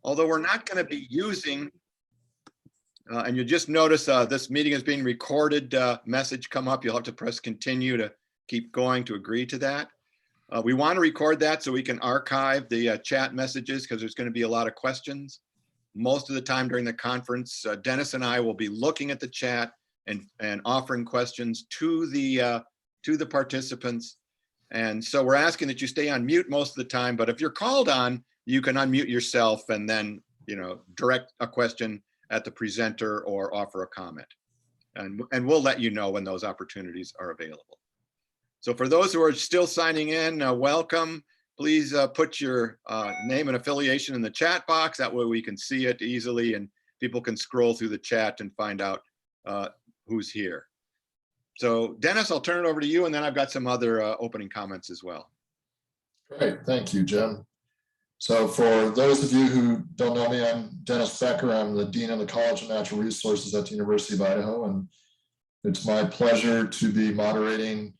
Although we're not going to be using, and you just notice this meeting is being recorded message come up. You'll have to press continue to keep going to agree to that. We want to record that so we can archive the chat messages because there's going to be a lot of questions. Most of the time during the conference, Dennis and I will be looking at the chat and offering questions to the participants. And so we're asking that you stay on mute most of the time, but if you're called on, you can unmute yourself and then, direct a question at the presenter or offer a comment. And we'll let you know when those opportunities are available. So for those who are still signing in, welcome. Please put your name and affiliation in the chat box. That way we can see it easily and people can scroll through the chat and find out who's here. So Dennis, I'll turn it over to you, and then I've got some other opening comments as well. Great, thank you, Jim. So for those of you who don't know me, I'm Dennis Becker. I'm the Dean of the College of Natural Resources at the University of Idaho, and it's my pleasure to be moderating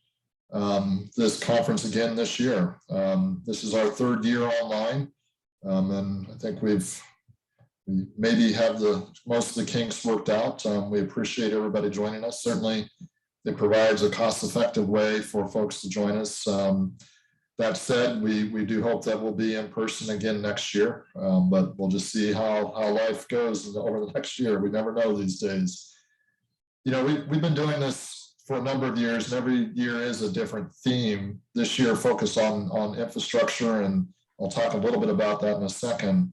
this conference again this year. This is our third year online, and I think we maybe have most of the kinks worked out. We appreciate everybody joining us. Certainly, it provides a cost-effective way for folks to join us. That said, we do hope that we'll be in person again next year, but we'll just see how life goes over the next year. We never know these days. We've been doing this for a number of years, and every year is a different theme. This year focused on infrastructure, and I'll talk a little bit about that in a second.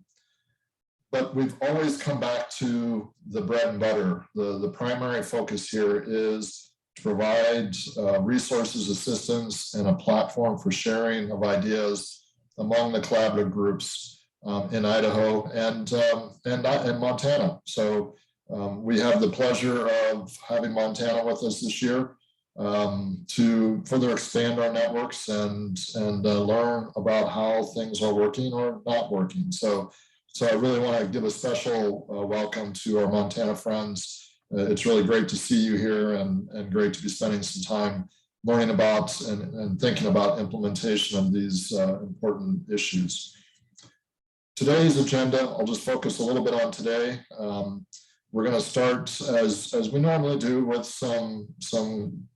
But we've always come back to the bread and butter. The primary focus here is to provide resources, assistance, and a platform for sharing of ideas among the collaborative groups in Idaho and Montana. So we have the pleasure of having Montana with us this year to further expand our networks and learn about how things are working or not working. So I really want to give a special welcome to our Montana friends. It's really great to see you here and great to be spending some time learning about and thinking about implementation of these important issues. Today's agenda, I'll just focus a little bit on today. We're going to start, as we normally do, with some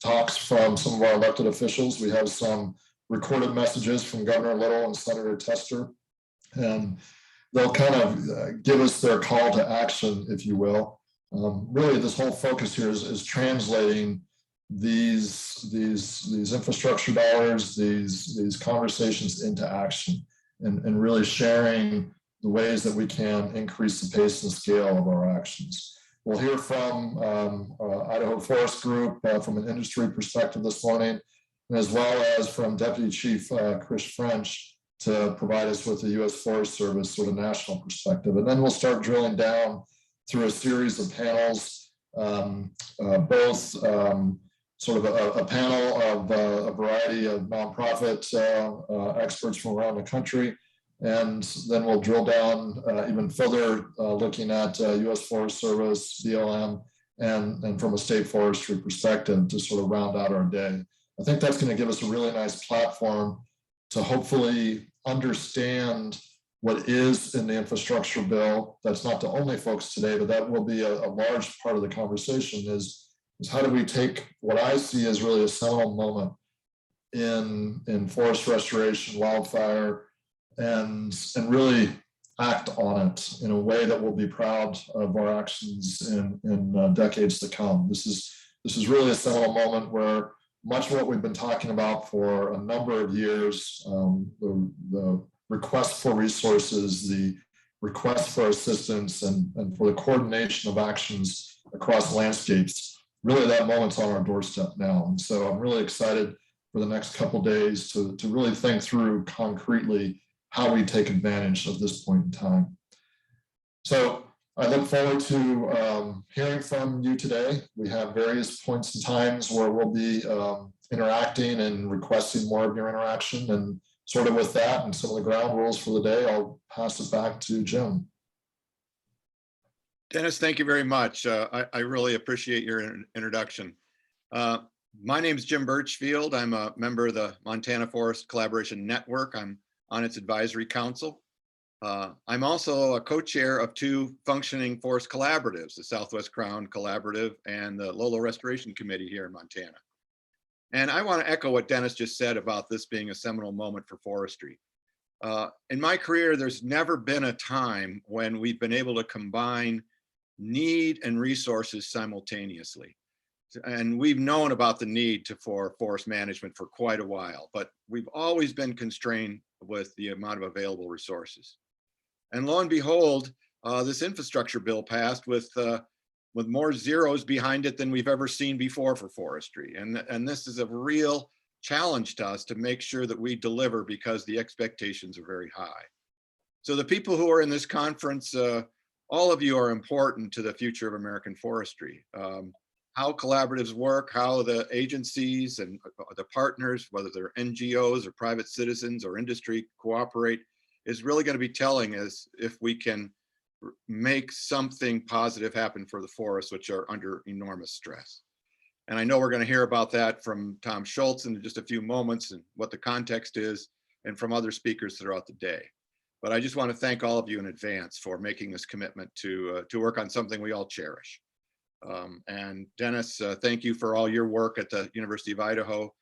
talks from some of our elected officials. We have some recorded messages from Governor Little and Senator Tester, and they'll kind of give us their call to action, if you will. Really, this whole focus here is translating these infrastructure dollars, these conversations into action, and really sharing the ways that we can increase the pace and scale of our actions. We'll hear from Idaho Forest Group from an industry perspective this morning, as well as from Deputy Chief Chris French to provide us with the U.S. Forest Service sort of national perspective. And then we'll start drilling down through a series of panels, both sort of a panel of a variety of nonprofit experts from around the country. And then we'll drill down even further, looking at U.S. Forest Service, BLM, and from a state forestry perspective to sort of round out our day. I think that's going to give us a really nice platform to hopefully understand what is in the infrastructure bill. That's not the only focus today, but that will be a large part of the conversation is how do we take what I see as really a seminal moment in forest restoration, wildfire, and really act on it in a way that we'll be proud of our actions in decades to come. This is really a seminal moment where much of what we've been talking about for a number of years, the request for resources, the request for assistance, and for the coordination of actions across landscapes, really that moment's on our doorstep now. And so I'm really excited for the next couple of days to really think through concretely how we take advantage of this point in time. So I look forward to hearing from you today. We have various points and times where we'll be interacting and requesting more of your interaction. And sort of with that and some of the ground rules for the day, I'll pass it back to Jim. Dennis, thank you very much. I really appreciate your introduction. My name is Jim Birchfield. I'm a member of the Montana Forest Collaboration Network. I'm on its advisory council. I'm also a co-chair of two functioning forest collaboratives, the Southwest Crown Collaborative and the Lolo Restoration Committee here in Montana. And I want to echo what Dennis just said about this being a seminal moment for forestry. In my career, there's never been a time when we've been able to combine need and resources simultaneously. And we've known about the need for forest management for quite a while, but we've always been constrained with the amount of available resources. And lo and behold, this infrastructure bill passed with more zeros behind it than we've ever seen before for forestry. And this is a real challenge to us to make sure that we deliver because the expectations are very high. So the people who are in this conference, all of you are important to the future of American forestry. How collaboratives work, how the agencies and the partners, whether they're NGOs or private citizens or industry, cooperate is really going to be telling us if we can make something positive happen for the forests, which are under enormous stress. And I know we're going to hear about that from Tom Schultz in just a few moments and what the context is, and from other speakers throughout the day. But I just want to thank all of you in advance for making this commitment to work on something we all cherish. And Dennis, thank you for all your work at the University of Idaho.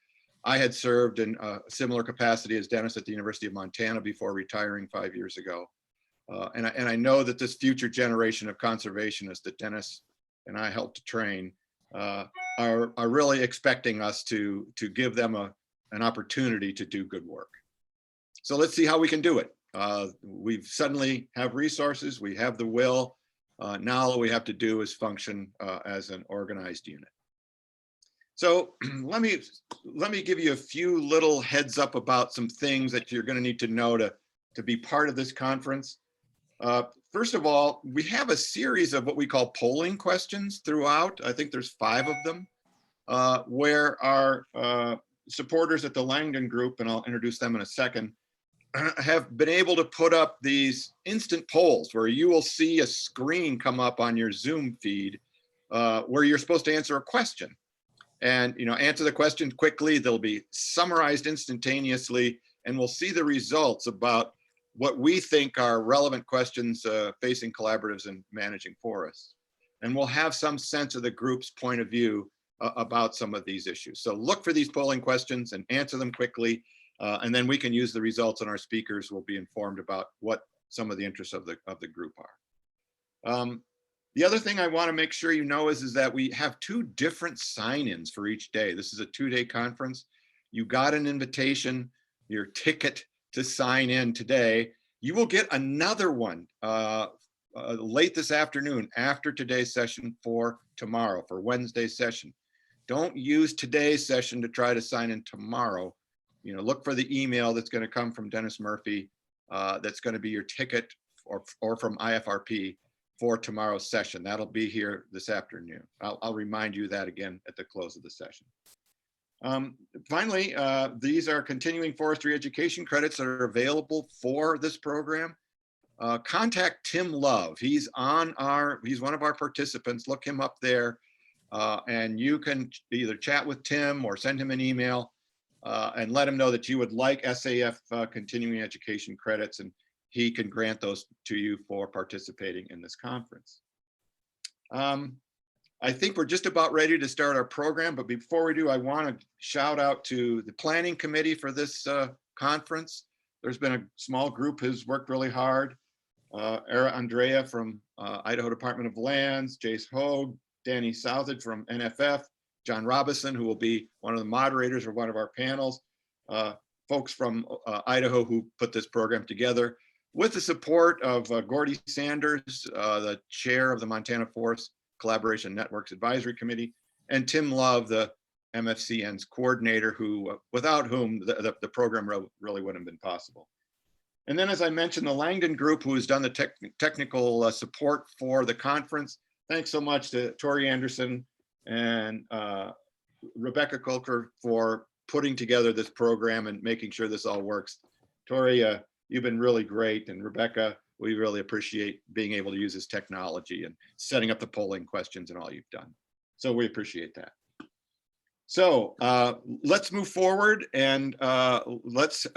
I had served in a similar capacity as Dennis at the University of Montana before retiring 5 years ago. And I know that this future generation of conservationists that Dennis and I helped to train are really expecting us to give them an opportunity to do good work. So let's see how we can do it. We've suddenly have resources, we have the will. Now all we have to do is function as an organized unit. So let me give you a few little heads up about some things that you're going to need to know to be part of this conference. First of all, we have a series of what we call polling questions throughout. I think there's 5 of them, where our supporters at the Langdon Group, and I'll introduce them in a second, have been able to put up these instant polls where you will see a screen come up on your Zoom feed where you're supposed to answer a question. And answer the question quickly. They'll be summarized instantaneously, and we'll see the results about what we think are relevant questions facing collaboratives and managing forests. And we'll have some sense of the group's point of view about some of these issues. So look for these polling questions and answer them quickly. And then we can use the results, and our speakers will be informed about what some of the interests of the group are. The other thing I want to make sure you know is that we have 2 different sign-ins for each day. This is a 2-day conference. You got an invitation, your ticket to sign in today. You will get another one late this afternoon after today's session for tomorrow, for Wednesday's session. Don't use today's session to try to sign in tomorrow. Look for the email that's going to come from Dennis Murphy. That's going to be your ticket, or from IFRP for tomorrow's session. That'll be here this afternoon. I'll remind you that again at the close of the session. Finally, these are continuing forestry education credits that are available for this program. Contact Tim Love. He's one of our participants. Look him up there, and you can either chat with Tim or send him an email and let him know that you would like SAF continuing education credits, and he can grant those to you for participating in this conference. I think we're just about ready to start our program, but before we do, I want to shout out to the planning committee for this conference. There's been a small group who's worked really hard. Era Andrea from Idaho Department of Lands, Jace Hogue, Danny Southard from NFF, John Robison, who will be one of the moderators of one of our panels, folks from Idaho who put this program together, with the support of Gordy Sanders, the chair of the Montana Forest Collaboration Networks Advisory Committee, and Tim Love, the MFCN's coordinator, without whom the program really wouldn't have been possible. And then, as I mentioned, the Langdon Group, who has done the technical support for the conference. Thanks so much to Tori Anderson and Rebecca Kolker for putting together this program and making sure this all works. Tori, you've been really great, and Rebecca, we really appreciate being able to use this technology and setting up the polling questions and all you've done. So we appreciate that. So let's move forward and let's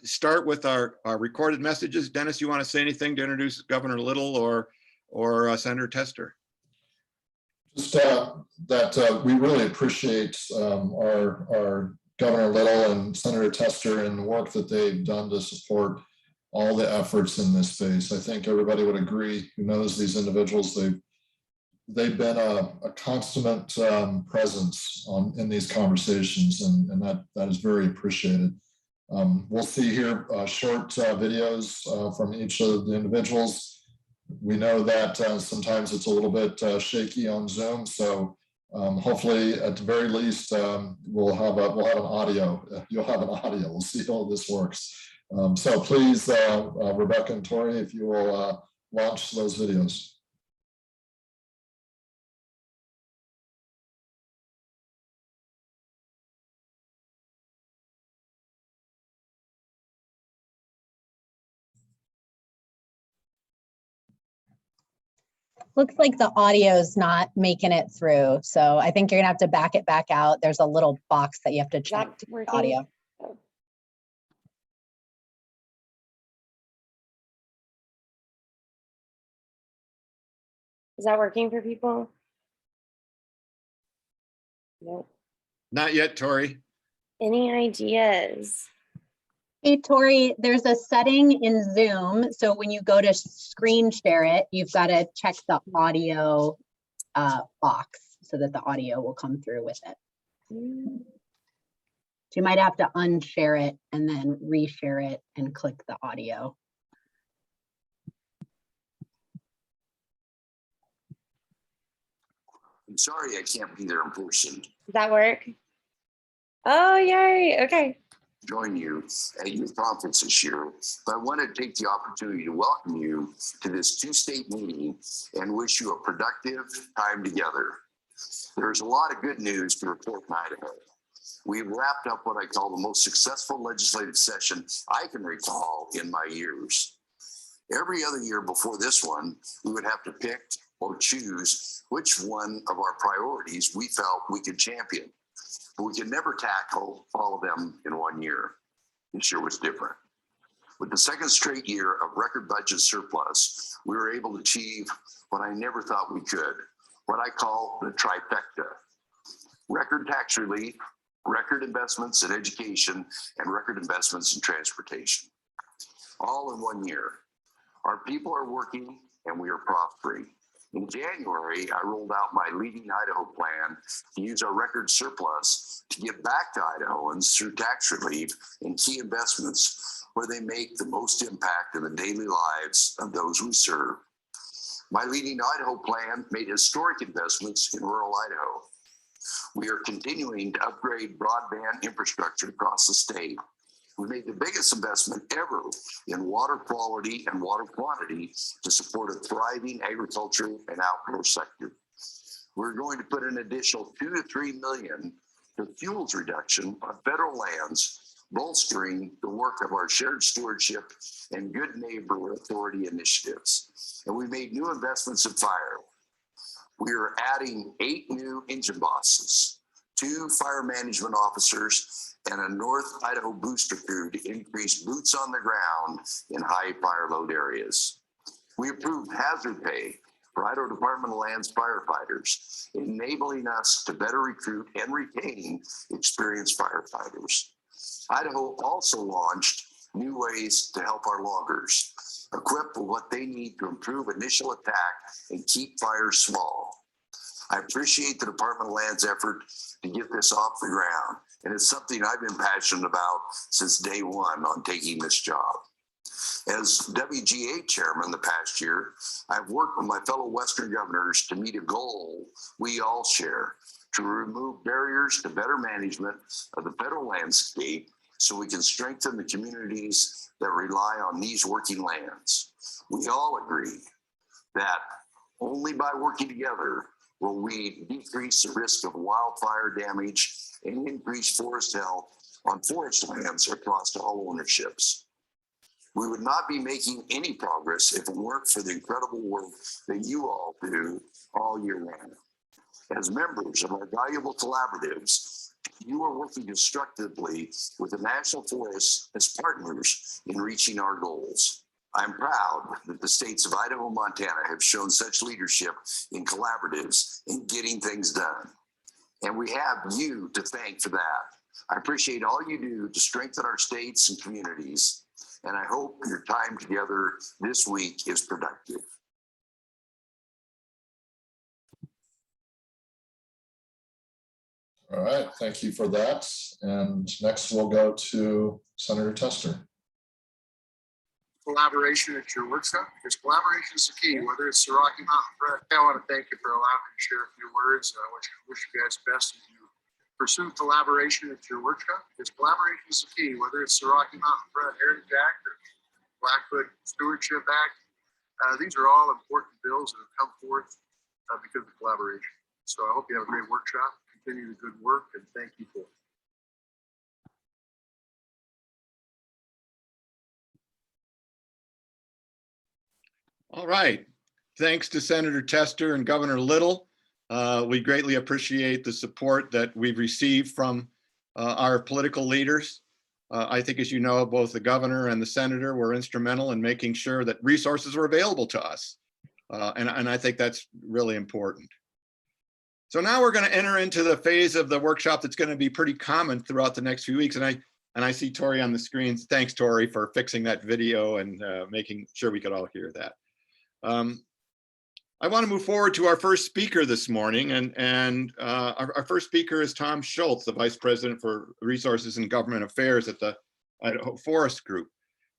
start with our recorded messages. Dennis, you want to say anything to introduce Governor Little or Senator Tester? Just that we really appreciate our Governor Little and Senator Tester and the work that they've done to support all the efforts in this space. I think everybody would agree who knows these individuals. They've been a consummate presence in these conversations, and that is very appreciated. We'll see here short videos from each of the individuals. We know that sometimes it's a little bit shaky on Zoom, so hopefully at the very least we'll have an audio. You'll have an audio. We'll see how this works. So please, Rebecca and Tori, if you will launch those videos. Looks like the audio's not making it through, so I think you're gonna have to back it back out. There's a little box that you have to check to the audio. Oh. Is that working for people? Nope. Not yet, Tori. Any ideas? Hey, Tori, there's a setting in Zoom. So when you go to screen share it, you've got to check the audio box so that the audio will come through with it. So you might have to unshare it and then reshare it and click the audio. I'm sorry I can't be there in person. Does that work? Oh, yay. Okay. Join you at your conference this year, but I want to take the opportunity to welcome you to this two-state meeting and wish you a productive time together. There's a lot of good news to report in Idaho. We've wrapped up what I call the most successful legislative session I can recall in my years. Every other year before this one, we would have to pick or choose which one of our priorities we felt we could champion. But we could never tackle all of them in 1 year. This year was different. With the second straight year of record budget surplus, we were able to achieve what I never thought we could, what I call the trifecta. Record tax relief, record investments in education, and record investments in transportation. All in 1 year. Our people are working and we are prospering. In January, I rolled out my Leading Idaho plan to use our record surplus to give back to Idahoans through tax relief and key investments where they make the most impact in the daily lives of those we serve. My Leading Idaho plan made historic investments in rural Idaho. We are continuing to upgrade broadband infrastructure across the state. We made the biggest investment ever in water quality and water quantity to support a thriving agriculture and outdoor sector. We're going to put an additional $2 to $3 million to fuels reduction on federal lands, bolstering the work of our shared stewardship and good neighbor authority initiatives. And we made new investments in fire. We are adding 8 new engine bosses, 2 fire management officers, and a North Idaho booster crew to increase boots on the ground in high fire load areas. We approved hazard pay for Idaho Department of Lands firefighters, enabling us to better recruit and retain experienced firefighters. Idaho also launched new ways to help our loggers, equipped with what they need to improve initial attack and keep fires small. I appreciate the Department of Land's effort to get this off the ground, and it's something I've been passionate about since day one on taking this job. As WGA chairman the past year, I've worked with my fellow Western governors to meet a goal we all share, to remove barriers to better management of the federal landscape so we can strengthen the communities that rely on these working lands. We all agree that only by working together will we decrease the risk of wildfire damage and increase forest health on forest lands across all ownerships. We would not be making any progress if it weren't for the incredible work that you all do all year round. As members of our valuable collaboratives, you are working constructively with the national forests as partners in reaching our goals. I'm proud that the states of Idaho and Montana have shown such leadership in collaboratives in getting things done. And we have you to thank for that. I appreciate all you do to strengthen our states and communities. And I hope your time together this week is productive. All right, thank you for that. And next we'll go to Senator Tester. Collaboration at your workshop, because collaboration is the key, whether it's the Rocky Mountain Press. I want to thank you for allowing me to share a few words. I wish you guys best as you pursue collaboration at your workshop, because collaboration is the key, whether it's the Rocky Mountain Press Heritage Act or Blackfoot Stewardship Act. These are all important bills that have come forth because of collaboration. So I hope you have a great workshop, continue the good work, and thank you for it. All right. Thanks to Senator Tester and Governor Little. We greatly appreciate the support that we've received from our political leaders. I think, as you know, both the governor and the senator were instrumental in making sure that resources were available to us. And I think that's really important. So now we're going to enter into the phase of the workshop that's going to be pretty common throughout the next few weeks. And I see Tori on the screen. Thanks, Tori, for fixing that video and making sure we could all hear that. I want to move forward to our first speaker this morning, and our first speaker is Tom Schultz, the Vice President for Resources and Government Affairs at the Idaho Forest Group.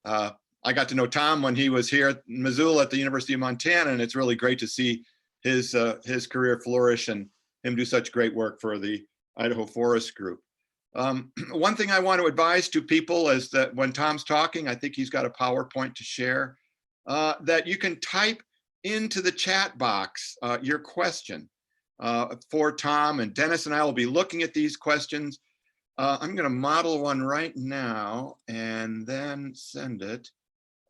I got to know Tom when he was here at Missoula at the University of Montana, and it's really great to see his career flourish and him do such great work for the Idaho Forest Group. One thing I want to advise to people is that when Tom's talking, I think he's got a PowerPoint to share, that you can type into the chat box your question for Tom, and Dennis and I will be looking at these questions. I'm going to model one right now and then send it.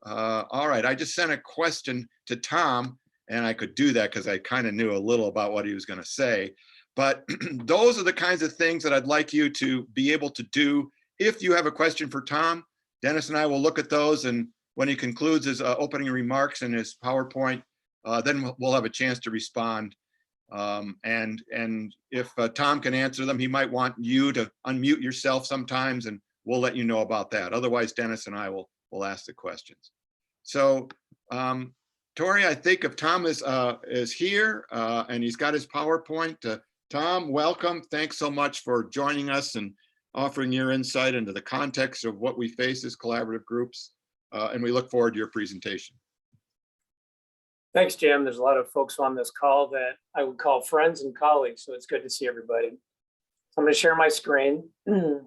All right, I just sent a question to Tom, and I could do that because I kind of knew a little about what he was going to say. But those are the kinds of things that I'd like you to be able to do. If you have a question for Tom, Dennis and I will look at those, and when he concludes his opening remarks and his PowerPoint, then we'll have a chance to respond. And if Tom can answer them, he might want you to unmute yourself sometimes, and we'll let you know about that. Otherwise, Dennis and I will ask the questions. So, Tori, I think if Tom is here and he's got his PowerPoint, Tom, welcome. Thanks so much for joining us and offering your insight into the context of what we face as collaborative groups. And we look forward to your presentation. Thanks, Jim. There's a lot of folks on this call that I would call friends and colleagues, so it's good to see everybody. So I'm going to share my screen. Make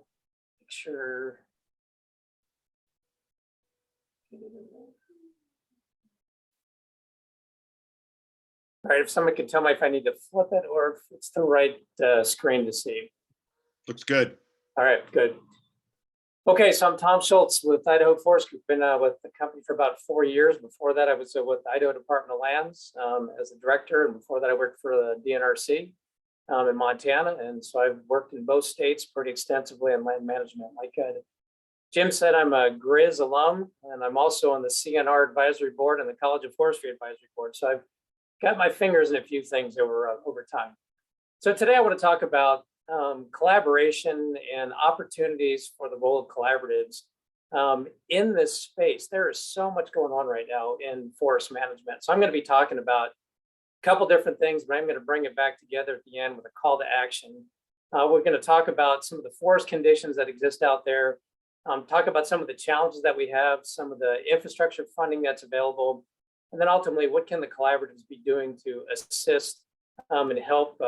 sure. All right, if someone can tell me if I need to flip it or if it's the right screen to see. Looks good. All right, good. Okay, so I'm Tom Schultz with Idaho Forest Group. Been with the company for about 4 years. Before that, I was with the Idaho Department of Lands as a director, and before that, I worked for the DNRC in Montana. And so I've worked in both states pretty extensively in land management. Like Jim said, I'm a Grizz alum, and I'm also on the CNR Advisory Board and the College of Forestry Advisory Board. So I've got my fingers in a few things over time. So today I want to talk about collaboration and opportunities for the role of collaboratives in this space. There is so much going on right now in forest management. So I'm going to be talking about a couple different things, but I'm going to bring it back together at the end with a call to action. We're going to talk about some of the forest conditions that exist out there, talk about some of the challenges that we have, some of the infrastructure funding that's available, and then ultimately, what can the collaboratives be doing to assist and help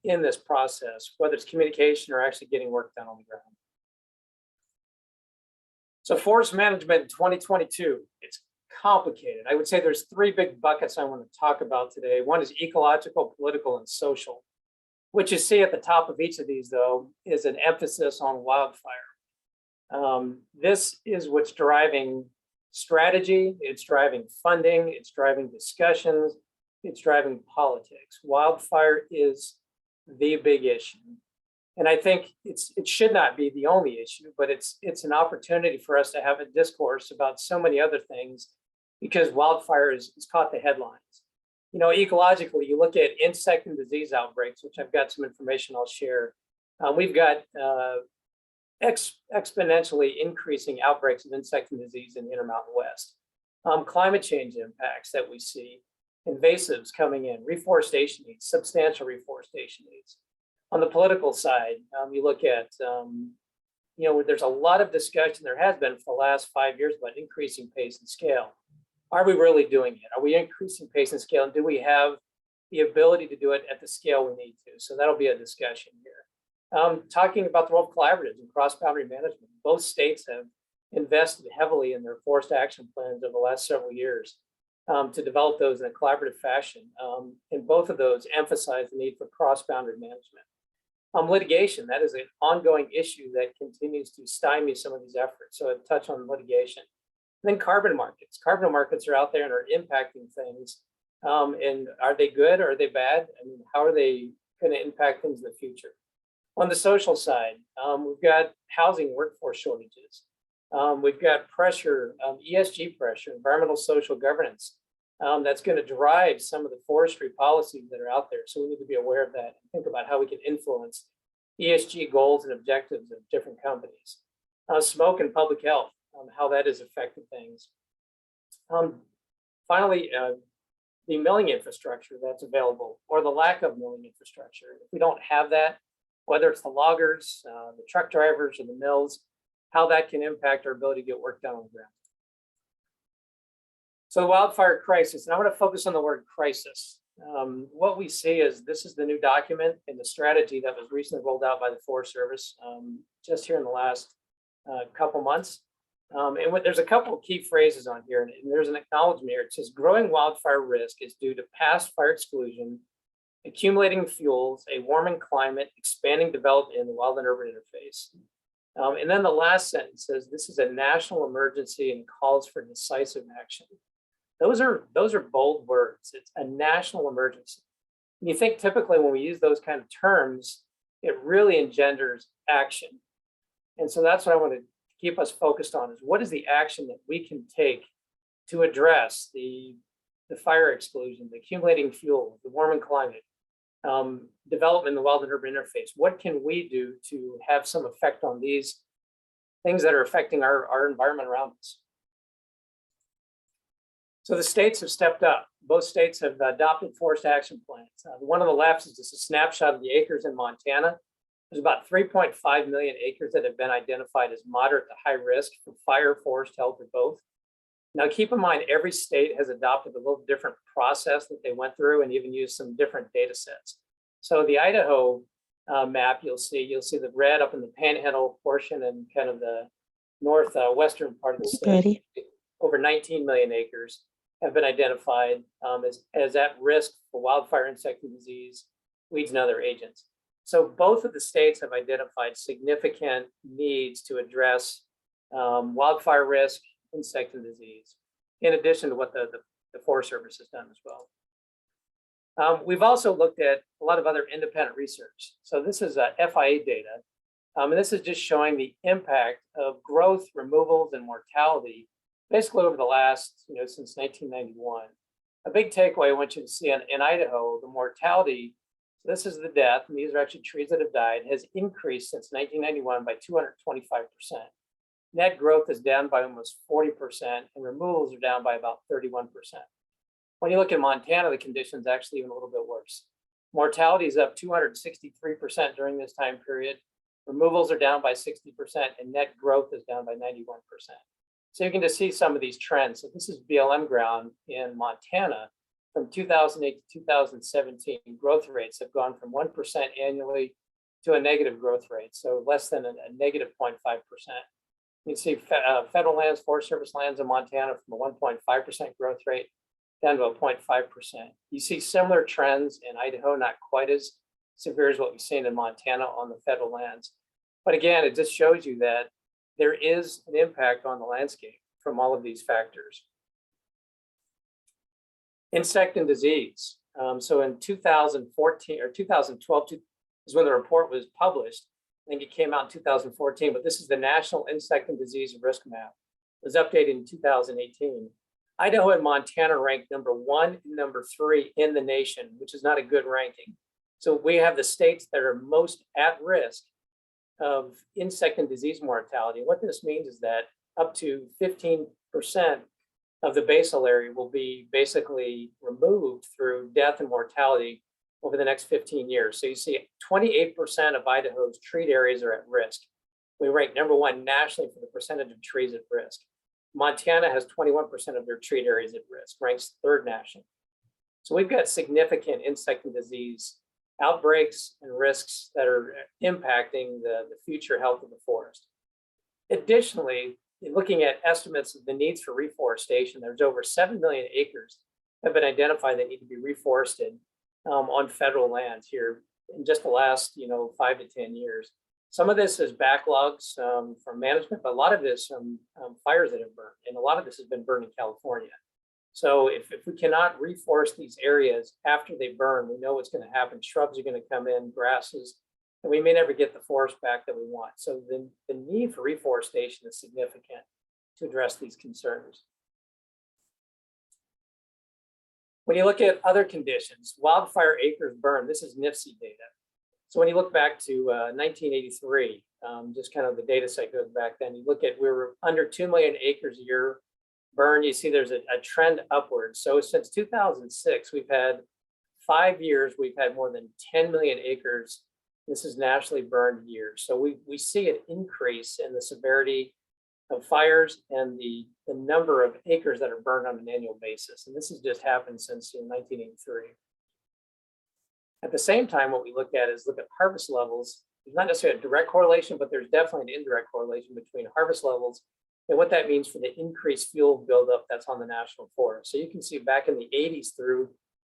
in this process, whether it's communication or actually getting work done on the ground. So forest management in 2022, it's complicated. I would say there's three big buckets I want to talk about today. One is ecological, political, and social. What you see at the top of each of these, though, is an emphasis on wildfire. This is what's driving strategy, it's driving funding, it's driving discussions, it's driving politics. Wildfire is the big issue. And I think it should not be the only issue, but it's an opportunity for us to have a discourse about so many other things, because wildfire is caught the headlines. You know, ecologically, you look at insect and disease outbreaks, which I've got some information I'll share. We've got exponentially increasing outbreaks of insect and disease in the Intermountain West. Climate change impacts that we see, invasives coming in, reforestation needs, substantial reforestation needs. On the political side, you look at, you know, there's a lot of discussion, there has been for the last 5 years, about increasing pace and scale. Are we really doing it? Are we increasing pace and scale? And do we have the ability to do it at the scale we need to? So that'll be a discussion here. Talking about the role of collaboratives and cross-boundary management. Both states have invested heavily in their forest action plans over the last several years to develop those in a collaborative fashion. And both of those emphasize the need for cross-boundary management. Litigation, that is an ongoing issue that continues to stymie some of these efforts. So I touch on litigation. And then carbon markets. Carbon markets are out there and are impacting things. And are they good or are they bad? I mean, how are they going to impact things in the future? On the social side, we've got housing workforce shortages. We've got pressure, ESG pressure, environmental social governance, that's going to drive some of the forestry policies that are out there. So we need to be aware of that and think about how we can influence ESG goals and objectives of different companies. Smoke and public health, how that is affecting things. Finally, the milling infrastructure that's available, or the lack of milling infrastructure. If we don't have that, whether it's the loggers, the truck drivers, or the mills, how that can impact our ability to get work done on the ground. So the wildfire crisis, and I want to focus on the word crisis. What we see is this is the new document and the strategy that was recently rolled out by the Forest Service just here in the last couple months. There's a couple of key phrases on here, and there's an acknowledgement here. It says growing wildfire risk is due to past fire exclusion, accumulating fuels, a warming climate, expanding development in the wild and urban interface. And then the last sentence says this is a national emergency and calls for decisive action. Those are bold words. It's a national emergency. And you think typically when we use those kind of terms, it really engenders action. And so that's what I want to keep us focused on, is what is the action that we can take to address the fire exclusion, the accumulating fuel, the warming climate, development in the wild and urban interface. What can we do to have some effect on these things that are affecting our environment around us? So the states have stepped up. Both states have adopted forest action plans. The one on the left is just a snapshot of the acres in Montana. There's about 3.5 million acres that have been identified as moderate to high risk for fire, forest health, or both. Now, keep in mind, every state has adopted a little different process that they went through and even used some different data sets. So the Idaho map, you'll see the red up in the panhandle portion and kind of the northwestern part of the state. Over 19 million acres have been identified as at risk for wildfire, insect and disease, weeds, and other agents. So both of the states have identified significant needs to address wildfire risk, insect and disease, in addition to what the Forest Service has done as well. We've also looked at a lot of other independent research. So this is FIA data, and this is just showing the impact of growth, removals, and mortality basically over the last, since 1991. A big takeaway I want you to see in Idaho, the mortality, so this is the death, and these are actually trees that have died, has increased since 1991 by 225%. Net growth is down by almost 40%, and removals are down by about 31%. When you look at Montana, the condition's actually even a little bit worse. Mortality is up 263% during this time period. Removals are down by 60%, and net growth is down by 91%. So you can just see some of these trends. So this is BLM ground in Montana. From 2008 to 2017, growth rates have gone from 1% annually to a negative growth rate, so less than a negative 0.5%. You can see federal lands, Forest Service lands in Montana from a 1.5% growth rate down to a 0.5%. You see similar trends in Idaho, not quite as severe as what we've seen in Montana on the federal lands. But again, it just shows you that there is an impact on the landscape from all of these factors. Insect and disease. So in 2014 or 2012, is when the report was published. I think it came out in 2014, but this is the National Insect and Disease Risk Map. It was updated in 2018. Idaho and Montana ranked #1 and #3 in the nation, which is not a good ranking. So we have the states that are most at risk of insect and disease mortality. What this means is that up to 15% of the basal area will be basically removed through death and mortality over the next 15 years. So you see 28% of Idaho's treat areas are at risk. We rank #1 nationally for the percentage of trees at risk. Montana has 21% of their treat areas at risk, ranks 3rd nationally. So we've got significant insect and disease outbreaks and risks that are impacting the future health of the forest. Additionally, looking at estimates of the needs for reforestation, there's over 7 million acres that have been identified that need to be reforested on federal lands here in just the last 5 to 10 years. Some of this is backlogs from management, but a lot of this from fires that have burned, and a lot of this has been burned in California. So if we cannot reforest these areas after they burn, we know what's going to happen. Shrubs are going to come in, grasses, and we may never get the forest back that we want. So the need for reforestation is significant to address these concerns. When you look at other conditions, wildfire acres burned, this is NIFC data. So when you look back to 1983, just kind of the data set goes back then, you look at, we were under 2 million acres a year burned. You see there's a trend upwards. So since 2006, we've had 5 years, we've had more than 10 million acres. This is nationally burned years. So we see an increase in the severity of fires and the number of acres that are burned on an annual basis. And this has just happened since 1983. At the same time, what we look at harvest levels. There's not necessarily a direct correlation, but there's definitely an indirect correlation between harvest levels and what that means for the increased fuel buildup that's on the national forest. So you can see back in the 80s through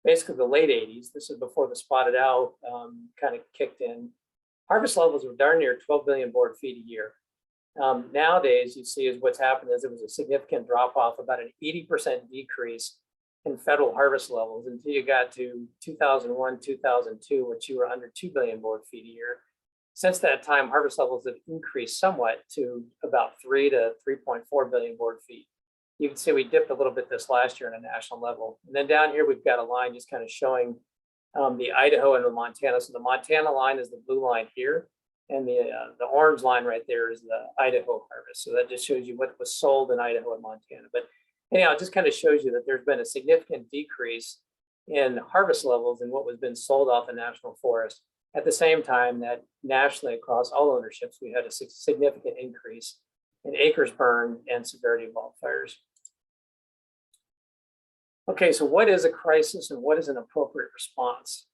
basically the late 80s, this is before the spotted owl kind of kicked in, harvest levels were darn near 12 billion board feet a year. Nowadays, you see is what's happened is it was a significant drop off, about an 80% decrease in federal harvest levels until you got to 2001, 2002, which you were under 2 billion board feet a year. Since that time, harvest levels have increased somewhat to about 3 to 3.4 billion board feet. You can see we dipped a little bit this last year on a national level. And then down here, we've got a line just kind of showing the Idaho and the Montana. So the Montana line is the blue line here. And the orange line right there is the Idaho harvest. So that just shows you what was sold in Idaho and Montana. But anyhow, it just kind of shows you that there's been a significant decrease in harvest levels and what was been sold off the national forest. At the same time that nationally across all ownerships, we had a significant increase in acres burned and severity of wildfires. Okay, so what is a crisis and what is an appropriate response?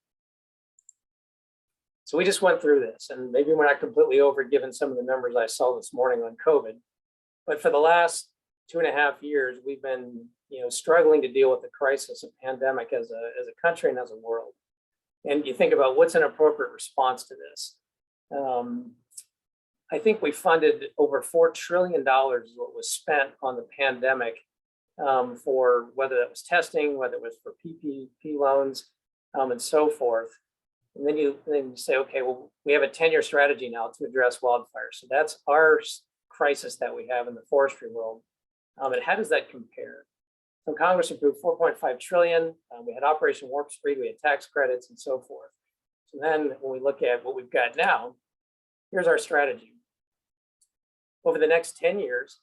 So we just went through this, and maybe we're not completely over given some of the numbers I saw this morning on COVID, but for the last 2.5 years, we've been struggling to deal with the crisis of pandemic as a country and as a world. And you think about what's an appropriate response to this. I think we funded over $4 trillion is what was spent on the pandemic for whether that was testing, whether it was for PPP loans, and so forth. And then you say, okay, well, we have a 10-year strategy now to address wildfires. So that's our crisis that we have in the forestry world. And how does that compare? So Congress approved $4.5 trillion. We had Operation Warp Speed, we had tax credits and so forth. So then when we look at what we've got now, here's our strategy. Over the next 10 years,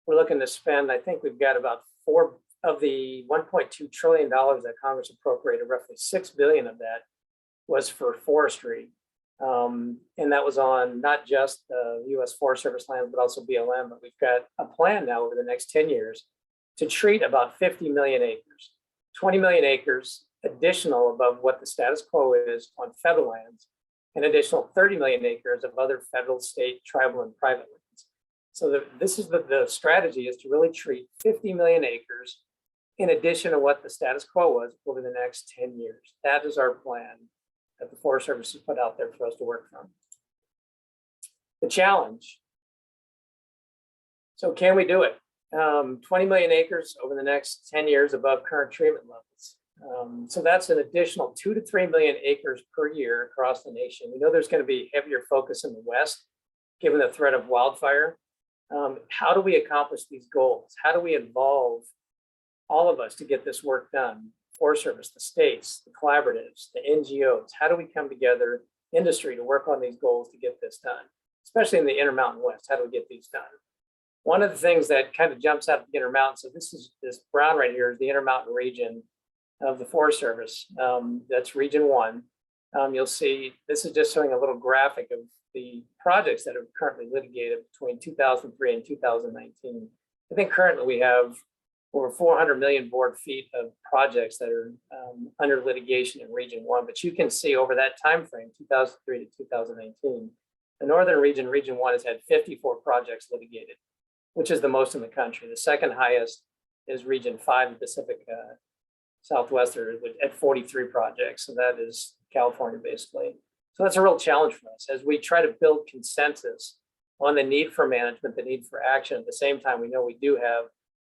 we're looking to spend, I think we've got about 4 of the $1.2 trillion that Congress appropriated, roughly $6 billion of that was for forestry. And that was on not just the U.S. Forest Service lands, but also BLM. But we've got a plan now over the next 10 years to treat about 50 million acres, 20 million acres additional above what the status quo is on federal lands, an additional 30 million acres of other federal, state, tribal, and private lands. So this is the strategy is to really treat 50 million acres in addition to what the status quo was over the next 10 years. That is our plan that the Forest Service has put out there for us to work from. The challenge. So can we do it? 20 million acres over the next 10 years above current treatment levels. So that's an additional 2 to 3 million acres per year across the nation. We know there's going to be heavier focus in the West, given the threat of wildfire. How do we accomplish these goals? How do we involve all of us to get this work done? Forest Service, the states, the collaboratives, the NGOs. How do we come together, industry, to work on these goals to get this done? Especially in the Intermountain West, how do we get these done? One of the things that kind of jumps out at the Intermountain, so this brown right here is the Intermountain region of the Forest Service. That's Region 1. You'll see this is just showing a little graphic of the projects that are currently litigated between 2003 and 2019. I think currently we have over 400 million board feet of projects that are under litigation in Region 1. But you can see over that time frame, 2003 to 2019, the Northern region, Region 1, has had 54 projects litigated, which is the most in the country. The second highest is Region 5, the Pacific Southwestern, at 43 projects. So that is California, basically. So that's a real challenge for us as we try to build consensus on the need for management, the need for action. At the same time, we know we do have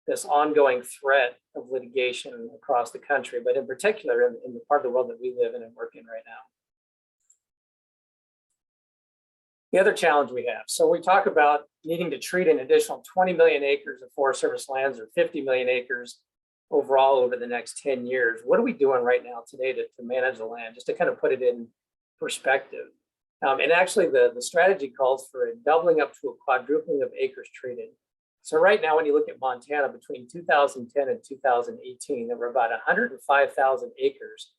this ongoing threat of litigation across the country, but in particular in the part of the world that we live in and work in right now. The other challenge we have, so we talk about needing to treat an additional 20 million acres of Forest Service lands, or 50 million acres overall over the next 10 years. What are we doing right now today to manage the land, just to kind of put it in perspective? And actually the strategy calls for a doubling up to a quadrupling of acres treated. So right now, when you look at Montana, between 2010 and 2018, there were about 105,000 acres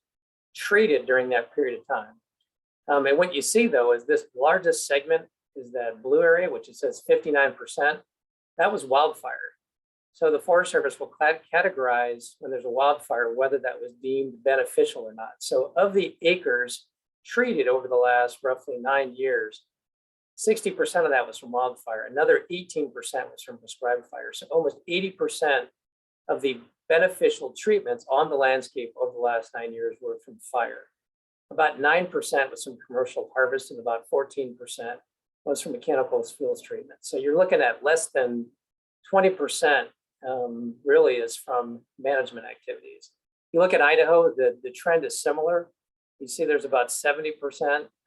treated during that period of time. And what you see, though, is this largest segment is that blue area, which it says 59%. That was wildfire. So the Forest Service will categorize when there's a wildfire, whether that was deemed beneficial or not. So of the acres treated over the last roughly 9 years, 60% of that was from wildfire. Another 18% was from prescribed fire. So almost 80% of the beneficial treatments on the landscape over the last 9 years were from fire. About 9% was from commercial harvest, and about 14% was from mechanical fuels treatment. So you're looking at less than 20% really is from management activities. You look at Idaho, the trend is similar. You see there's about 70%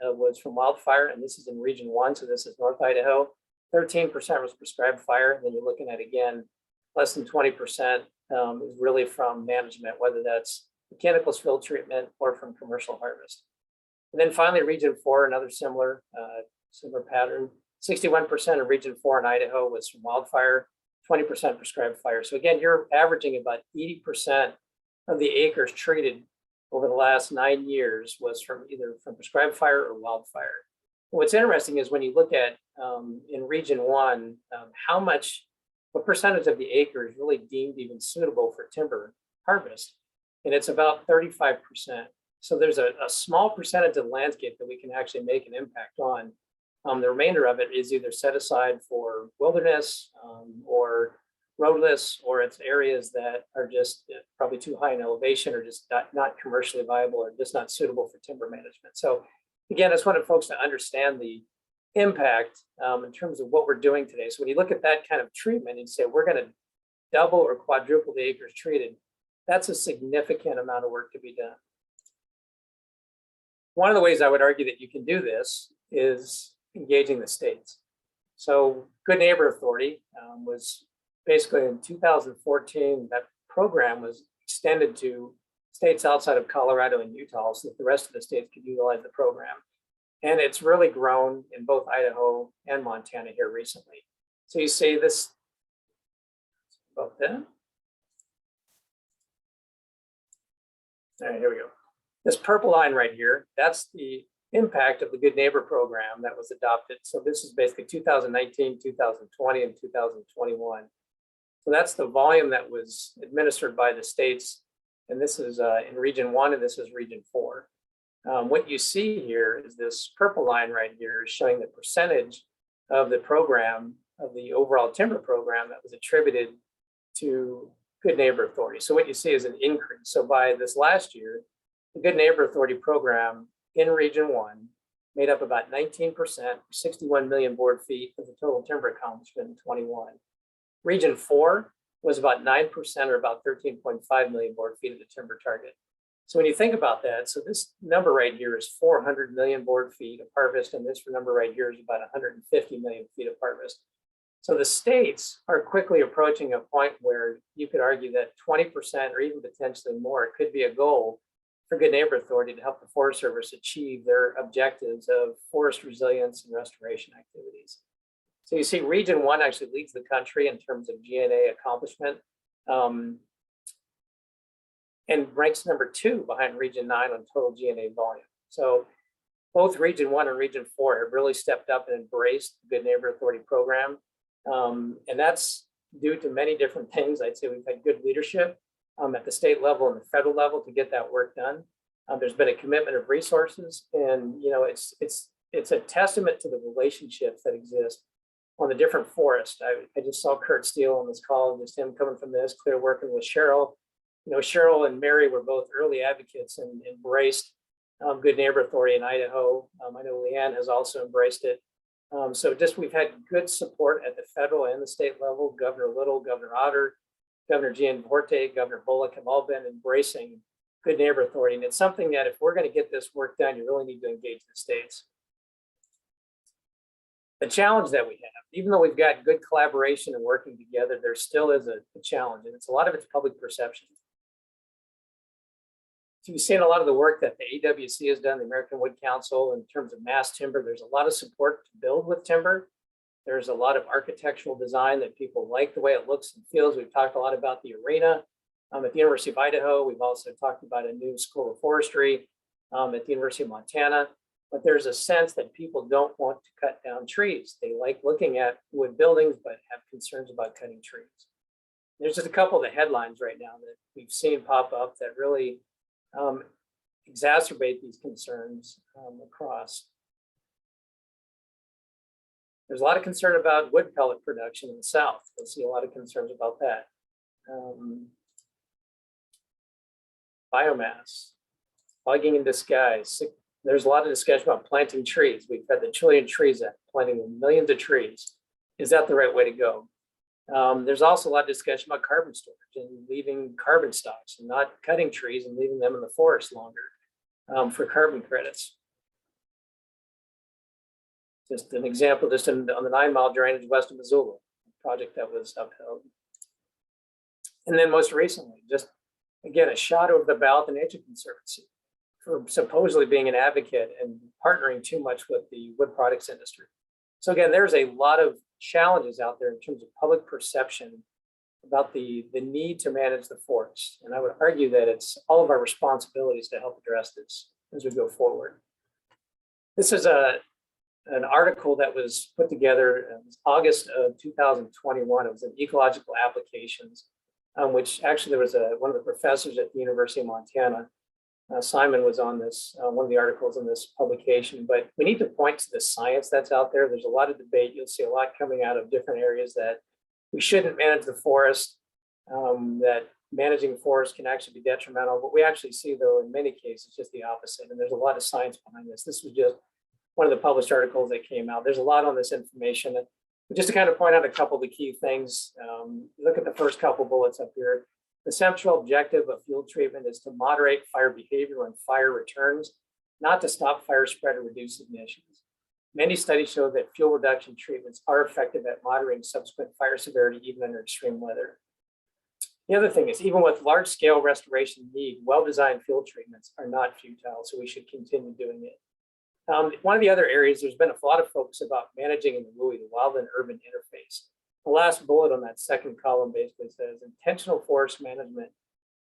was from wildfire, and this is in Region 1, so this is North Idaho. 13% was prescribed fire, and then you're looking at, again, less than 20% is really from management, whether that's mechanical spill treatment or from commercial harvest. And then finally, Region 4, another similar pattern. 61% of Region 4 in Idaho was from wildfire, 20% prescribed fire. So again, you're averaging about 80% of the acres treated over the last 9 years was from either from prescribed fire or wildfire. What's interesting is when you look at in Region 1, what percentage of the acres really deemed even suitable for timber harvest, and it's about 35%. So there's a small percentage of the landscape that we can actually make an impact on. The remainder of it is either set aside for wilderness or roadless, or it's areas that are just probably too high in elevation or just not commercially viable or just not suitable for timber management. So again, I just wanted folks to understand the impact in terms of what we're doing today. So when you look at that kind of treatment and say, we're going to double or quadruple the acres treated, that's a significant amount of work to be done. One of the ways I would argue that you can do this is engaging the states. So Good Neighbor Authority was basically in 2014, that program was extended to states outside of Colorado and Utah so that the rest of the states could utilize the program. And it's really grown in both Idaho and Montana here recently. So you see this about that. All right, here we go. This purple line right here, that's the impact of the Good Neighbor program that was adopted. So this is basically 2019, 2020, and 2021. So that's the volume that was administered by the states. And this is in Region 1, and this is Region 4. What you see here is this purple line right here showing the percentage of the program, of the overall timber program, that was attributed to Good Neighbor Authority. So what you see is an increase. So by this last year, the Good Neighbor Authority program in Region 1 made up about 19%, 61 million board feet of the total timber accomplishment in 21. Region 4 was about 9%, or about 13.5 million board feet of the timber target. So when you think about that, so this number right here is 400 million board feet of harvest, and this number right here is about 150 million feet of harvest. So the states are quickly approaching a point where you could argue that 20% or even potentially more could be a goal for Good Neighbor Authority to help the Forest Service achieve their objectives of forest resilience and restoration activities. So you see Region 1 actually leads the country in terms of GNA accomplishment, and ranks number 2 behind Region 9 on total GNA volume. So both Region 1 and Region 4 have really stepped up and embraced the Good Neighbor Authority program. And that's due to many different things. I'd say we've had good leadership at the state level and the federal level to get that work done. There's been a commitment of resources, and it's a testament to the relationships that exist on the different forests. I just saw Kurt Steele on this call, just him coming from this, clear working with Cheryl. Cheryl and Mary were both early advocates and embraced Good Neighbor Authority in Idaho. I know Leanne has also embraced it. So just we've had good support at the federal and the state level. Governor Little, Governor Otter, Governor Gianforte, Governor Bullock have all been embracing Good Neighbor Authority. And it's something that if we're going to get this work done, you really need to engage the states. The challenge that we have, even though we've got good collaboration and working together, there still is a challenge, and it's a lot of it's public perception. So you've seen a lot of the work that the AWC has done, the American Wood Council, in terms of mass timber. There's a lot of support to build with timber. There's a lot of architectural design that people like the way it looks and feels. We've talked a lot about the arena at the University of Idaho. We've also talked about a new school of forestry at the University of Montana. But there's a sense that people don't want to cut down trees. They like looking at wood buildings, but have concerns about cutting trees. There's just a couple of the headlines right now that we've seen pop up that really exacerbate these concerns across. There's a lot of concern about wood pellet production in the South. You'll see a lot of concerns about that. Biomass, logging in disguise. There's a lot of discussion about planting trees. We've had the Trillion Trees Act, planting millions of trees. Is that the right way to go? There's also a lot of discussion about carbon storage and leaving carbon stocks and not cutting trees and leaving them in the forest longer for carbon credits. Just an example, just on the 9-mile drainage west of Missoula, a project that was upheld. And then most recently, just again, a shot over the bow at the Nature Conservancy for supposedly being an advocate and partnering too much with the wood products industry. So again, there's a lot of challenges out there in terms of public perception about the need to manage the forest. And I would argue that it's all of our responsibilities to help address this as we go forward. This is an article that was put together in August of 2021. It was an Ecological Applications, which actually there was one of the professors at the University of Montana, Simon, was on this, one of the articles in this publication. But we need to point to the science that's out there. There's a lot of debate. You'll see a lot coming out of different areas that we shouldn't manage the forest, that managing forests can actually be detrimental. What we actually see, though, in many cases, just the opposite. And there's a lot of science behind this. This was just one of the published articles that came out. There's a lot on this information. And just to kind of point out a couple of the key things, look at the first couple bullets up here. The central objective of fuel treatment is to moderate fire behavior when fire returns, not to stop fire spread or reduce emissions. Many studies show that fuel reduction treatments are effective at moderating subsequent fire severity, even under extreme weather. The other thing is, even with large-scale restoration need, well-designed fuel treatments are not futile, so we should continue doing it. One of the other areas, there's been a lot of focus about managing in the WUI, the wildland-urban interface. The last bullet on that second column basically says intentional forest management,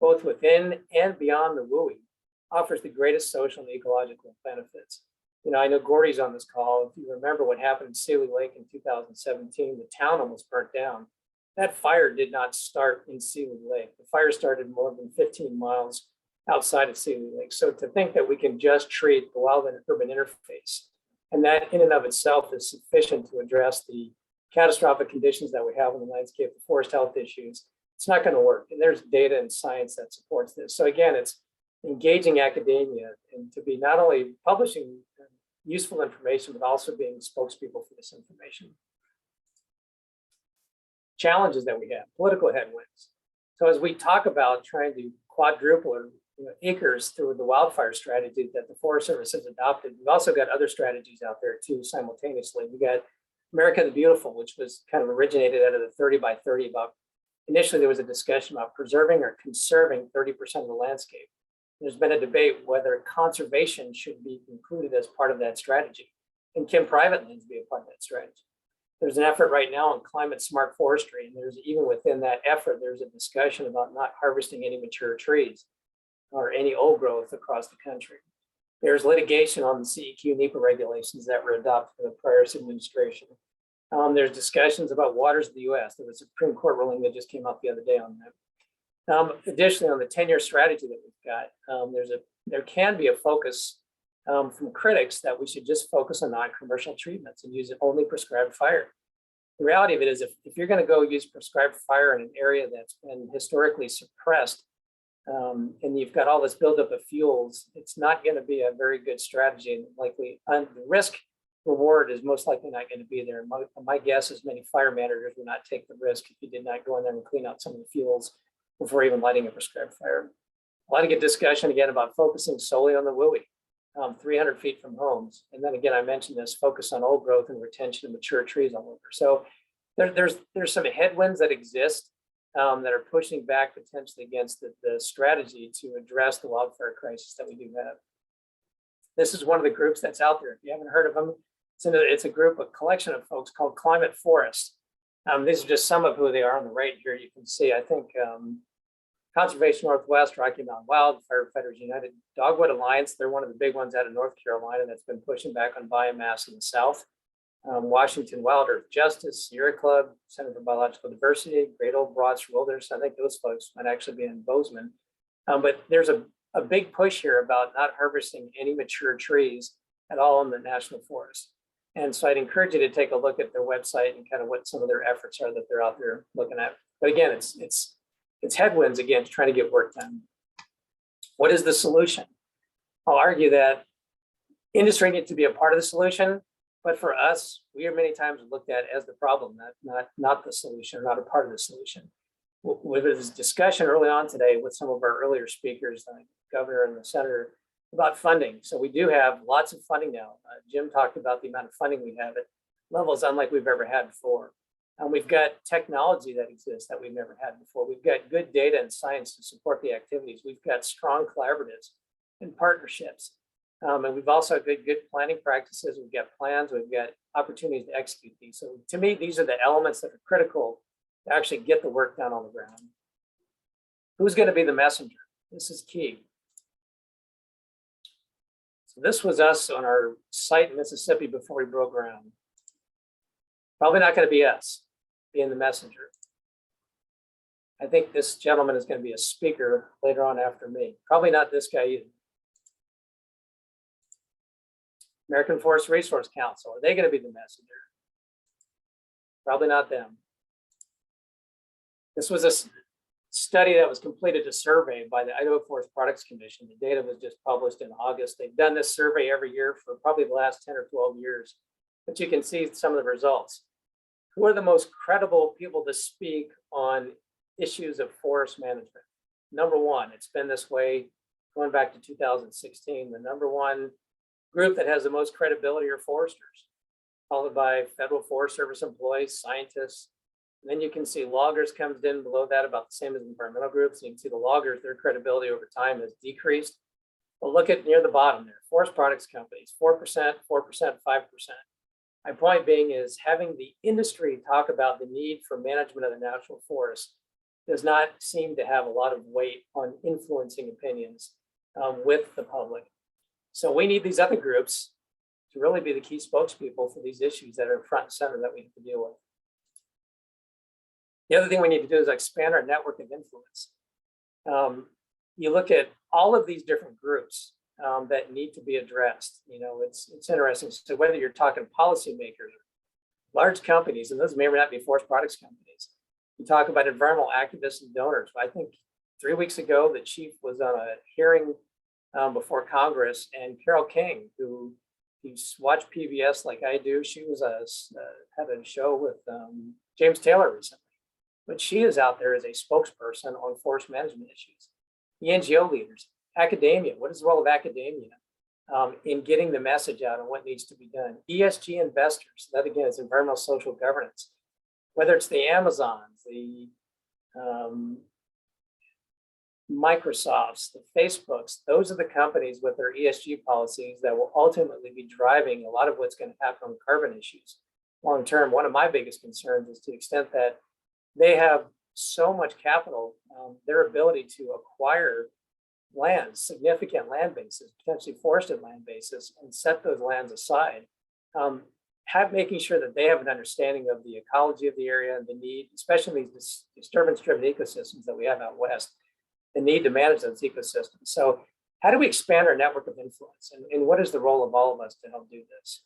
both within and beyond the WUI, offers the greatest social and ecological benefits. I know Gordy's on this call. If you remember what happened in Sealy Lake in 2017, the town almost burnt down. That fire did not start in Sealy Lake. The fire started more than 15 miles outside of Sealy Lake. So to think that we can just treat the wildland urban interface, and that in and of itself is sufficient to address the catastrophic conditions that we have in the landscape, the forest health issues, it's not going to work. And there's data and science that supports this. So again, it's engaging academia and to be not only publishing useful information, but also being spokespeople for this information. Challenges that we have, political headwinds. So as we talk about trying to quadruple or acres through the wildfire strategy that the Forest Service has adopted. We've also got other strategies out there too simultaneously. We got America the Beautiful, which was kind of originated out of the 30 by 30. About initially there was a discussion about preserving or conserving 30% of the landscape. There's been a debate whether conservation should be included as part of that strategy, and can private lands be a part of that strategy? There's an effort right now on climate smart forestry, and there's even within that effort, there's a discussion about not harvesting any mature trees or any old growth across the country. There's litigation on the CEQ NEPA regulations that were adopted in the prior administration. There's discussions about waters of the US. There was a Supreme Court ruling that just came out the other day on that. Additionally, on the 10-year strategy that we've got, there can be a focus from critics that we should just focus on non-commercial treatments and use only prescribed fire. The reality of it is if you're going to go use prescribed fire in an area that's been historically suppressed, and you've got all this buildup of fuels, it's not going to be a very good strategy, and likely the risk reward is most likely not going to be there. My guess is many fire managers would not take the risk if you did not go in there and clean out some of the fuels before even lighting a prescribed fire. A lot of good discussion again about focusing solely on the WUI, 300 feet from homes. And then again, I mentioned this focus on old growth and retention of mature trees all over. So there's some headwinds that exist that are pushing back potentially against the strategy to address the wildfire crisis that we do have. This is one of the groups that's out there. If you haven't heard of them, it's a group, a collection of folks called Climate Forests. These are just some of who they are on the right here. You can see, I think, Conservation Northwest, Rocky Mountain Wild, Firefighters United, Dogwood Alliance. They're one of the big ones out of North Carolina that's been pushing back on biomass in the South. Washington Wild Earth Justice, Sierra Club, Center for Biological Diversity, Great Old Broad Wilderness. I think those folks might actually be in Bozeman. But there's a big push here about not harvesting any mature trees at all in the national forest. And so I'd encourage you to take a look at their website and kind of what some of their efforts are that they're out there looking at. But again, it's headwinds against trying to get work done. What is the solution? I'll argue that industry needs to be a part of the solution, but for us, we are many times looked at as the problem, not the solution, not a part of the solution. With this discussion early on today with some of our earlier speakers, the governor and the senator, about funding. So we do have lots of funding now. Jim talked about the amount of funding we have at levels unlike we've ever had before. And we've got technology that exists that we've never had before. We've got good data and science to support the activities. We've got strong collaboratives and partnerships. And we've also got good planning practices. We've got plans. We've got opportunities to execute these. So to me, these are the elements that are critical to actually get the work done on the ground. Who's going to be the messenger? This is key. So this was us on our site in Mississippi before we broke ground. Probably not going to be us being the messenger. I think this gentleman is going to be a speaker later on after me. Probably not this guy either. American Forest Resource Council, are they going to be the messenger? Probably not them. This was a study that was completed, a survey by the Idaho Forest Products Commission. The data was just published in August. They've done this survey every year for probably the last 10 or 12 years, but you can see some of the results. Who are the most credible people to speak on issues of forest management? Number one, it's been this way going back to 2016. The number one group that has the most credibility are foresters, followed by Federal Forest Service employees, scientists. And then you can see loggers comes in below that, about the same as environmental groups. You can see the loggers, their credibility over time has decreased. But look at near the bottom there, forest products companies, 4%, 4%, 5%. My point being is having the industry talk about the need for management of the natural forest does not seem to have a lot of weight on influencing opinions with the public. So we need these other groups to really be the key spokespeople for these issues that are front and center that we have to deal with. The other thing we need to do is expand our network of influence. You look at all of these different groups that need to be addressed. You know, it's interesting. So whether you're talking policymakers, large companies, and those may or may not be forest products companies, you talk about environmental activists and donors. I think 3 weeks ago, the chief was on a hearing before Congress, and Carol King, who you watch PBS like I do, she was had a show with James Taylor recently, but she is out there as a spokesperson on forest management issues. The NGO leaders, Academia, what is the role of academia in getting the message out on what needs to be done? ESG investors, that again is environmental social governance. Whether it's the Amazons, the Microsofts, the Facebooks, those are the companies with their ESG policies that will ultimately be driving a lot of what's going to happen on carbon issues. Long term, one of my biggest concerns is to the extent that they have so much capital, their ability to acquire lands, significant land bases, potentially forested land bases, and set those lands aside. Making sure that they have an understanding of the ecology of the area and the need, especially these disturbance-driven ecosystems that we have out west, the need to manage those ecosystems. So how do we expand our network of influence? And what is the role of all of us to help do this?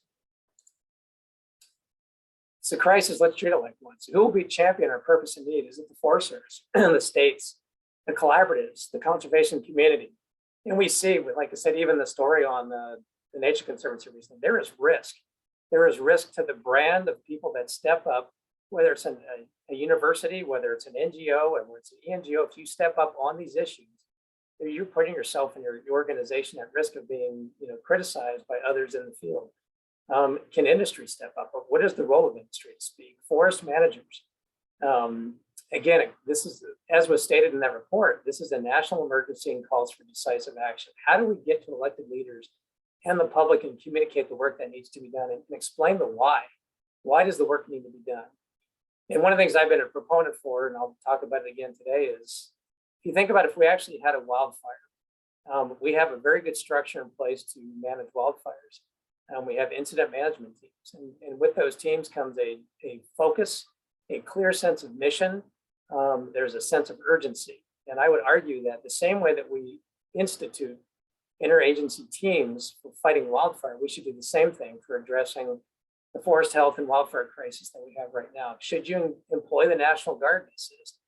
It's a crisis, let's treat it like one. So who will be champion our purpose and need? Is it the Forest Service, the states, the collaboratives, the conservation community? And we see, like I said, even the story on the Nature Conservancy recently, there is risk. There is risk to the brand of people that step up, whether it's a university, whether it's an NGO, or whether it's an ENGO. If you step up on these issues, you're putting yourself and your organization at risk of being, criticized by others in the field. Can industry step up? What is the role of industry to speak? Forest managers. Again, this is, as was stated in that report, this is a national emergency and calls for decisive action. How do we get to elected leaders and the public and communicate the work that needs to be done and explain the why? Why does the work need to be done? And one of the things I've been a proponent for, and I'll talk about it again today, is if you think about if we actually had a wildfire, we have a very good structure in place to manage wildfires. We have incident management teams. And with those teams comes a focus, a clear sense of mission. There's a sense of urgency. And I would argue that the same way that we institute interagency teams for fighting wildfire, we should do the same thing for addressing the forest health and wildfire crisis that we have right now. Should you employ the National Guard to assist?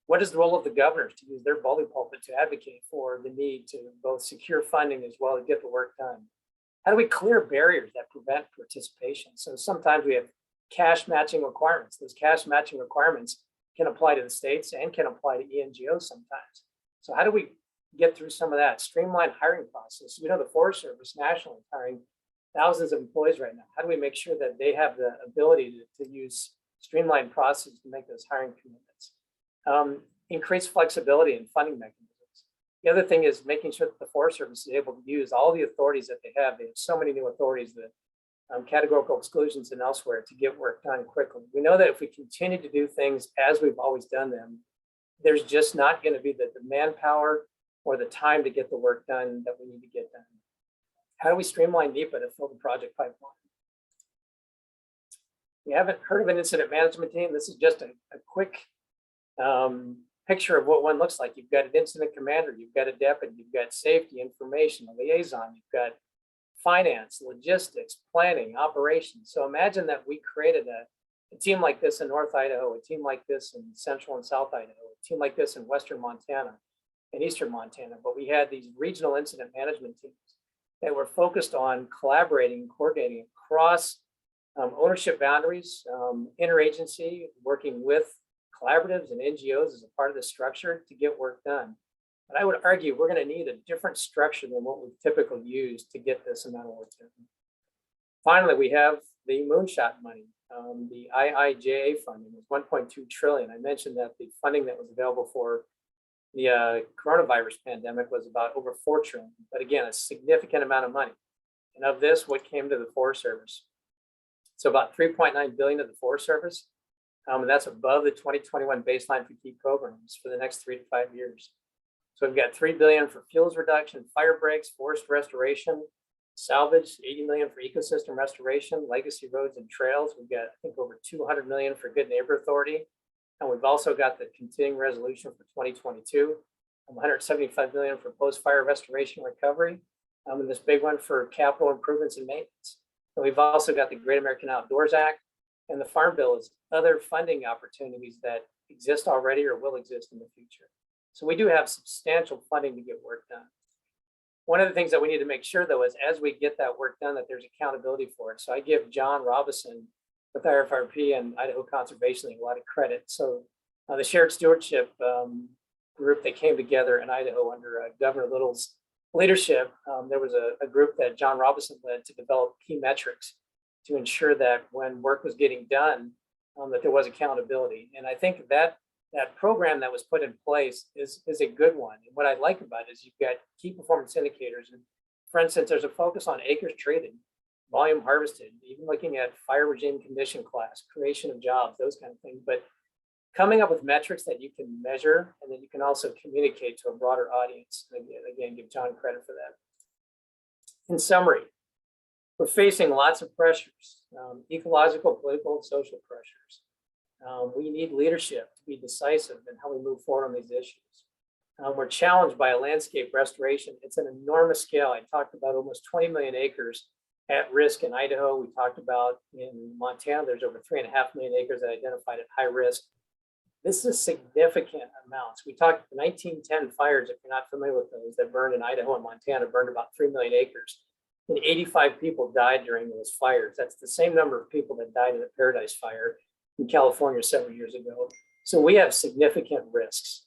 What is the role of the governors to use their bully pulpit to advocate for the need to both secure funding as well as get the work done? How do we clear barriers that prevent participation? So sometimes we have cash matching requirements. Those cash matching requirements can apply to the states and can apply to ENGOs sometimes. So how do we get through some of that? Streamlined hiring process. We know the Forest Service nationally is hiring thousands of employees right now. How do we make sure that they have the ability to use streamlined process to make those hiring commitments? Increase flexibility in funding mechanisms. The other thing is making sure that the Forest Service is able to use all the authorities that they have. They have so many new authorities, that categorical exclusions and elsewhere, to get work done quickly. We know that if we continue to do things as we've always done them, there's just not going to be the manpower or the time to get the work done that we need to get done. How do we streamline NEPA to fill the project pipeline? We haven't heard of an incident management team. This is just a quick picture of what one looks like. You've got an incident commander, you've got a deputy, you've got safety, information, a liaison, you've got finance, logistics, planning, operations. So imagine that we created a team like this in North Idaho, a team like this in Central and South Idaho, a team like this in Western Montana and Eastern Montana. But we had these regional incident management teams that were focused on collaborating, coordinating across ownership boundaries, interagency, working with collaboratives and NGOs as a part of the structure to get work done. But I would argue we're going to need a different structure than what we've typically used to get this amount of work done. Finally, we have the moonshot money. The IIJA funding is 1.2 trillion. I mentioned that the funding that was available for the coronavirus pandemic was about over 4 trillion, but again, a significant amount of money. And of this, what came to the Forest Service? So about 3.9 billion to the Forest Service. And that's above the 2021 baseline for key programs for the next 3 to 5 years. So we've got 3 billion for fuels reduction, fire breaks, forest restoration, salvage, 80 million for ecosystem restoration, legacy roads and trails. We've got, I think, over 200 million for Good Neighbor Authority. And we've also got the continuing resolution for 2022, 175 million for post-fire restoration recovery, and this big one for capital improvements and maintenance. And we've also got the Great American Outdoors Act, and the Farm Bill is other funding opportunities that exist already or will exist in the future. So we do have substantial funding to get work done. One of the things that we need to make sure, though, is as we get that work done, that there's accountability for it. So I give John Robison with IFRP and Idaho Conservation League a lot of credit. So the shared stewardship group that came together in Idaho under Governor Little's leadership. There was a group that John Robinson led to develop key metrics to ensure that when work was getting done, that there was accountability. And I think that program that was put in place is a good one. And what I like about it is you've got key performance indicators. And for instance, there's a focus on acres traded, volume harvested, even looking at fire regime condition class, creation of jobs, those kind of things. But coming up with metrics that you can measure and that you can also communicate to a broader audience. And again, give John credit for that. In summary, we're facing lots of pressures, ecological, political, and social pressures. We need leadership to be decisive in how we move forward on these issues. We're challenged by a landscape restoration. It's an enormous scale. I talked about almost 20 million acres at risk in Idaho. We talked about in Montana, there's over 3.5 million acres that identified at high risk. This is significant amounts. We talked the 1910 fires, if you're not familiar with those, that burned in Idaho and Montana, burned about 3 million acres. And 85 people died during those fires. That's the same number of people that died in the Paradise Fire in California several years ago. So we have significant risks.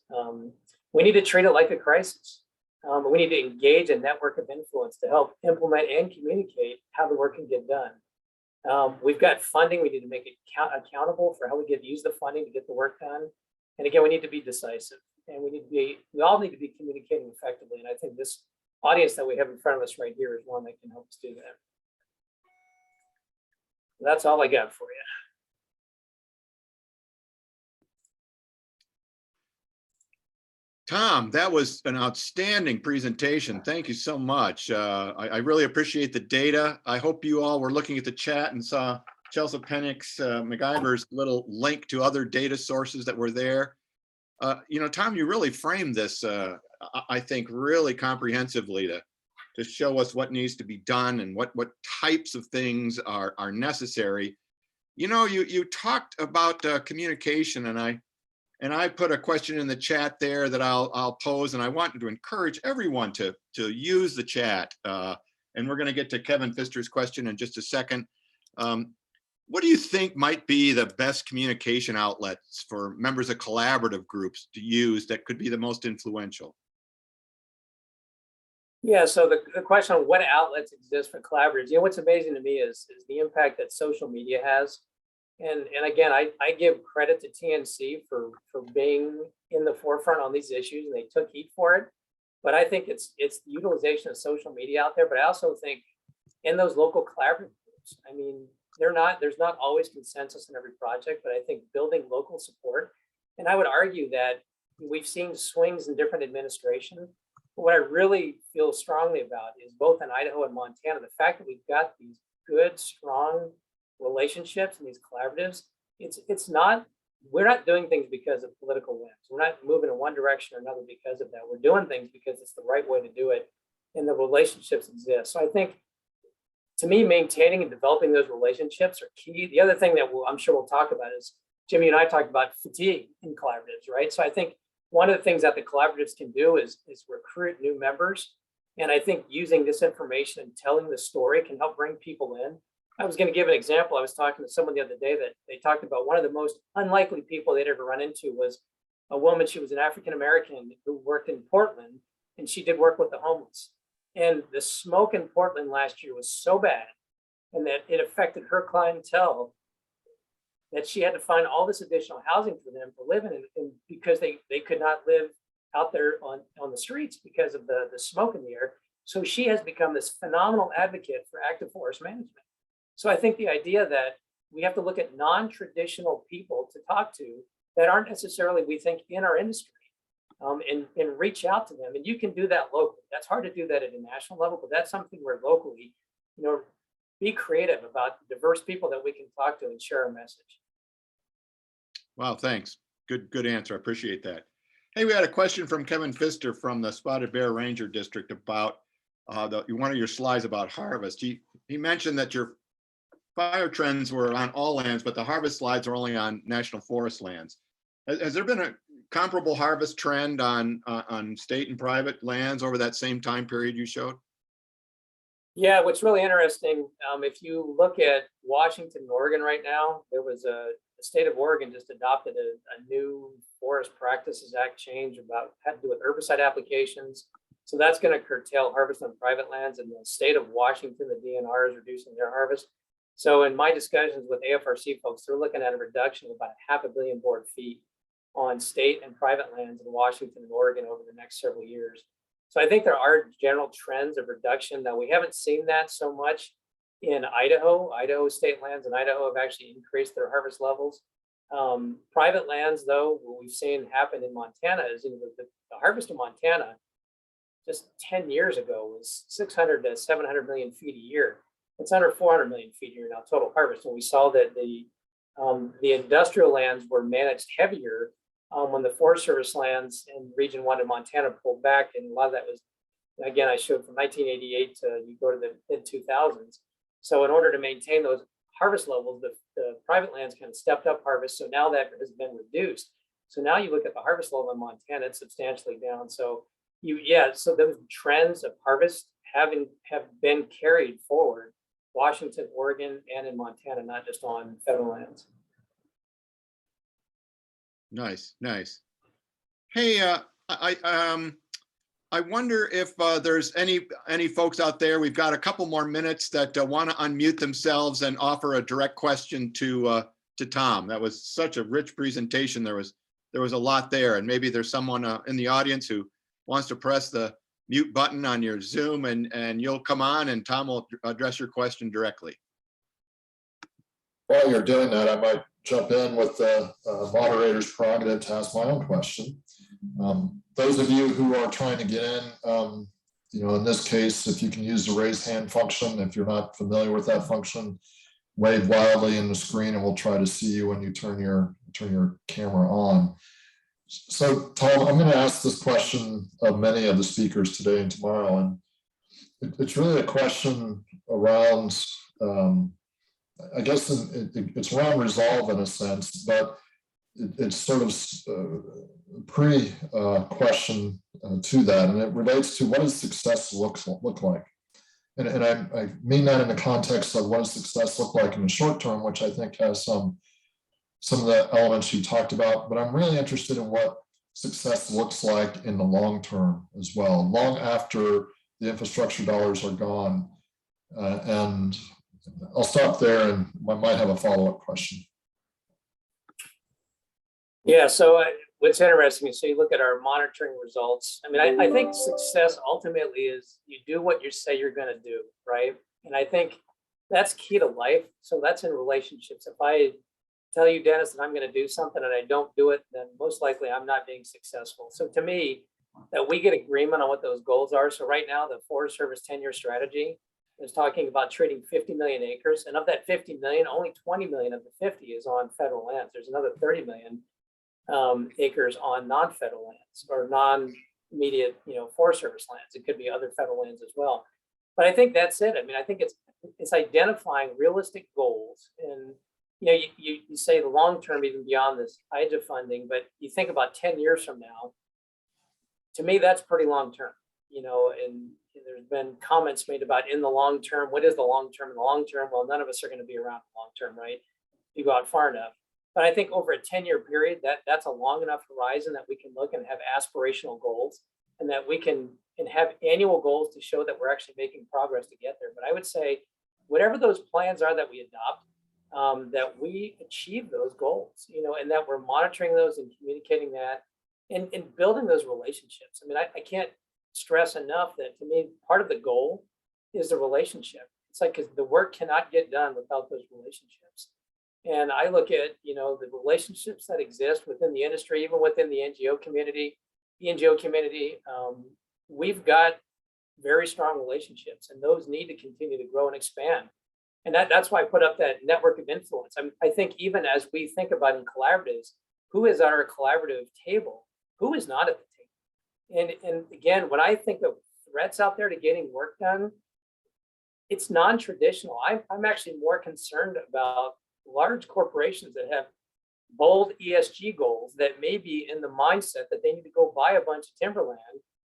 We need to treat it like a crisis. We need to engage a network of influence to help implement and communicate how the work can get done. We've got funding. We need to make it accountable for how we use the funding to get the work done. And again, we need to be decisive, and we all need to be communicating effectively. And I think this audience that we have in front of us right here is one that can help us do that. That's all I got for you. Tom, that was an outstanding presentation. Thank you so much. I really appreciate the data. I hope you all were looking at the chat and saw Chelsea Pennick's MacGyver's little link to other data sources that were there. You know, Tom, you really framed this, I think, really comprehensively to show us what needs to be done and what types of things are necessary. You know, you talked about communication, and I put a question in the chat there that I'll pose, and I want to encourage everyone to use the chat. And we're going to get to Kevin Pfister's question in just a second. What do you think might be the best communication outlets for members of collaborative groups to use that could be the most influential? Yeah, so the question on what outlets exist for collaborators, you know, what's amazing to me is the impact that social media has. And again, I give credit to TNC for being in the forefront on these issues, and they took heat for it. But I think it's the utilization of social media out there. But I also think in those local collaborative groups, I mean, there's not always consensus in every project, but I think building local support. And I would argue that we've seen swings in different administrations. But what I really feel strongly about is both in Idaho and Montana, the fact that we've got these good, strong relationships and these collaboratives, we're not doing things because of political wins. We're not moving in one direction or another because of that. We're doing things because it's the right way to do it, and the relationships exist. So I think, to me, maintaining and developing those relationships are key. The other thing that I'm sure we'll talk about is, Jimmy and I talked about fatigue in collaboratives, right? So I think one of the things that the collaboratives can do is recruit new members. And I think using this information and telling the story can help bring people in. I was going to give an example. I was talking to someone the other day that they talked about one of the most unlikely people they'd ever run into was a woman. She was an African-American who worked in Portland, and she did work with the homeless. And the smoke in Portland last year was so bad, and that it affected her clientele, that she had to find all this additional housing for them to live in, and because they could not live out there on the streets because of the smoke in the air. So she has become this phenomenal advocate for active forest management. So I think the idea that we have to look at non-traditional people to talk to that aren't necessarily, we think, in our industry, and reach out to them. And you can do that locally. That's hard to do that at a national level, but that's something where locally, you know, be creative about the diverse people that we can talk to and share our message. Wow, thanks. Good answer. I appreciate that. Hey, we had a question from Kevin Pfister from the Spotted Bear Ranger District about one of your slides about harvest. He mentioned that your fire trends were on all lands, but the harvest slides are only on national forest lands. Has there been a comparable harvest trend on state and private lands over that same time period you showed? Yeah, what's really interesting, if you look at Washington and Oregon right now, there was a state of Oregon just adopted a new Forest Practices Act change about had to do with herbicide applications. So that's going to curtail harvest on private lands, and the state of Washington, the DNR, is reducing their harvest. So in my discussions with AFRC folks, they're looking at a reduction of about 500 million board feet on state and private lands in Washington and Oregon over the next several years. So I think there are general trends of reduction. Now, we haven't seen that so much in Idaho. Idaho state lands and Idaho have actually increased their harvest levels. Private lands, though, what we've seen happen in Montana is the harvest in Montana just 10 years ago was 600 to 700 million feet a year. It's under 400 million feet a year now, total harvest. And we saw that the industrial lands were managed heavier when the Forest Service lands in Region 1 in Montana pulled back. And a lot of that was, again, I showed from 1988 to you go to the mid-2000s. So in order to maintain those harvest levels, the private lands kind of stepped up harvest. So now that has been reduced. So now you look at the harvest level in Montana, it's substantially down. So so those trends of harvest have been carried forward, Washington, Oregon, and in Montana, not just on federal lands. Nice, nice. Hey, I wonder if there's any folks out there. We've got a couple more minutes that want to unmute themselves and offer a direct question to Tom. That was such a rich presentation. There was a lot there, and maybe there's someone in the audience who wants to press the mute button on your Zoom, and you'll come on, and Tom will address your question directly. While you're doing that, I might jump in with the moderator's prerogative to ask my own question. Those of you who are trying to get in, in this case, if you can use the raise hand function, if you're not familiar with that function, wave wildly in the screen and we'll try to see you when you turn your camera on. So Tom, I'm going to ask this question of many of the speakers today and tomorrow, and it's really a question around, I guess it's around resolve in a sense, but it's sort of pre-question to that, and it relates to what does success look like? And I mean that in the context of what does success look like in the short term, which I think has some of the elements you talked about, but I'm really interested in what success looks like in the long term as well, long after the infrastructure dollars are gone. And I'll stop there, and I might have a follow-up question. Yeah, so what's interesting is, so you look at our monitoring results. I mean, I think success ultimately is you do what you say you're going to do, right? And I think that's key to life. So that's in relationships. If I tell you, Dennis, that I'm going to do something and I don't do it, then most likely I'm not being successful. So to me, that we get agreement on what those goals are. So right now, the Forest Service 10-year strategy is talking about treating 50 million acres. And of that 50 million, only 20 million of the 50 is on federal lands. There's another 30 million acres on non-federal lands or non-immediate, Forest Service lands. It could be other federal lands as well. But I think that's it. I mean, I think it's identifying realistic goals. And, you say the long term, even beyond this IJA funding, but you think about 10 years from now, to me, that's pretty long term, and there's been comments made about in the long term, what is the long term in the long term? Well, none of us are going to be around the long term, right? You go out far enough. But I think over a 10-year period, that's a long enough horizon that we can look and have aspirational goals, and that we can have annual goals to show that we're actually making progress to get there. But I would say whatever those plans are that we adopt, that we achieve those goals, and that we're monitoring those and communicating that and building those relationships. I mean, I can't stress enough that to me, part of the goal is the relationship. It's like, because the work cannot get done without those relationships. And I look at, the relationships that exist within the industry, even within the NGO community, we've got very strong relationships, and those need to continue to grow and expand. And that's why I put up that network of influence. I think even as we think about in collaboratives, who is at our collaborative table, who is not at the table? And again, when I think of threats out there to getting work done, it's non-traditional. I'm actually more concerned about large corporations that have bold ESG goals that may be in the mindset that they need to go buy a bunch of timberland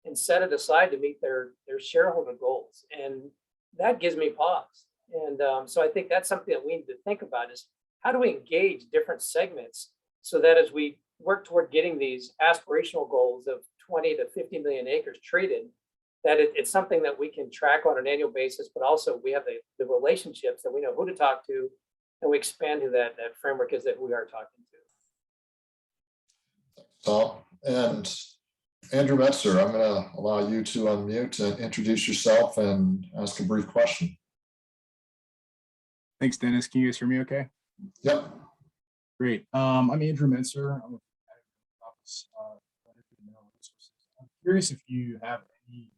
and set it aside to meet their shareholder goals. And that gives me pause. And so I think that's something that we need to think about is how do we engage different segments so that as we work toward getting these aspirational goals of 20 to 50 million acres treated, that it's something that we can track on an annual basis, but also we have the relationships that we know who to talk to, and we expand who that framework is that we are talking to. Tom, and Andrew Metzer, I'm going to allow you to unmute and introduce yourself and ask a brief question. Thanks, Dennis. Can you guys hear me okay? Yep. Great. I'm Andrew Menser. I'm with the Office of Mineral Resources. I'm curious if you have any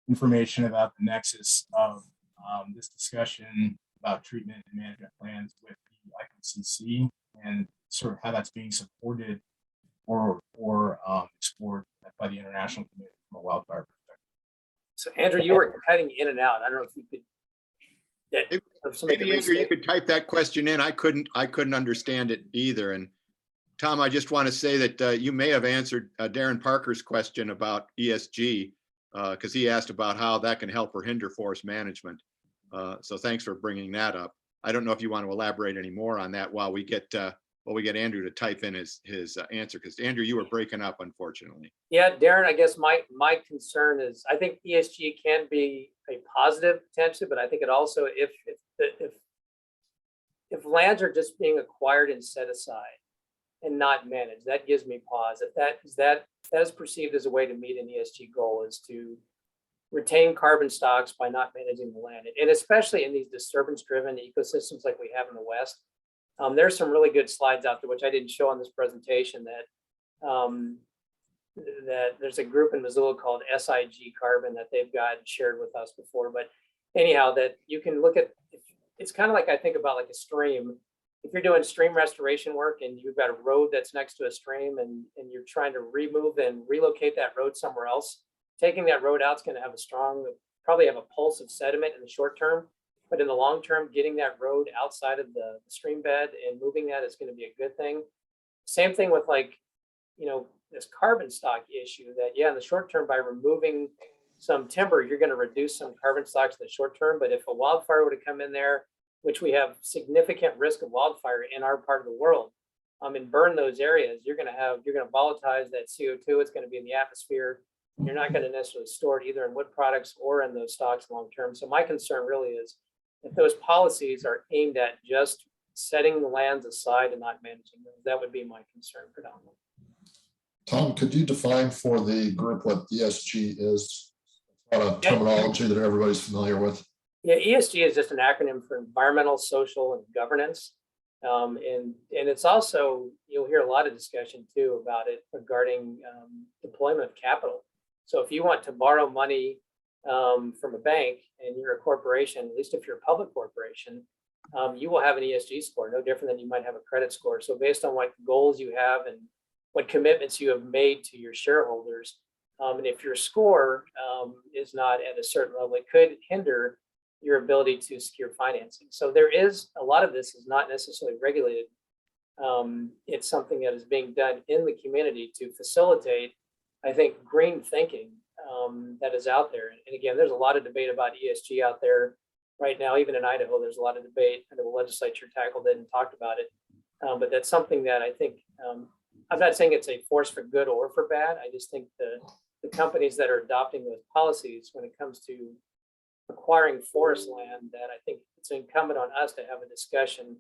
information about the nexus of this discussion about treatment and management plans with the IPCC and sort of how that's being supported or explored by the international community from a wildfire perspective. So Andrew, you were cutting in and out. I don't know if you could. Maybe Andrew, you could type that question in. I couldn't understand it either. And Tom, I just want to say that you may have answered Darren Parker's question about ESG because he asked about how that can help or hinder forest management. So thanks for bringing that up. I don't know if you want to elaborate any more on that while we get Andrew to type in his answer, because Andrew, you were breaking up, unfortunately. Yeah, Darren, I guess my concern is I think ESG can be a positive potentially, but I think it also if lands are just being acquired and set aside and not managed, that gives me pause. If that is perceived as a way to meet an ESG goal is to retain carbon stocks by not managing the land, and especially in these disturbance-driven ecosystems like we have in the West. There's some really good slides out there, which I didn't show on this presentation, that there's a group in Missoula called SIG Carbon that they've got shared with us before. But anyhow, that you can look at, it's kind of like I think about like a stream. If you're doing stream restoration work and you've got a road that's next to a stream and you're trying to remove and relocate that road somewhere else, taking that road out is going to have probably have a pulse of sediment in the short term. But in the long term, getting that road outside of the stream bed and moving that is going to be a good thing. Same thing with this carbon stock issue that, in the short term, by removing some timber, you're going to reduce some carbon stocks in the short term. But if a wildfire were to come in there, which we have significant risk of wildfire in our part of the world, and burn those areas, you're going to volatilize that CO2. It's going to be in the atmosphere. You're not going to necessarily store it either in wood products or in those stocks long term. So my concern really is if those policies are aimed at just setting the lands aside and not managing them, that would be my concern predominantly. Tom, could you define for the group what ESG is? It's not a terminology that everybody's familiar with. Yeah, ESG is just an acronym for environmental, social, and governance. And it's also, you'll hear a lot of discussion too about it regarding deployment of capital. So if you want to borrow money from a bank and you're a corporation, at least if you're a public corporation, you will have an ESG score, no different than you might have a credit score. So based on what goals you have and what commitments you have made to your shareholders, and if your score is not at a certain level, it could hinder your ability to secure financing. So there is a lot of this is not necessarily regulated. It's something that is being done in the community to facilitate, I think, green thinking that is out there. And again, there's a lot of debate about ESG out there right now. Even in Idaho, there's a lot of debate, and the legislature tackled it and talked about it. But that's something that I think, I'm not saying it's a force for good or for bad. I just think the companies that are adopting those policies when it comes to acquiring forest land, that I think it's incumbent on us to have a discussion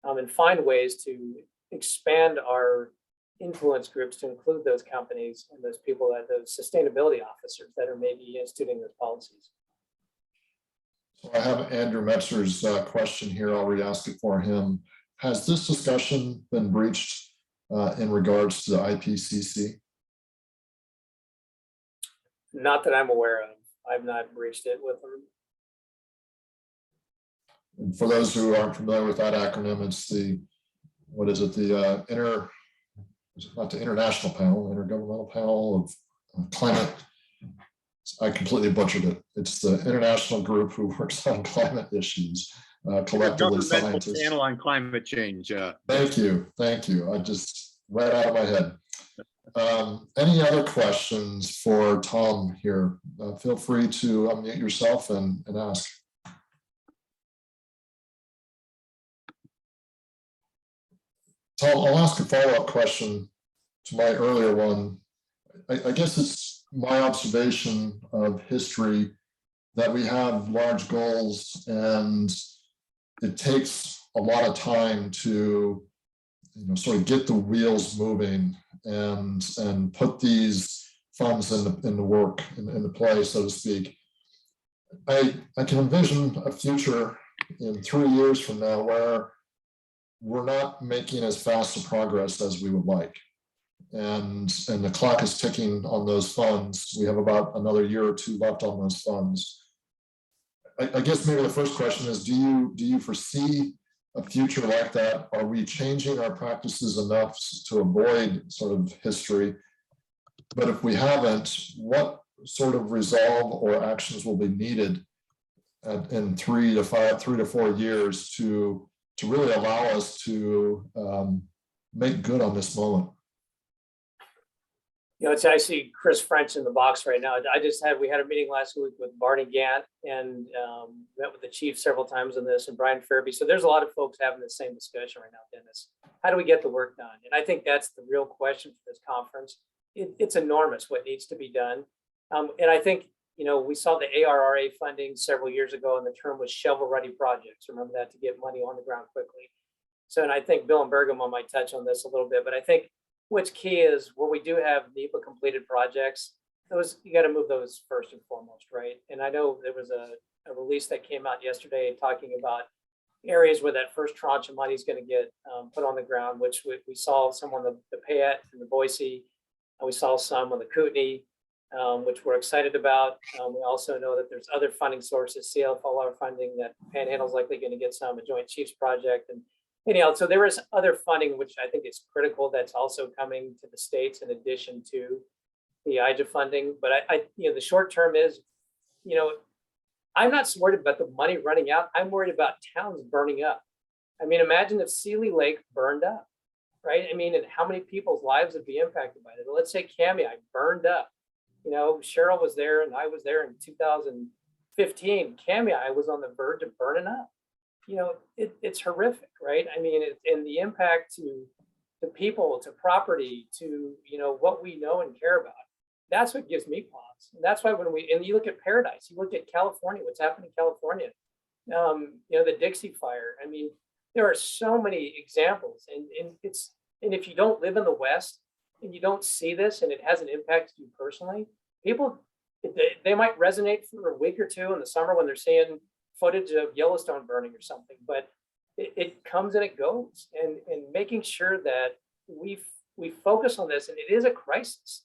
and find ways to expand our influence groups to include those companies and those people, that those sustainability officers that are maybe instituting those policies. So I have Andrew Metzer's question here. I'll re-ask it for him. Has this discussion been breached in regards to the IPCC? Not that I'm aware of. I've not breached it with them. And for those who aren't familiar with that acronym, it's the, what is it? The not the International Panel, Intergovernmental Panel of Climate. I completely butchered it. It's the international group who works on climate issues, collectively scientists. Panel on climate change. Thank you. I just right out of my head. Any other questions for Tom here? Feel free to unmute yourself and ask. Tom, I'll ask a follow-up question to my earlier one. I guess it's my observation of history that we have large goals and it takes a lot of time to, sort of get the wheels moving and put these funds into work, into play, so to speak. I can envision a future in 3 years from now where we're not making as fast a progress as we would like. And the clock is ticking on those funds. We have about another year or two left on those funds. I guess maybe the first question is, do you foresee a future like that? Are we changing our practices enough to avoid sort of history? But if we haven't, what sort of resolve or actions will be needed in 3 to 4 years to really allow us to make good on this moment? I see Chris French in the box right now. We had a meeting last week with Barney Gant and met with the chief several times on this, and Brian Fairby. So there's a lot of folks having the same discussion right now, Dennis. How do we get the work done? And I think that's the real question for this conference. It's enormous what needs to be done. And I think, we saw the ARRA funding several years ago, and the term was shovel-ready projects. Remember that, to get money on the ground quickly. So, and I think Bill and Bergamo might touch on this a little bit, but I think what's key is where we do have NEPA completed projects, those, you got to move those first and foremost, right? And I know there was a release that came out yesterday talking about areas where that first tranche of money is going to get put on the ground, which we saw some on the Payette and the Boise, and we saw some on the Kootenai, which we're excited about. We also know that there's other funding sources, Cflr funding, that Panhandle is likely going to get some, a Joint Chiefs project, and anyhow, so there is other funding, which I think is critical, that's also coming to the states in addition to the IJA funding. But the short term is, I'm not so worried about the money running out. I'm worried about towns burning up. I mean, imagine if Seeley Lake burned up, right? I mean, and how many people's lives would be impacted by it? Let's say Kamei burned up. Cheryl was there and I was there in 2015. Kamei was on the verge of burning up. It's horrific, right? I mean, and the impact to people, to property, to, what we know and care about. That's what gives me pause. And that's why and you look at Paradise, you look at California, what's happening in California, the Dixie fire. I mean, there are so many examples, and if you don't live in the West and you don't see this and it hasn't impacted you personally, people, they might resonate for a week or two in the summer when they're seeing footage of Yellowstone burning or something, but it comes and it goes, and making sure that we focus on this, and it is a crisis.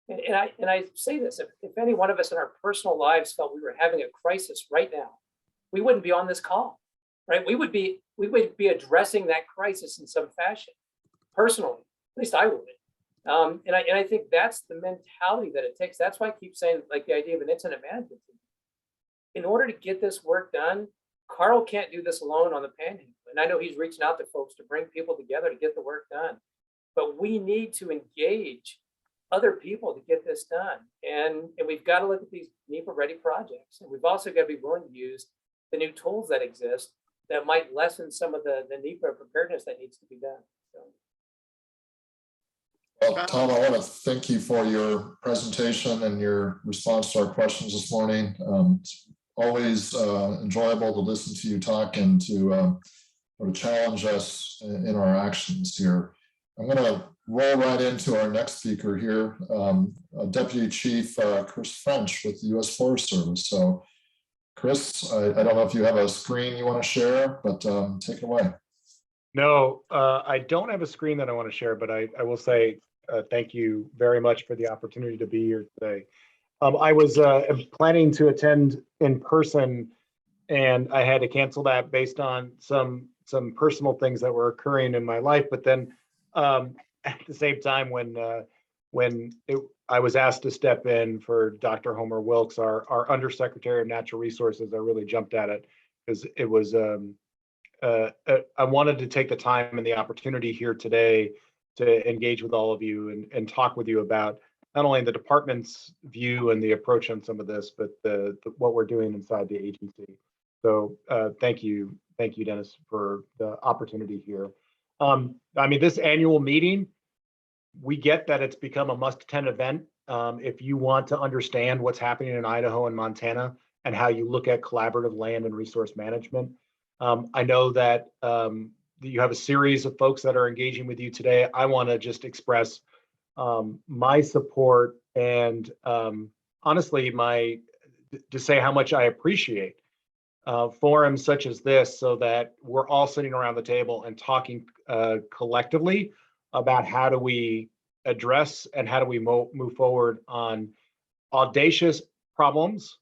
And I say this, if any one of us in our personal lives felt we were having a crisis right now, we wouldn't be on this call, right? We would be addressing that crisis in some fashion, personally, at least I would. And I think that's the mentality that it takes. That's why I keep saying, like, the idea of an incident management team. In order to get this work done, Carl can't do this alone on the Panhandle. And I know he's reaching out to folks to bring people together to get the work done. But we need to engage other people to get this done. And we've got to look at these NEPA-ready projects. And we've also got to be willing to use the new tools that exist that might lessen some of the NEPA preparedness that needs to be done. Well, Tom, I want to thank you for your presentation and your response to our questions this morning. It's always enjoyable to listen to you talk and to challenge us in our actions here. I'm going to roll right into our next speaker here, Deputy Chief Chris French with the U.S. Forest Service. So, Chris, I don't know if you have a screen you want to share, but take it away. No, I don't have a screen that I want to share, but I will say thank you very much for the opportunity to be here today. I was planning to attend in person, and I had to cancel that based on some personal things that were occurring in my life. But then at the same time, when I was asked to step in for Dr. Homer Wilkes, our Undersecretary of Natural Resources, I really jumped at it because it was I wanted to take the time and the opportunity here today to engage with all of you and talk with you about not only the department's view and the approach on some of this, but what we're doing inside the agency. So thank you, Dennis, for the opportunity here. I mean, this annual meeting, we get that it's become a must-attend event. If you want to understand what's happening in Idaho and Montana and how you look at collaborative land and resource management. I know that you have a series of folks that are engaging with you today. I want to just express my support and honestly, to say how much I appreciate forums such as this, so that we're all sitting around the table and talking collectively about how do we address and how do we move forward on audacious problems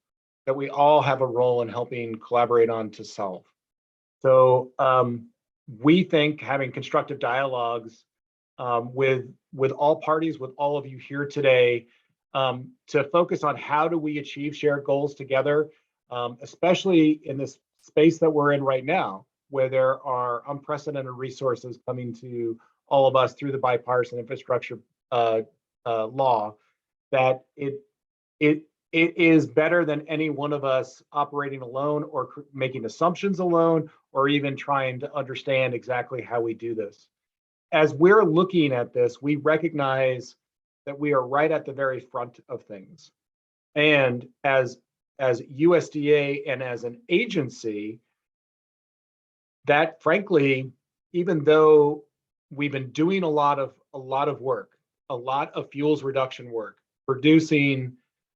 that we all have a role in helping collaborate on to solve. So we think having constructive dialogues with all parties, with all of you here today, to focus on how do we achieve shared goals together, especially in this space that we're in right now, where there are unprecedented resources coming to all of us through the bipartisan infrastructure law, that it is better than any one of us operating alone or making assumptions alone, or even trying to understand exactly how we do this. As we're looking at this, we recognize that we are right at the very front of things. And as USDA and as an agency, that frankly, even though we've been doing a lot of work, a lot of fuels reduction work, producing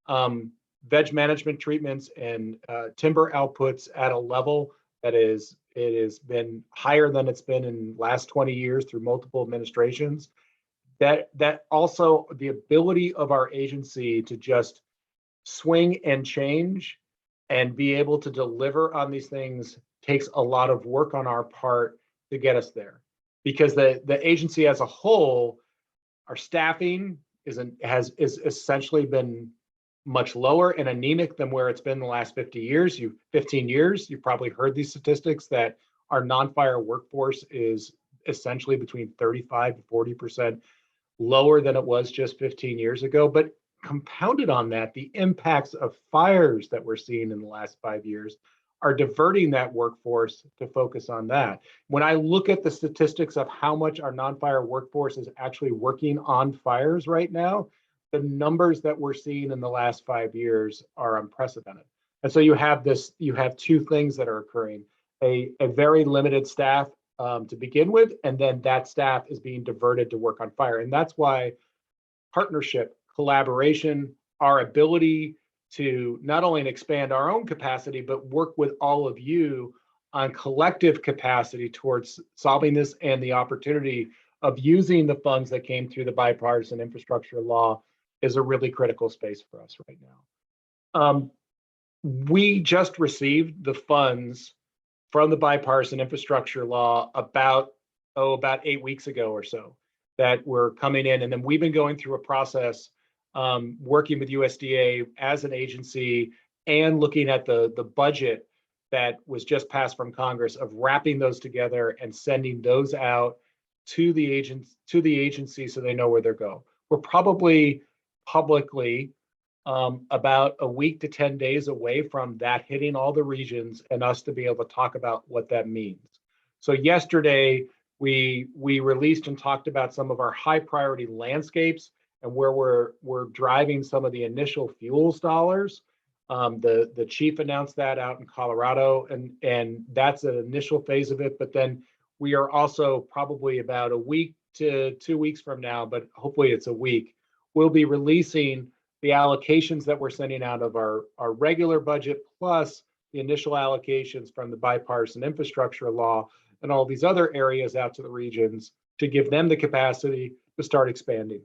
veg management treatments and timber outputs at a level that it has been higher than it's been in the last 20 years through multiple administrations, that also the ability of our agency to just swing and change and be able to deliver on these things takes a lot of work on our part to get us there. Because the agency as a whole, our staffing has essentially been much lower and anemic than where it's been the last 15 years. You've probably heard these statistics that our non-fire workforce is essentially between 35 to 40% lower than it was just 15 years ago. But compounded on that, the impacts of fires that we're seeing in the last 5 years are diverting that workforce to focus on that. When I look at the statistics of how much our non-fire workforce is actually working on fires right now, the numbers that we're seeing in the last 5 years are unprecedented. And so you have two things that are occurring: a very limited staff to begin with, and then that staff is being diverted to work on fire. And that's why partnership, collaboration, our ability to not only expand our own capacity, but work with all of you on collective capacity towards solving this, and the opportunity of using the funds that came through the bipartisan infrastructure law is a really critical space for us right now. We just received the funds from the bipartisan infrastructure law about 8 weeks ago or so, that were coming in. And then we've been going through a process, working with USDA as an agency and looking at the budget that was just passed from Congress, of wrapping those together and sending those out to the agency so they know where they're going. We're probably publicly about a week to 10 days away from that hitting all the regions and us to be able to talk about what that means. So yesterday, we released and talked about some of our high priority landscapes and where we're driving some of the initial fuels dollars. The chief announced that out in Colorado, and that's an initial phase of it. But then we are also probably about a week to 2 weeks from now, but hopefully it's a week, we'll be releasing the allocations that we're sending out of our regular budget, plus the initial allocations from the bipartisan infrastructure law and all these other areas out to the regions, to give them the capacity to start expanding,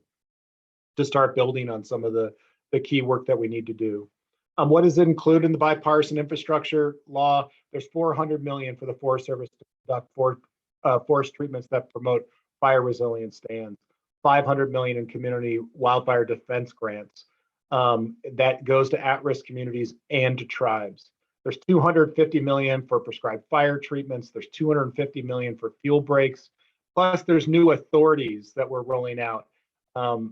to start building on some of the key work that we need to do. What does it include in the bipartisan infrastructure law? There's $400 million for the Forest Service to conduct forest treatments that promote fire resilient stands, $500 million in community wildfire defense grants that goes to at-risk communities and to tribes. There's $250 million for prescribed fire treatments. There's $250 million for fuel breaks. Plus, there's new authorities that we're rolling out.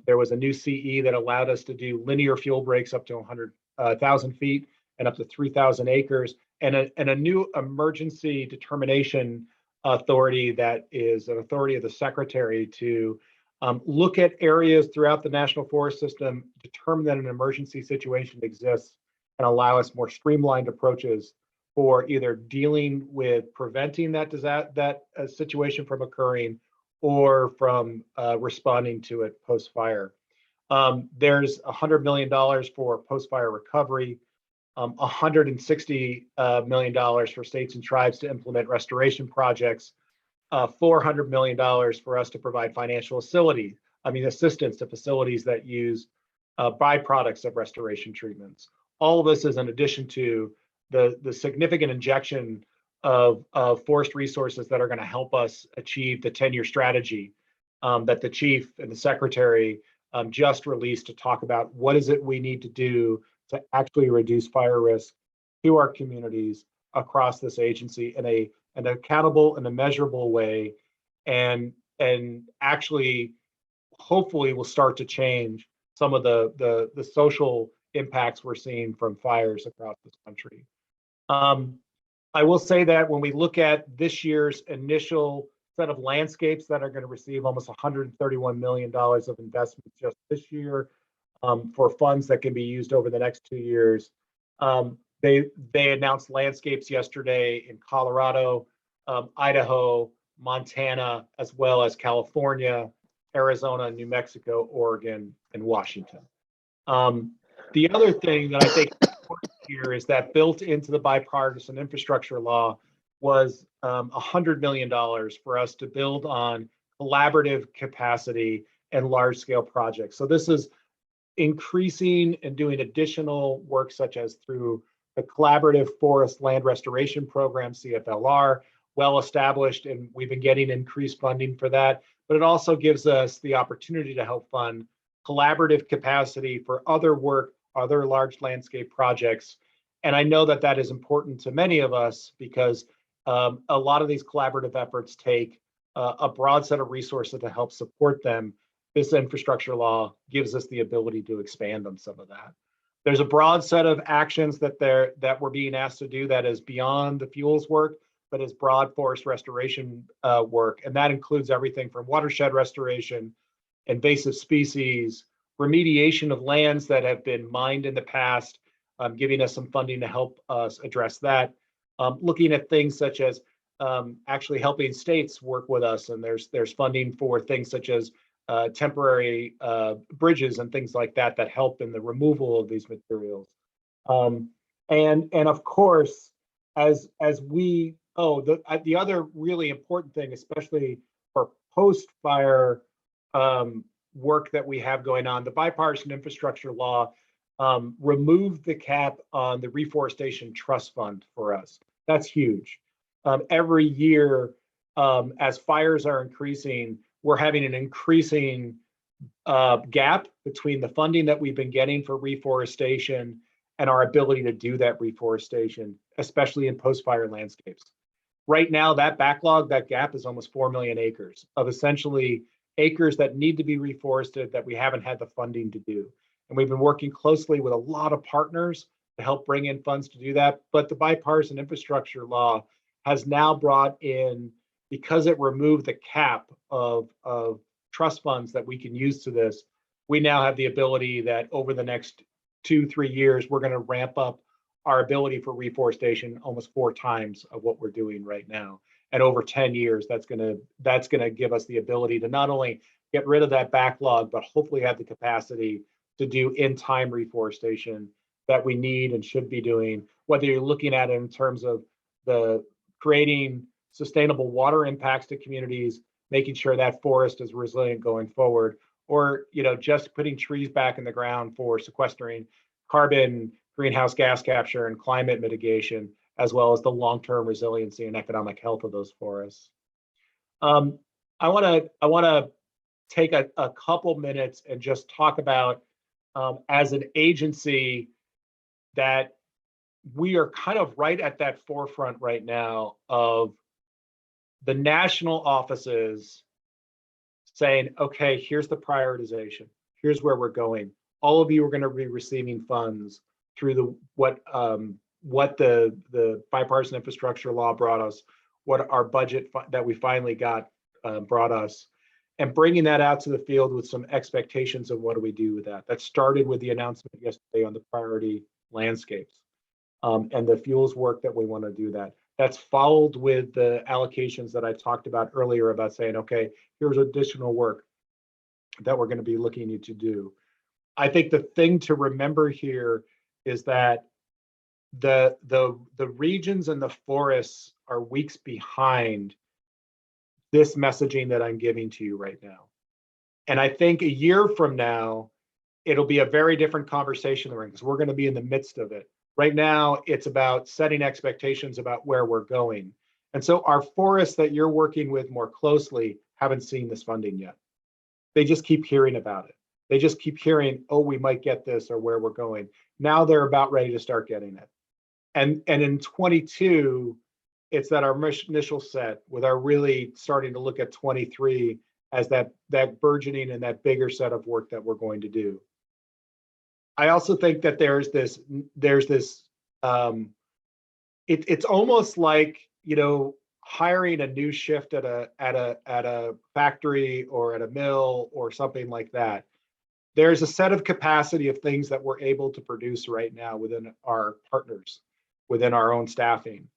There was a new CE that allowed us to do linear fuel breaks up to 100,000 feet and up to 3,000 acres, and a new emergency determination authority that is an authority of the secretary to look at areas throughout the national forest system, determine that an emergency situation exists, and allow us more streamlined approaches for either dealing with preventing that situation from occurring or from responding to it post-fire. There's $100 million for post-fire recovery, $160 million for states and tribes to implement restoration projects, $400 million for us to provide financial assistance to facilities that use byproducts of restoration treatments. All of this is in addition to the significant injection of forest resources that are going to help us achieve the 10-year strategy that the chief and the secretary just released to talk about what is it we need to do to actually reduce fire risk to our communities across this agency in an accountable and a measurable way, and actually hopefully will start to change some of the social impacts we're seeing from fires across this country. I will say that when we look at this year's initial set of landscapes that are going to receive almost $131 million of investment just this year for funds that can be used over the next 2 years. They announced landscapes yesterday in Colorado, Idaho, Montana, as well as California, Arizona, New Mexico, Oregon, and Washington. The other thing that I think is important here is that built into the bipartisan infrastructure law was $100 million for us to build on collaborative capacity and large-scale projects. So this is increasing and doing additional work, such as through the Collaborative Forest Land Restoration Program, Cflr, well established, and we've been getting increased funding for that. But it also gives us the opportunity to help fund collaborative capacity for other work, other large landscape projects. And I know that that is important to many of us because a lot of these collaborative efforts take a broad set of resources to help support them. This infrastructure law gives us the ability to expand on some of that. There's a broad set of actions that we're being asked to do that is beyond the fuels work, but is broad forest restoration work. And that includes everything from watershed restoration, invasive species, remediation of lands that have been mined in the past, giving us some funding to help us address that. Looking at things such as actually helping states work with us, and there's funding for things such as temporary bridges and things like that that help in the removal of these materials. And of course, as we the other really important thing, especially for post-fire work that we have going on, the bipartisan infrastructure law removed the cap on the reforestation trust fund for us. That's huge. Every year, as fires are increasing, we're having an increasing gap between the funding that we've been getting for reforestation and our ability to do that reforestation, especially in post-fire landscapes. Right now, that backlog, that gap is almost 4 million acres of essentially acres that need to be reforested that we haven't had the funding to do. And we've been working closely with a lot of partners to help bring in funds to do that. But the bipartisan infrastructure law has now brought in, because it removed the cap of trust funds that we can use to this, we now have the ability that over the next 2-3 years, we're going to ramp up our ability for reforestation almost 4 times of what we're doing right now. And over 10 years, that's going to give us the ability to not only get rid of that backlog, but hopefully have the capacity to do in-time reforestation that we need and should be doing, whether you're looking at it in terms of the creating sustainable water impacts to communities, making sure that forest is resilient going forward, or just putting trees back in the ground for sequestering carbon, greenhouse gas capture, and climate mitigation, as well as the long-term resiliency and economic health of those forests. I want to take a couple minutes and just talk about, as an agency, that we are kind of right at that forefront right now of the national offices saying, okay, here's the prioritization. Here's where we're going. All of you are going to be receiving funds through what the bipartisan infrastructure law brought us. what our budget that we finally got brought us, and bringing that out to the field with some expectations of what do we do with that. That started with the announcement yesterday on the priority landscapes and the fuels work that we want to do that. That's followed with the allocations that I talked about earlier about saying, okay, here's additional work that we're going to be looking to do. I think the thing to remember here is that the regions and the forests are weeks behind this messaging that I'm giving to you right now. And I think a year from now, it'll be a very different conversation because we're going to be in the midst of it. Right now, it's about setting expectations about where we're going. And so our forests that you're working with more closely haven't seen this funding yet. They just keep hearing about it. They just keep hearing, oh, we might get this or where we're going. Now they're about ready to start getting it. And in 22, it's that our initial set with our really starting to look at 23 as that burgeoning and that bigger set of work that we're going to do. I also think that there's this it's almost like, you know, hiring a new shift at a factory or at a mill or something like that. There's a set of capacity of things that we're able to produce right now within our partners, within our own staffing.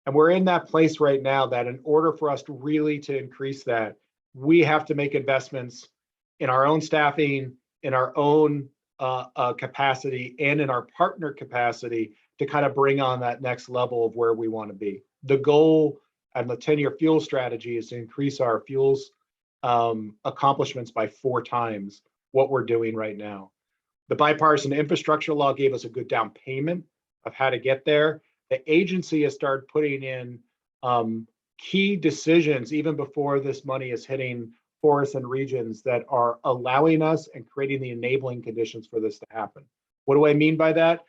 And we're in that place right now that in order for us to really to increase that, we have to make investments in our own staffing, in our own capacity, and in our partner capacity to kind of bring on that next level of where we want to be. The goal and the 10-year fuel strategy is to increase our fuels accomplishments by 4 times what we're doing right now. The bipartisan infrastructure law gave us a good down payment of how to get there. The agency has started putting in key decisions even before this money is hitting forests and regions that are allowing us and creating the enabling conditions for this to happen. What do I mean by that?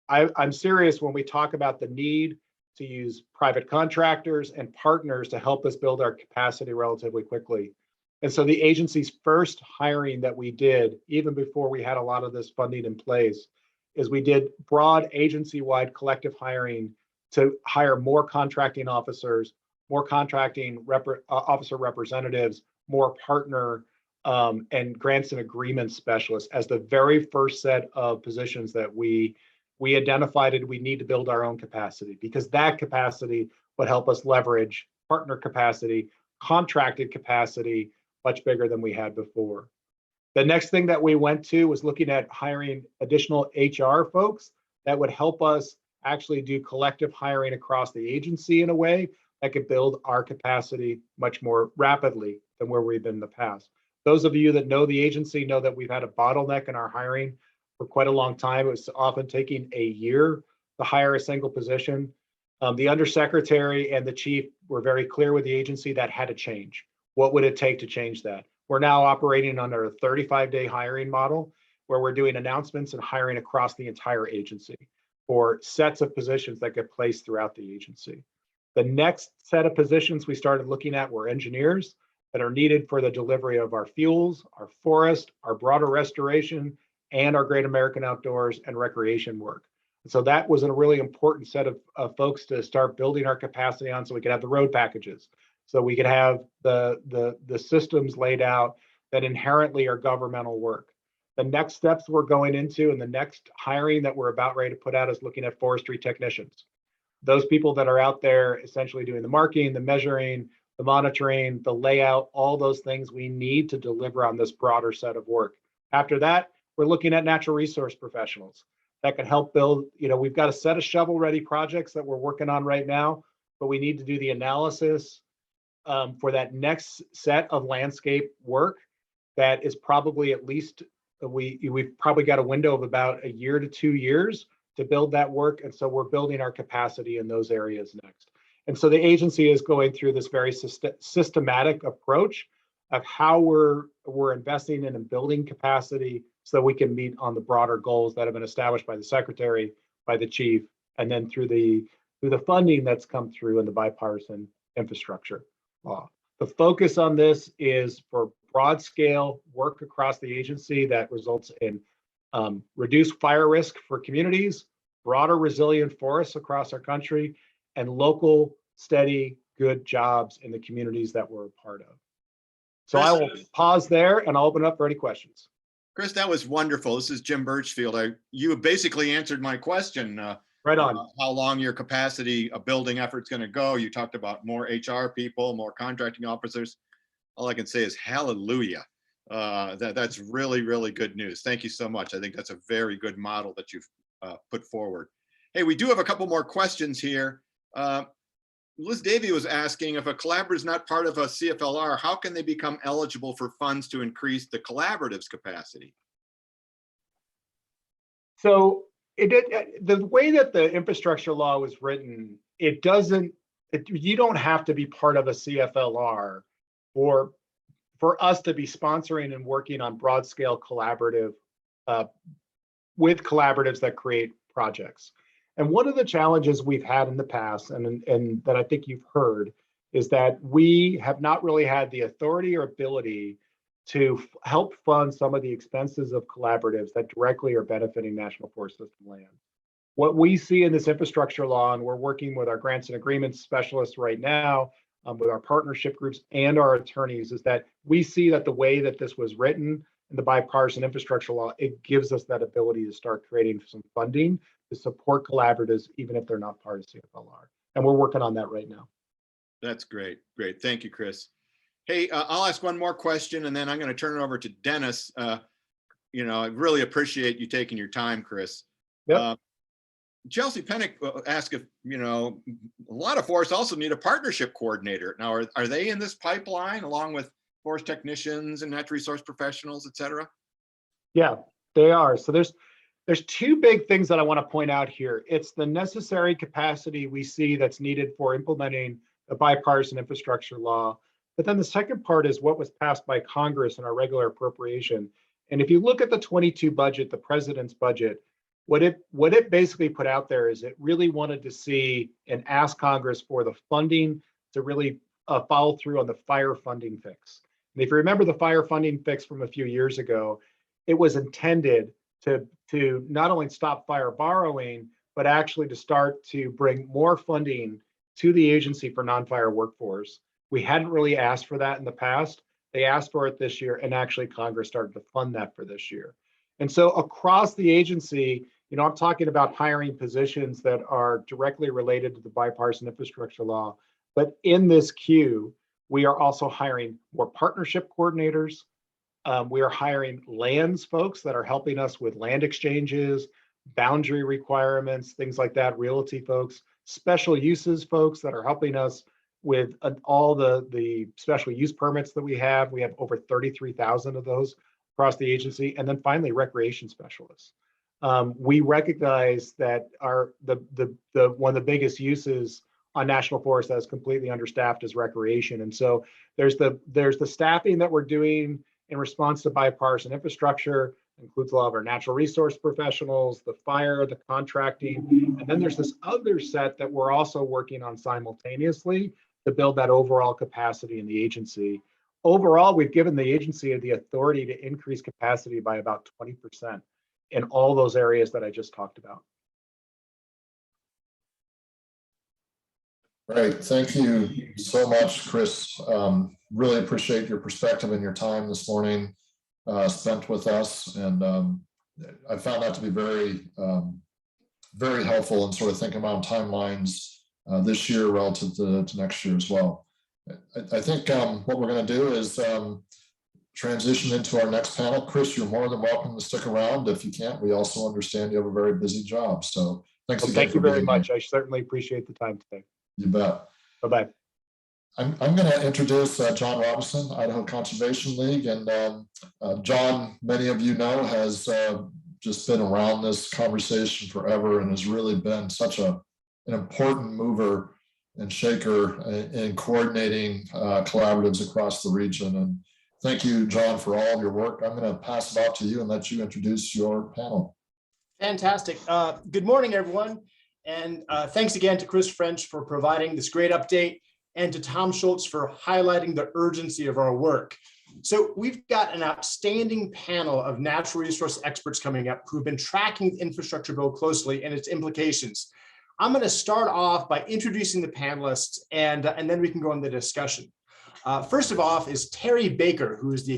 I'm serious when we talk about the need to use private contractors and partners to help us build our capacity relatively quickly. And so the agency's first hiring that we did, even before we had a lot of this funding in place, is we did broad agency-wide collective hiring to hire more contracting officers, more contracting officer representatives, more partner and grants and agreements specialists as the very first set of positions that we identified we need to build our own capacity, because that capacity would help us leverage partner capacity, contracted capacity, much bigger than we had before. The next thing that we went to was looking at hiring additional HR folks that would help us actually do collective hiring across the agency in a way that could build our capacity much more rapidly than where we've been in the past. Those of you that know the agency know that we've had a bottleneck in our hiring for quite a long time. It was often taking a year to hire a single position. The undersecretary and the chief were very clear with the agency that had to change. What would it take to change that? We're now operating under a 35-day hiring model where we're doing announcements and hiring across the entire agency for sets of positions that get placed throughout the agency. The next set of positions we started looking at were engineers that are needed for the delivery of our fuels, our forest, our broader restoration, and our Great American Outdoors and recreation work. And so that was a really important set of folks to start building our capacity on, so we could have the road packages, so we could have the systems laid out that inherently are governmental work. The next steps we're going into and the next hiring that we're about ready to put out is looking at forestry technicians. Those people that are out there essentially doing the marking, the measuring, the monitoring, the layout, all those things we need to deliver on this broader set of work. After that, we're looking at natural resource professionals that can help build, we've got a set of shovel-ready projects that we're working on right now, but we need to do the analysis for that next set of landscape work that is probably at least, we've probably got a window of about a year to 2 years to build that work. And so we're building our capacity in those areas next. And so the agency is going through this very systematic approach of how we're investing in and building capacity so that we can meet on the broader goals that have been established by the secretary, by the chief, and then through the funding that's come through in the bipartisan infrastructure law. The focus on this is for broad scale work across the agency that results in reduced fire risk for communities, broader resilient forests across our country, and local, steady, good jobs in the communities that we're a part of. So I will pause there and I'll open it up for any questions. Chris, that was wonderful. This is Jim Birchfield. You basically answered my question. Right on. How long your capacity building effort's going to go. You talked about more HR people, more contracting officers. All I can say is hallelujah. That's really, really good news. Thank you so much. I think that's a very good model that you've put forward. Hey, we do have a couple more questions here. Liz Davey was asking, if a collaborative is not part of a Cflr, how can they become eligible for funds to increase the collaborative's capacity? So the way that the infrastructure law was written, you don't have to be part of a Cflr or for us to be sponsoring and working on broad scale collaborative with collaboratives that create projects. And one of the challenges we've had in the past, and that I think you've heard, is that we have not really had the authority or ability to help fund some of the expenses of collaboratives that directly are benefiting National Forest System land. What we see in this infrastructure law, and we're working with our grants and agreements specialists right now, with our partnership groups and our attorneys, is that we see that the way that this was written in the bipartisan infrastructure law, it gives us that ability to start creating some funding to support collaboratives, even if they're not part of Cflr. And we're working on that right now. That's great. Great. Thank you, Chris. Hey, I'll ask one more question and then I'm going to turn it over to Dennis. I really appreciate you taking your time, Chris. Yep. Chelsea Pennick asked if, a lot of forests also need a partnership coordinator. Now, are they in this pipeline along with forest technicians and natural resource professionals, et cetera? Yeah, they are. So there's two big things that I want to point out here. It's the necessary capacity we see that's needed for implementing the bipartisan infrastructure law. But then the second part is what was passed by Congress in our regular appropriation. And if you look at the 22 budget, the president's budget, what it basically put out there is it really wanted to see and ask Congress for the funding to really follow through on the fire funding fix. And if you remember the fire funding fix from a few years ago, it was intended to not only stop fire borrowing, but actually to start to bring more funding to the agency for non-fire workforce. We hadn't really asked for that in the past. They asked for it this year, and actually Congress started to fund that for this year. And so across the agency, I'm talking about hiring positions that are directly related to the bipartisan infrastructure law. But in this queue, we are also hiring more partnership coordinators. We are hiring lands folks that are helping us with land exchanges, boundary requirements, things like that, realty folks, special uses folks that are helping us with all the special use permits that we have. We have over 33,000 of those across the agency. And then finally, recreation specialists. We recognize that one of the biggest uses on national forest that is completely understaffed is recreation. And so there's the staffing that we're doing in response to bipartisan infrastructure, includes a lot of our natural resource professionals, the fire, the contracting, and then there's this other set that we're also working on simultaneously to build that overall capacity in the agency. Overall, we've given the agency the authority to increase capacity by about 20% in all those areas that I just talked about. Great. Thank you so much, Chris. Really appreciate your perspective and your time this morning spent with us. And I found that to be very, very helpful in sort of thinking about timelines this year relative to next year as well. I think what we're going to do is transition into our next panel. Chris, you're more than welcome to stick around. If you can't, we also understand you have a very busy job. So thanks again. Thank you very much. I certainly appreciate the time today. You bet. Bye-bye. I'm going to introduce John Robinson, Idaho Conservation League. And John, many of you know, has just been around this conversation forever and has really been such an important mover and shaker in coordinating collaboratives across the region. And thank you, John, for all of your work. I'm going to pass it off to you and let you introduce your panel. Fantastic. Good morning, everyone. And thanks again to Chris French for providing this great update and to Tom Schultz for highlighting the urgency of our work. So we've got an outstanding panel of natural resource experts coming up who've been tracking the infrastructure bill closely and its implications. I'm going to start off by introducing the panelists, and then we can go on the discussion. First of all is Terry Becker, who is the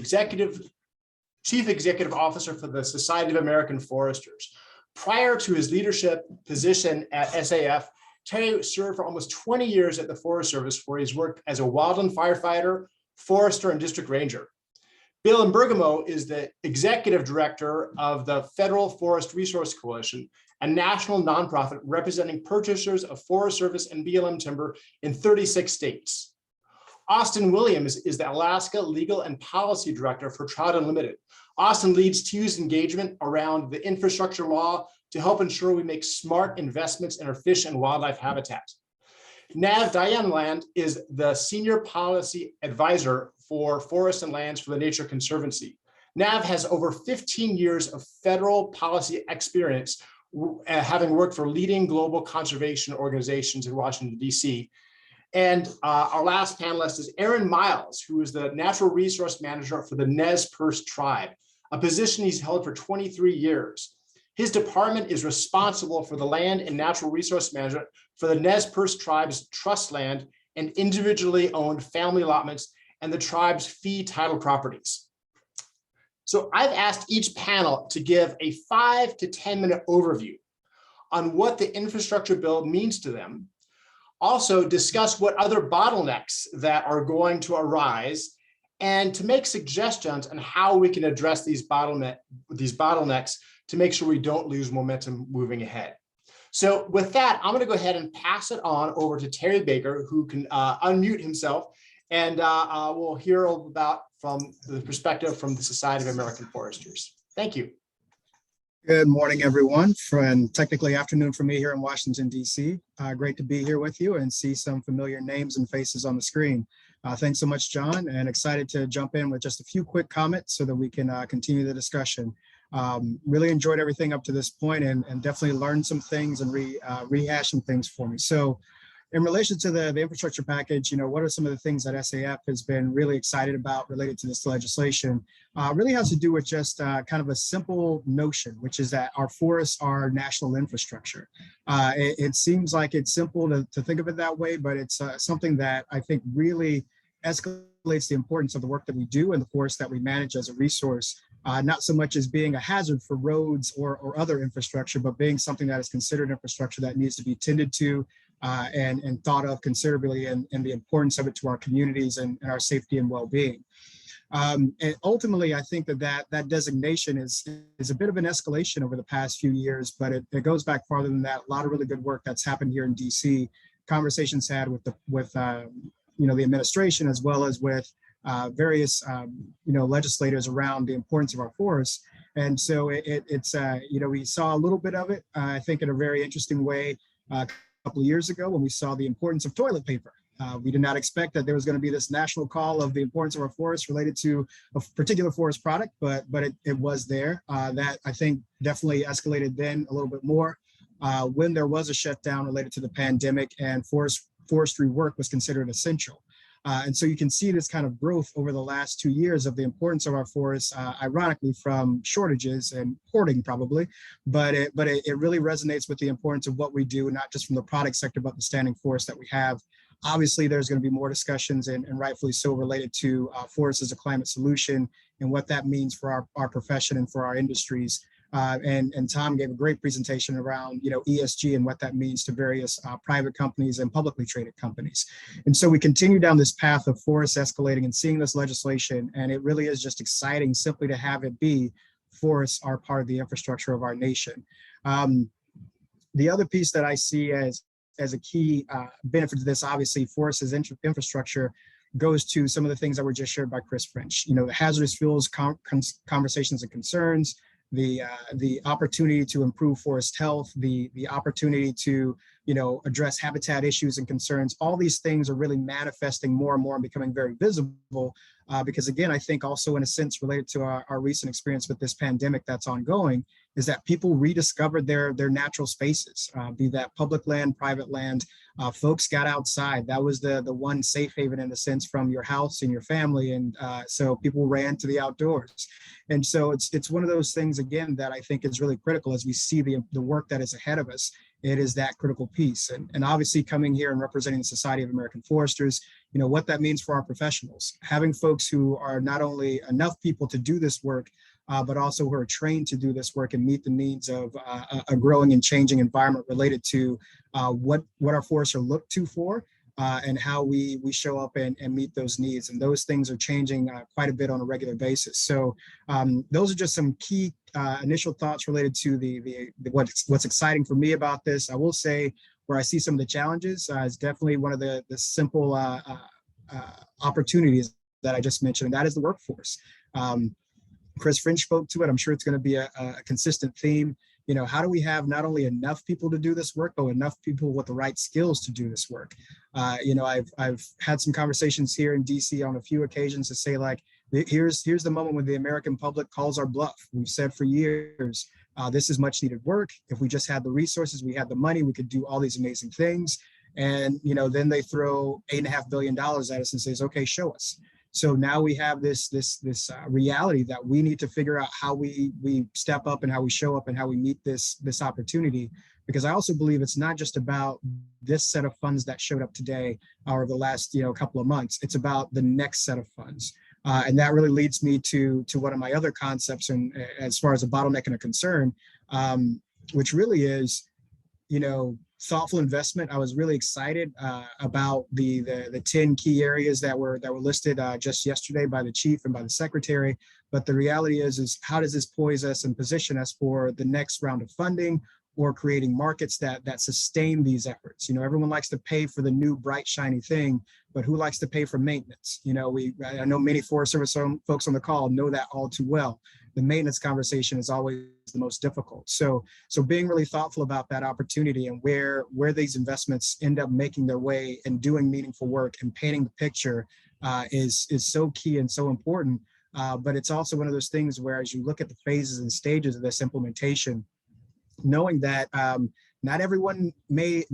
Chief Executive Officer for the Society of American Foresters. Prior to his leadership position at SAF, Terry served for almost 20 years at the Forest Service, where he's worked as a wildland firefighter, forester, and district ranger. Bill Bergamo is the Executive Director of the Federal Forest Resource Coalition, a national nonprofit representing purchasers of Forest Service and BLM timber in 36 states. Austin Williams is the Alaska Legal and Policy Director for Trout Unlimited. Austin leads TU's engagement around the infrastructure law to help ensure we make smart investments in our fish and wildlife habitat. Nav Dianeland is the Senior Policy Advisor for Forests and Lands for the Nature Conservancy. Nav has over 15 years of federal policy experience, having worked for leading global conservation organizations in Washington, D.C. And our last panelist is Aaron Miles, who is the Natural Resource Manager for the Nez Perce Tribe, a position he's held for 23 years. His department is responsible for the land and natural resource management for the Nez Perce Tribe's trust land and individually owned family allotments and the tribe's fee title properties. So I've asked each panel to give a 5 to 10 minute overview on what the infrastructure bill means to them. Also discuss what other bottlenecks that are going to arise and to make suggestions on how we can address these bottlenecks to make sure we don't lose momentum moving ahead. So with that, I'm going to go ahead and pass it on over to Terry Becker, who can unmute himself, and we'll hear about from the perspective from the Society of American Foresters. Thank you. Good morning, everyone, and technically afternoon for me here in Washington, D.C. Great to be here with you and see some familiar names and faces on the screen. Thanks so much, John, and excited to jump in with just a few quick comments so that we can continue the discussion. Really enjoyed everything up to this point and definitely learned some things and rehash some things for me. So in relation to the infrastructure package, what are some of the things that SAF has been really excited about related to this legislation? Really has to do with just kind of a simple notion, which is that our forests are national infrastructure. It seems like it's simple to think of it that way, but it's something that I think really escalates the importance of the work that we do and the forest that we manage as a resource, not so much as being a hazard for roads or other infrastructure, but being something that is considered infrastructure that needs to be tended to and thought of considerably, and the importance of it to our communities and our safety and well-being. And ultimately, I think that designation is a bit of an escalation over the past few years, but it goes back farther than that. A lot of really good work that's happened here in DC, conversations had with the administration, as well as with various legislators around the importance of our forests. And so it's we saw a little bit of it, I think, in a very interesting way a couple of years ago when we saw the importance of toilet paper. We did not expect that there was going to be this national call of the importance of our forests related to a particular forest product, but it was there. That I think definitely escalated then a little bit more when there was a shutdown related to the pandemic and forestry work was considered essential. And so you can see this kind of growth over the last 2 years of the importance of our forests, ironically from shortages and hoarding probably, but it really resonates with the importance of what we do, not just from the product sector, but the standing forest that we have. Obviously, there's going to be more discussions, and rightfully so, related to forests as a climate solution and what that means for our profession and for our industries. And Tom gave a great presentation around ESG and what that means to various private companies and publicly traded companies. And so we continue down this path of forests escalating and seeing this legislation, and it really is just exciting simply to have it be forests are part of the infrastructure of our nation. The other piece that I see as a key benefit to this, obviously, forests as infrastructure goes to some of the things that were just shared by Chris French. The hazardous fuels conversations and concerns, the opportunity to improve forest health, the opportunity to address habitat issues and concerns. All these things are really manifesting more and more and becoming very visible because, again, I think also in a sense related to our recent experience with this pandemic that's ongoing, is that people rediscovered their natural spaces, be that public land, private land. Folks got outside. That was the one safe haven in a sense from your house and your family. And so people ran to the outdoors. And so it's one of those things, again, that I think is really critical as we see the work that is ahead of us. it is that critical piece. And obviously coming here and representing the Society of American Foresters, you know, what that means for our professionals, having folks who are not only enough people to do this work, but also who are trained to do this work and meet the needs of a growing and changing environment related to what our forests are looked to for, and how we show up and meet those needs. And those things are changing quite a bit on a regular basis. So those are just some key initial thoughts related to what's exciting for me about this. I will say where I see some of the challenges is definitely one of the simple opportunities that I just mentioned, and that is the workforce. Chris French spoke to it. I'm sure it's going to be a consistent theme. You know, how do we have not only enough people to do this work, but enough people with the right skills to do this work? You know, I've had some conversations here in DC on a few occasions to say, like, here's the moment when the American public calls our bluff. We've said for years, this is much needed work. If we just had the resources, we had the money, we could do all these amazing things. And, you know, then they throw $8.5 billion at us and says, okay, show us. So now we have this reality that we need to figure out how we step up and how we show up and how we meet this opportunity. Because I also believe it's not just about this set of funds that showed up today or the last couple of months. It's about the next set of funds. And that really leads me to one of my other concepts, and as far as a bottleneck and a concern, which really is, thoughtful investment. I was really excited about the 10 key areas that were listed just yesterday by the chief and by the secretary. But the reality is how does this poise us and position us for the next round of funding or creating markets that sustain these efforts? Everyone likes to pay for the new bright shiny thing, but who likes to pay for maintenance? I know many Forest Service folks on the call know that all too well. The maintenance conversation is always the most difficult. So being really thoughtful about that opportunity and where these investments end up making their way and doing meaningful work and painting the picture is so key and so important. But it's also one of those things where, as you look at the phases and stages of this implementation, knowing that not everyone may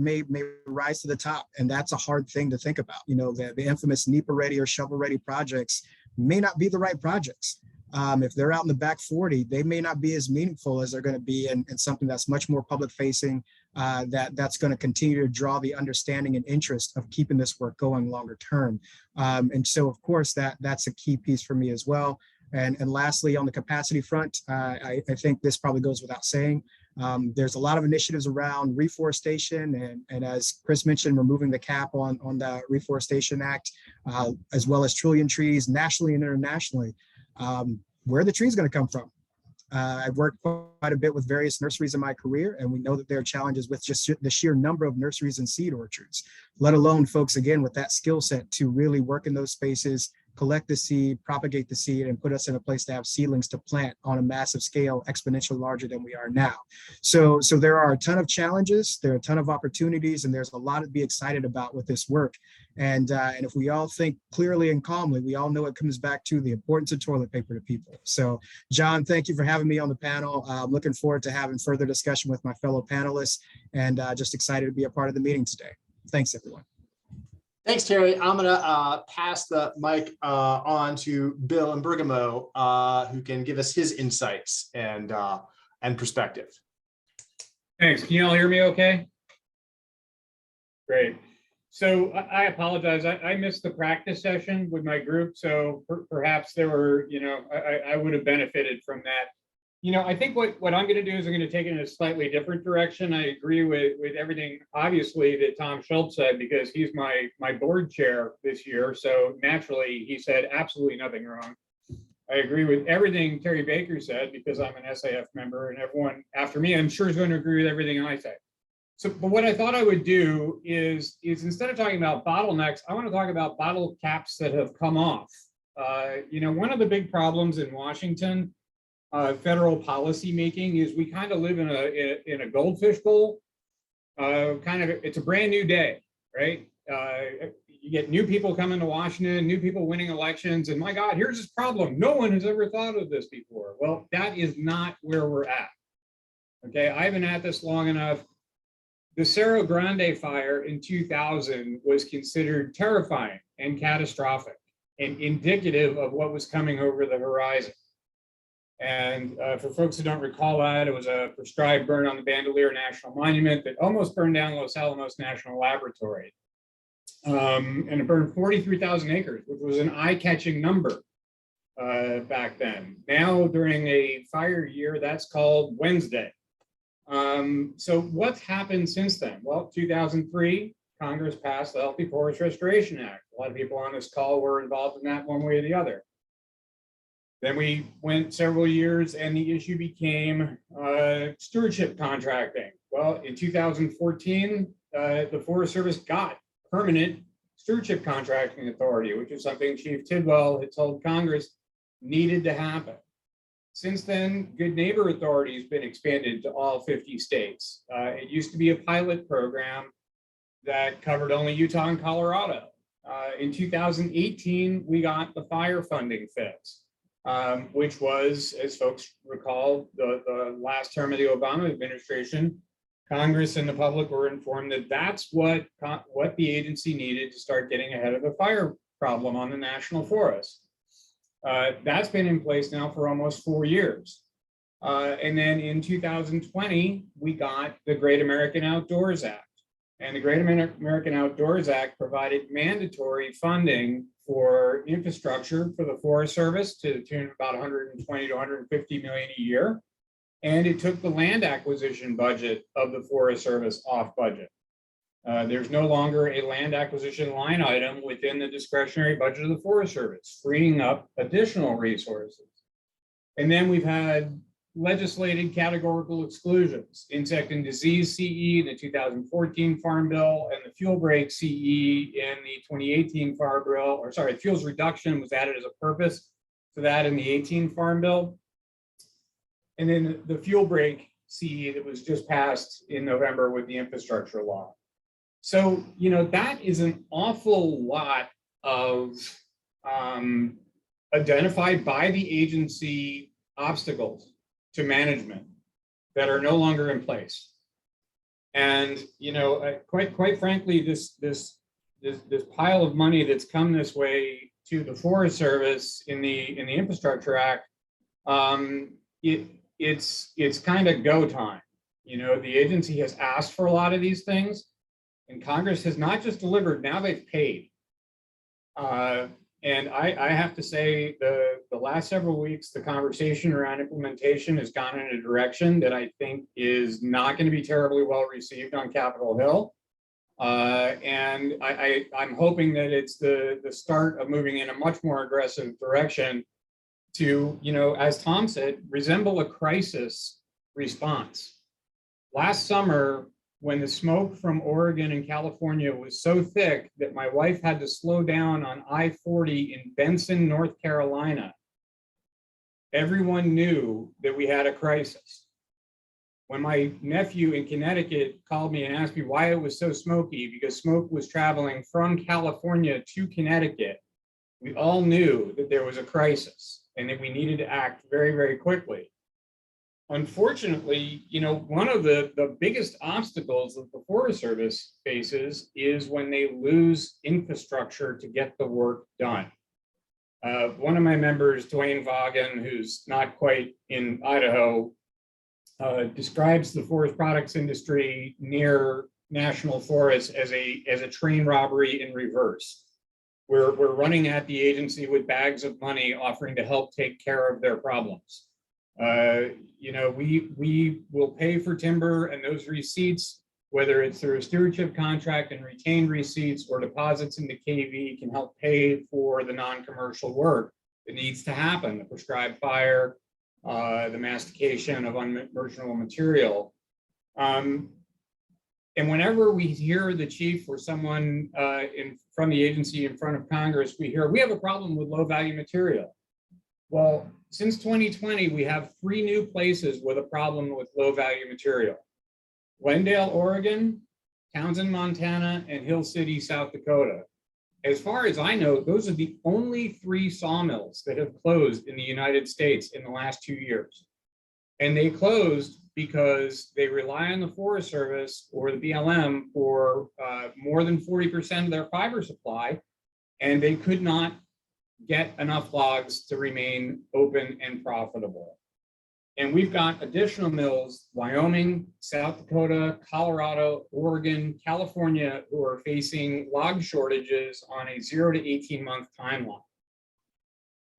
rise to the top, and that's a hard thing to think about. The infamous NEPA ready or shovel ready projects may not be the right projects. If they're out in the back 40, they may not be as meaningful as they're going to be in something that's much more public facing, that's going to continue to draw the understanding and interest of keeping this work going longer term. And so, of course, that's a key piece for me as well. And lastly, on the capacity front, I think this probably goes without saying. There's a lot of initiatives around reforestation, and as Chris mentioned, removing the cap on the Reforestation Act, as well as trillion trees nationally and internationally. Where are the trees going to come from? I've worked quite a bit with various nurseries in my career, and we know that there are challenges with just the sheer number of nurseries and seed orchards, let alone folks, again, with that skill set to really work in those spaces, collect the seed, propagate the seed, and put us in a place to have seedlings to plant on a massive scale, exponentially larger than we are now. So there are a ton of challenges, there are a ton of opportunities, and there's a lot to be excited about with this work. And if we all think clearly and calmly, we all know it comes back to the importance of toilet paper to people. So John, thank you for having me on the panel. I'm looking forward to having further discussion with my fellow panelists, and just excited to be a part of the meeting today. Thanks, everyone. Thanks, Terry. I'm going to pass the mic on to Bill and Bergamo, who can give us his insights and perspective. Thanks. Can you all hear me okay? Great. So I apologize. I missed the practice session with my group. So perhaps there were, I would have benefited from that. I think what I'm going to do is I'm going to take it in a slightly different direction. I agree with everything, obviously, that Tom Schultz said, because he's my board chair this year. So naturally, he said absolutely nothing wrong. I agree with everything Terry Baker said, because I'm an SAF member, and everyone after me, I'm sure, is going to agree with everything I say. So, but what I thought I would do is instead of talking about bottlenecks, I want to talk about bottle caps that have come off. One of the big problems in Washington, federal policy making, is we kind of live in a goldfish bowl. It's a brand new day, right? You get new people coming to Washington, new people winning elections, and my God, here's this problem. No one has ever thought of this before. Well, that is not where we're at. Okay, I've been at this long enough. The Cerro Grande fire in 2000 was considered terrifying and catastrophic and indicative of what was coming over the horizon. And for folks who don't recall that, it was a prescribed burn on the Bandelier National Monument that almost burned down Los Alamos National Laboratory. And it burned 43,000 acres, which was an eye-catching number back then. Now, during a fire year, that's called Wednesday. So what's happened since then? Well, 2003, Congress passed the Healthy Forest Restoration Act. A lot of people on this call were involved in that one way or the other. Then we went several years and the issue became stewardship contracting. Well, in 2014, the Forest Service got permanent stewardship contracting authority, which is something Chief Tidwell had told Congress needed to happen. Since then, Good Neighbor Authority has been expanded to all 50 states. It used to be a pilot program that covered only Utah and Colorado. In 2018, we got the fire funding fix, which was, as folks recall, the last term of the Obama administration. Congress and the public were informed that that's what the agency needed to start getting ahead of the fire problem on the national forest. That's been in place now for almost 4 years. And then in 2020, we got the Great American Outdoors Act. And the Great American Outdoors Act provided mandatory funding for infrastructure for the Forest Service to the tune of about 120 to 150 million a year. And it took the land acquisition budget of the Forest Service off budget. There's no longer a land acquisition line item within the discretionary budget of the Forest Service, freeing up additional resources. And then we've had legislated categorical exclusions, insect and disease CE in the 2014 Farm Bill, and the fuel break CE in the 2018 Farm Bill, or sorry, fuels reduction was added as a purpose for that in the 18 Farm Bill. And then the fuel break CE that was just passed in November with the infrastructure law. So, you know, that is an awful lot of identified by the agency obstacles to management that are no longer in place. And, you know, quite frankly, this pile of money that's come this way to the Forest Service in the Infrastructure Act, it's kind of go time. You know, the agency has asked for a lot of these things, and Congress has not just delivered, now they've paid. And I have to say, the last several weeks, the conversation around implementation has gone in a direction that I think is not going to be terribly well received on Capitol Hill. And I'm hoping that it's the start of moving in a much more aggressive direction to, you know, as Tom said, resemble a crisis response. Last summer, when the smoke from Oregon and California was so thick that my wife had to slow down on I-40 in Benson, North Carolina, everyone knew that we had a crisis. When my nephew in Connecticut called me and asked me why it was so smoky, because smoke was traveling from California to Connecticut, we all knew that there was a crisis and that we needed to act very, very quickly. Unfortunately, you know, one of the biggest obstacles that the Forest Service faces is when they lose infrastructure to get the work done. One of my members, Dwayne Vaughan, who's not quite in Idaho, describes the forest products industry near national forests as a train robbery in reverse. We're running at the agency with bags of money offering to help take care of their problems. You know, we will pay for timber, and those receipts, whether it's through a stewardship contract and retained receipts or deposits into KV, can help pay for the non-commercial work that needs to happen, the prescribed fire, the mastication of unmerchantable material. And whenever we hear the chief or someone from the agency in front of Congress, we hear, we have a problem with low value material. Well, since 2020, we have 3 new places with a problem with low value material: Glendale, Oregon, Townsend, Montana, and Hill City, South Dakota. As far as I know, those are the only 3 sawmills that have closed in the United States in the last 2 years. And they closed because they rely on the Forest Service or the BLM for more than 40% of their fiber supply, and they could not get enough logs to remain open and profitable. And we've got additional mills, Wyoming, South Dakota, Colorado, Oregon, California, who are facing log shortages on a 0 to 18-month timeline.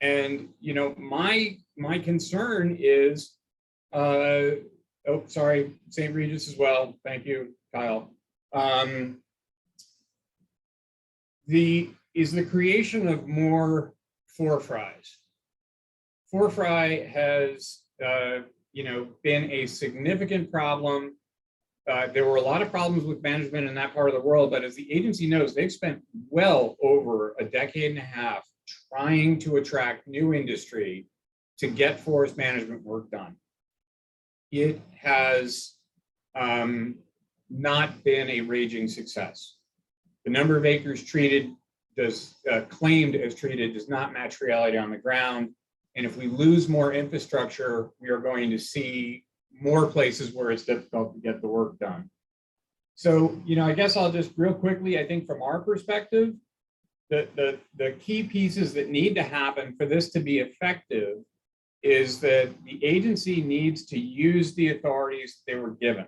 And, you know, my concern is, oh, sorry, St. Regis as well. Thank you, Kyle. Is the creation of more forefries. Forefry has, you know, been a significant problem. There were a lot of problems with management in that part of the world, but as the agency knows, they've spent well over a decade and a half trying to attract new industry to get forest management work done. It has not been a raging success. The number of acres treated claimed as treated does not match reality on the ground. And if we lose more infrastructure, we are going to see more places where it's difficult to get the work done. So, you know, I guess I'll just real quickly, I think from our perspective, the key pieces that need to happen for this to be effective is that the agency needs to use the authorities they were given.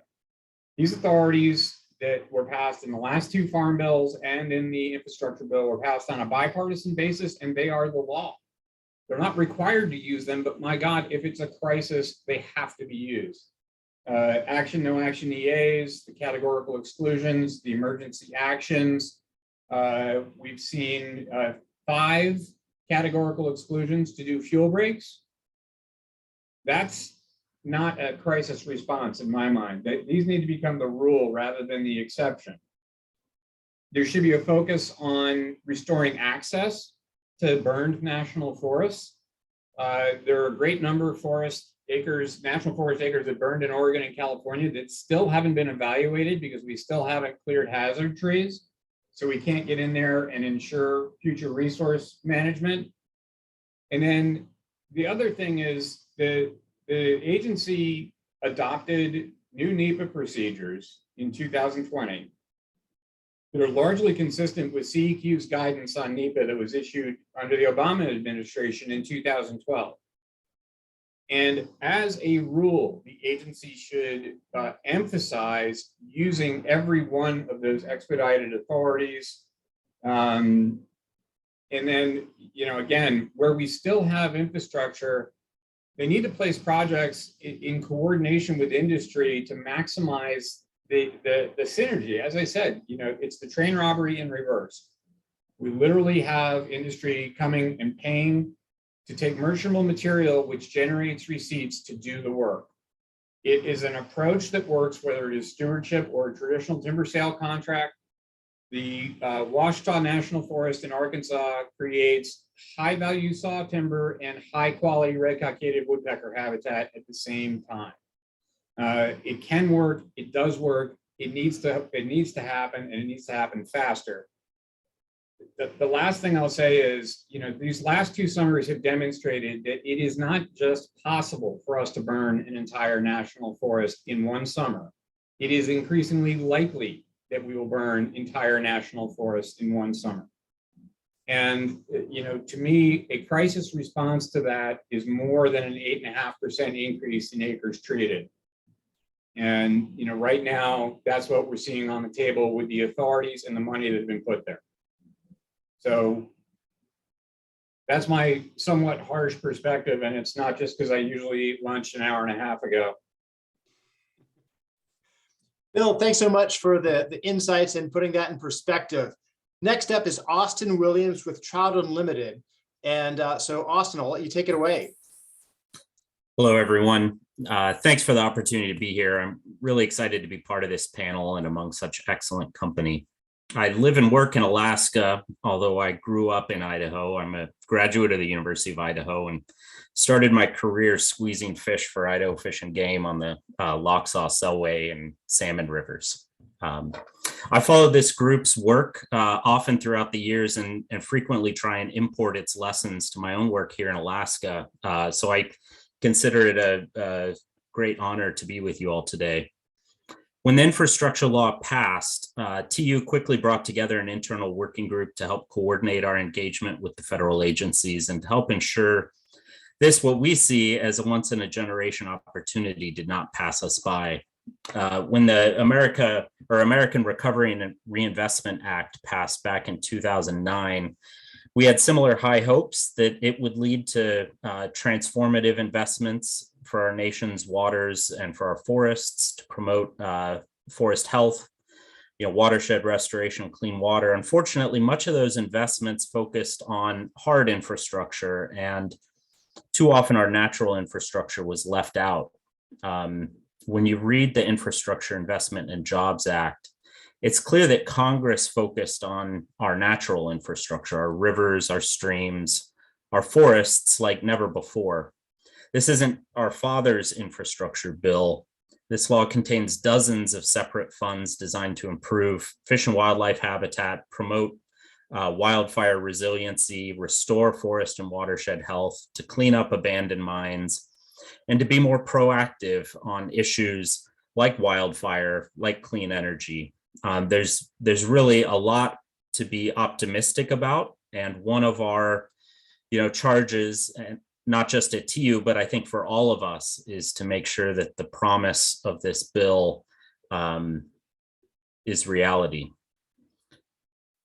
These authorities that were passed in the last two farm bills and in the infrastructure bill were passed on a bipartisan basis, and they are the law. They're not required to use them, but my God, if it's a crisis, they have to be used. Action, no action EAs, the categorical exclusions, the emergency actions. We've seen 5 categorical exclusions to do fuel breaks. That's not a crisis response in my mind. These need to become the rule rather than the exception. There should be a focus on restoring access to burned national forests. There are a great number of forest acres, national forest acres that burned in Oregon and California that still haven't been evaluated because we still haven't cleared hazard trees. So we can't get in there and ensure future resource management. And then the other thing is the agency adopted new NEPA procedures in 2020 that are largely consistent with CEQ's guidance on NEPA that was issued under the Obama administration in 2012. And as a rule, the agency should emphasize using every one of those expedited authorities. And then, you know, again, where we still have infrastructure, they need to place projects in coordination with industry to maximize the synergy. As I said, you know, it's the train robbery in reverse. We literally have industry coming and paying to take merchantable material, which generates receipts to do the work. It is an approach that works, whether it is stewardship or a traditional timber sale contract. The Ouachita National Forest in Arkansas creates high-value saw timber and high-quality red-cockaded woodpecker habitat at the same time. It can work. It does work. It needs to happen, and it needs to happen faster. The last thing I'll say is, you know, these last 2 summers have demonstrated that it is not just possible for us to burn an entire national forest in one summer. It is increasingly likely that we will burn entire national forests in one summer. And, you know, to me, a crisis response to that is more than an 8.5% increase in acres treated. And, you know, right now, that's what we're seeing on the table with the authorities and the money that's been put there. So that's my somewhat harsh perspective, and it's not just because I usually eat lunch an hour and a half ago. Bill, thanks so much for the insights and putting that in perspective. Next up is Austin Williams with Trout Unlimited. And so Austin, I'll let you take it away. Hello, everyone. Thanks for the opportunity to be here. I'm really excited to be part of this panel and among such excellent company. I live and work in Alaska, although I grew up in Idaho. I'm a graduate of the University of Idaho and started my career squeezing fish for Idaho Fish and Game on the Lochsaw, Selway, and Salmon rivers. I followed this group's work often throughout the years and frequently try and import its lessons to my own work here in Alaska. So I consider it a great honor to be with you all today. When the infrastructure law passed, TU quickly brought together an internal working group to help coordinate our engagement with the federal agencies and to help ensure This, what we see as a once in a generation opportunity, did not pass us by. When the American Recovery and Reinvestment Act passed back in 2009, we had similar high hopes that it would lead to transformative investments for our nation's waters and for our forests to promote forest health, watershed restoration, clean water. Unfortunately, much of those investments focused on hard infrastructure, and too often our natural infrastructure was left out. When you read the Infrastructure Investment and Jobs Act, it's clear that Congress focused on our natural infrastructure, our rivers, our streams, our forests like never before. This isn't our father's infrastructure bill. This law contains dozens of separate funds designed to improve fish and wildlife habitat, promote wildfire resiliency, restore forest and watershed health, to clean up abandoned mines, and to be more proactive on issues like wildfire, like clean energy. There's really a lot to be optimistic about, and one of our charges, and not just at TU, but I think for all of us, is to make sure that the promise of this bill is reality.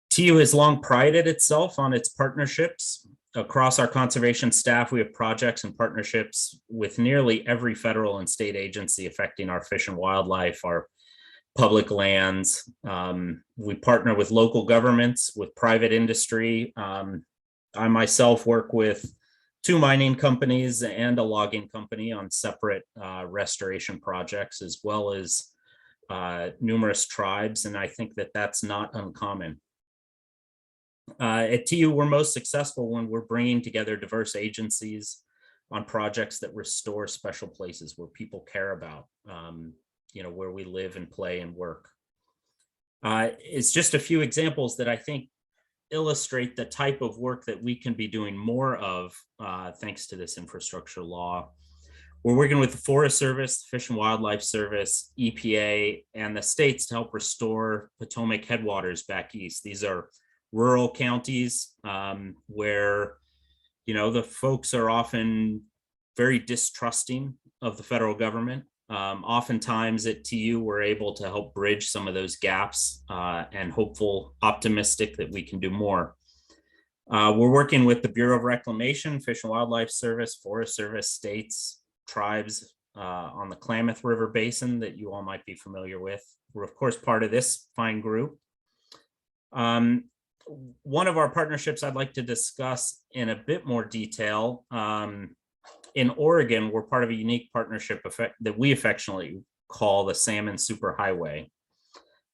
TU has long prided itself on its partnerships. Across our conservation staff, we have projects and partnerships with nearly every federal and state agency affecting our fish and wildlife, our public lands. We partner with local governments, with private industry. I myself work with 2 mining companies and a logging company on separate restoration projects, as well as numerous tribes, and I think that that's not uncommon. At TU, we're most successful when we're bringing together diverse agencies on projects that restore special places where people care about, where we live and play and work. It's just a few examples that I think illustrate the type of work that we can be doing more of thanks to this infrastructure law. We're working with the Forest Service, Fish and Wildlife Service, EPA, and the states to help restore Potomac headwaters back east. These are rural counties where, the folks are often very distrusting of the federal government. Oftentimes at TU, we're able to help bridge some of those gaps and hopeful, optimistic that we can do more. We're working with the Bureau of Reclamation, Fish and Wildlife Service, Forest Service, states, tribes on the Klamath River Basin that you all might be familiar with. We're of course part of this fine group. One of our partnerships I'd like to discuss in a bit more detail. In Oregon, we're part of a unique partnership that we affectionately call the Salmon Superhighway.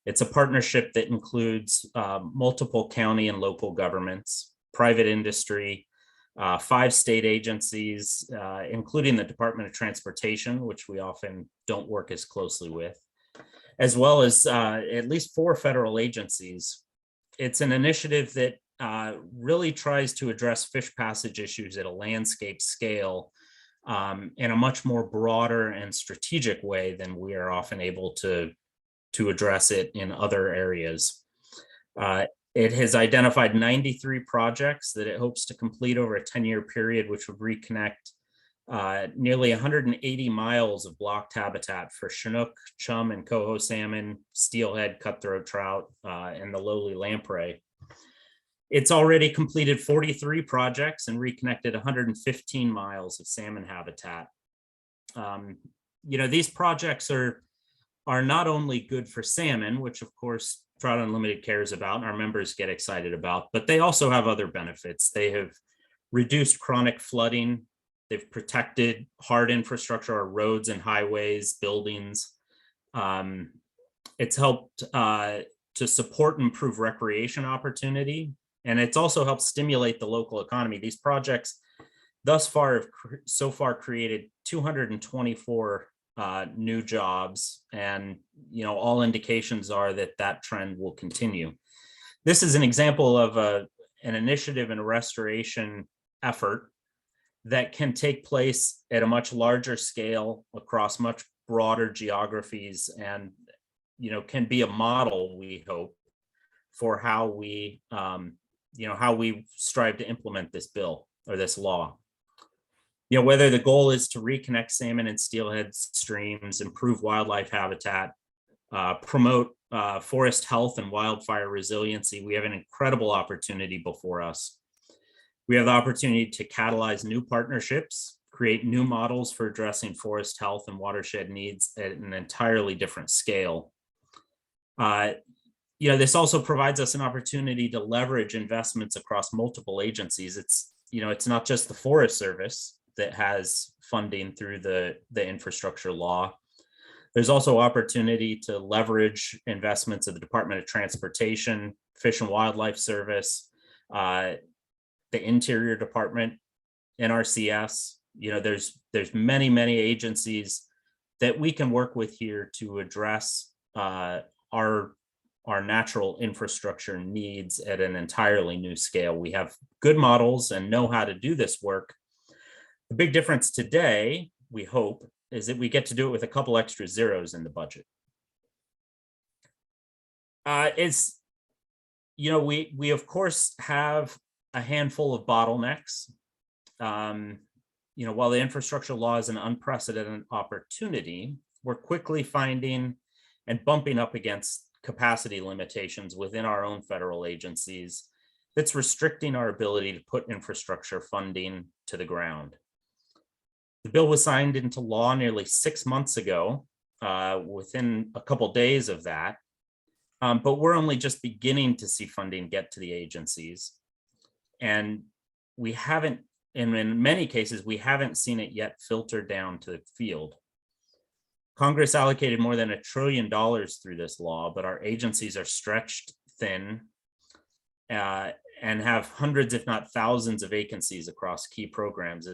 It's a partnership that includes multiple county and local governments, private industry, 5 state agencies, including the Department of Transportation, which we often don't work as closely with, as well as at least 4 federal agencies. It's an initiative that really tries to address fish passage issues at a landscape scale in a much more broader and strategic way than we are often able to address it in other areas. It has identified 93 projects that it hopes to complete over a 10-year period, which would reconnect nearly 180 miles of blocked habitat for Chinook, chum, and coho salmon, steelhead, cutthroat trout, and the lowly lamprey. It's already completed 43 projects and reconnected 115 miles of salmon habitat. These projects are not only good for salmon, which of course Trout Unlimited cares about and our members get excited about, but they also have other benefits. They have reduced chronic flooding. They've protected hard infrastructure, our roads and highways, buildings. It's helped to support and improve recreation opportunity. And it's also helped stimulate the local economy. These projects thus far have so far created 224 new jobs, and all indications are that that trend will continue. This is an example of an initiative and a restoration effort that can take place at a much larger scale across much broader geographies, and can be a model, we hope, for how we strive to implement this bill or this law. Whether the goal is to reconnect salmon and steelhead streams, improve wildlife habitat, promote forest health and wildfire resiliency, we have an incredible opportunity before us. We have the opportunity to catalyze new partnerships, create new models for addressing forest health and watershed needs at an entirely different scale. This also provides us an opportunity to leverage investments across multiple agencies. It's not just the Forest Service that has funding through the infrastructure law. There's also opportunity to leverage investments of the Department of Transportation, Fish and Wildlife Service, the Interior Department, NRCS. There's many agencies that we can work with here to address our natural infrastructure needs at an entirely new scale. We have good models and know how to do this work. The big difference today, we hope, is that we get to do it with a couple extra zeros in the budget. We of course have a handful of bottlenecks. While the infrastructure law is an unprecedented opportunity, we're quickly finding and bumping up against capacity limitations within our own federal agencies that's restricting our ability to put infrastructure funding to the ground. The bill was signed into law nearly 6 months ago, within a couple days of that, but we're only just beginning to see funding get to the agencies. And we haven't, and in many cases, we haven't seen it yet filter down to the field. Congress allocated more than $1 trillion through this law, but our agencies are stretched thin and have hundreds, if not thousands, of vacancies across key programs.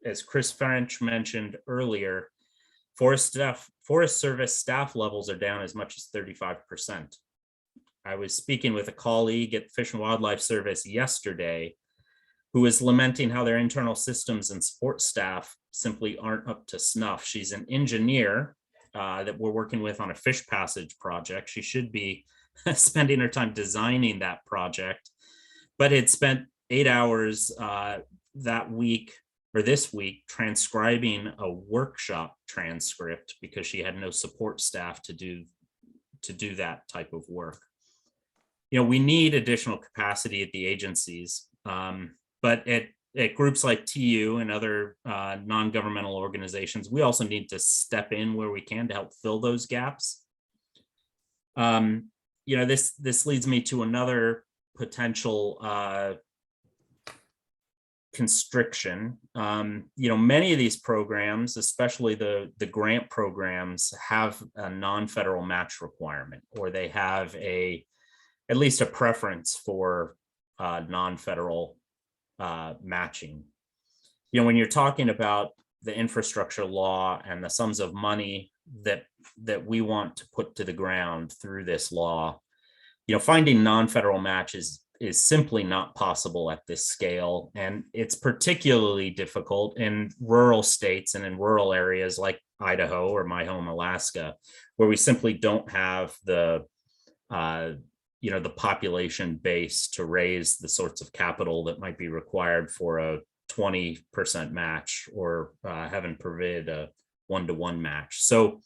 As Chris French mentioned earlier, Forest Service staff levels are down as much as 35%. I was speaking with a colleague at Fish and Wildlife Service yesterday who is lamenting how their internal systems and support staff simply aren't up to snuff. She's an engineer that we're working with on a fish passage project. She should be spending her time designing that project, but had spent 8 hours that week or this week transcribing a workshop transcript because she had no support staff to do that type of work. We need additional capacity at the agencies, but at groups like TU and other non-governmental organizations, we also need to step in where we can to help fill those gaps. This leads me to another potential constriction. Many of these programs, especially the grant programs, have a non-federal match requirement, or they have at least a preference for non-federal matching. When you're talking about the infrastructure law and the sums of money that we want to put to the ground through this law, finding non-federal matches is simply not possible at this scale. And it's particularly difficult in rural states and in rural areas like Idaho or my home, Alaska, where we simply don't have the population base to raise the sorts of capital that might be required for a 20% match, or heaven forbid, a 1-to-1 match. So,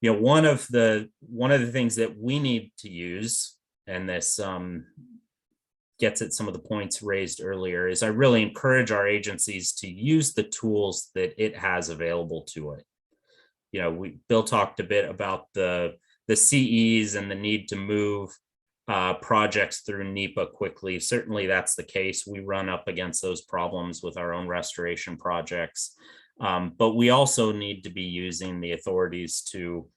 one of the things that we need to use, and this gets at some of the points raised earlier, is I really encourage our agencies to use the tools that it has available to it. Bill talked a bit about the CEs and the need to move projects through NEPA quickly. Certainly that's the case. We run up against those problems with our own restoration projects. But we also need to be using the authorities to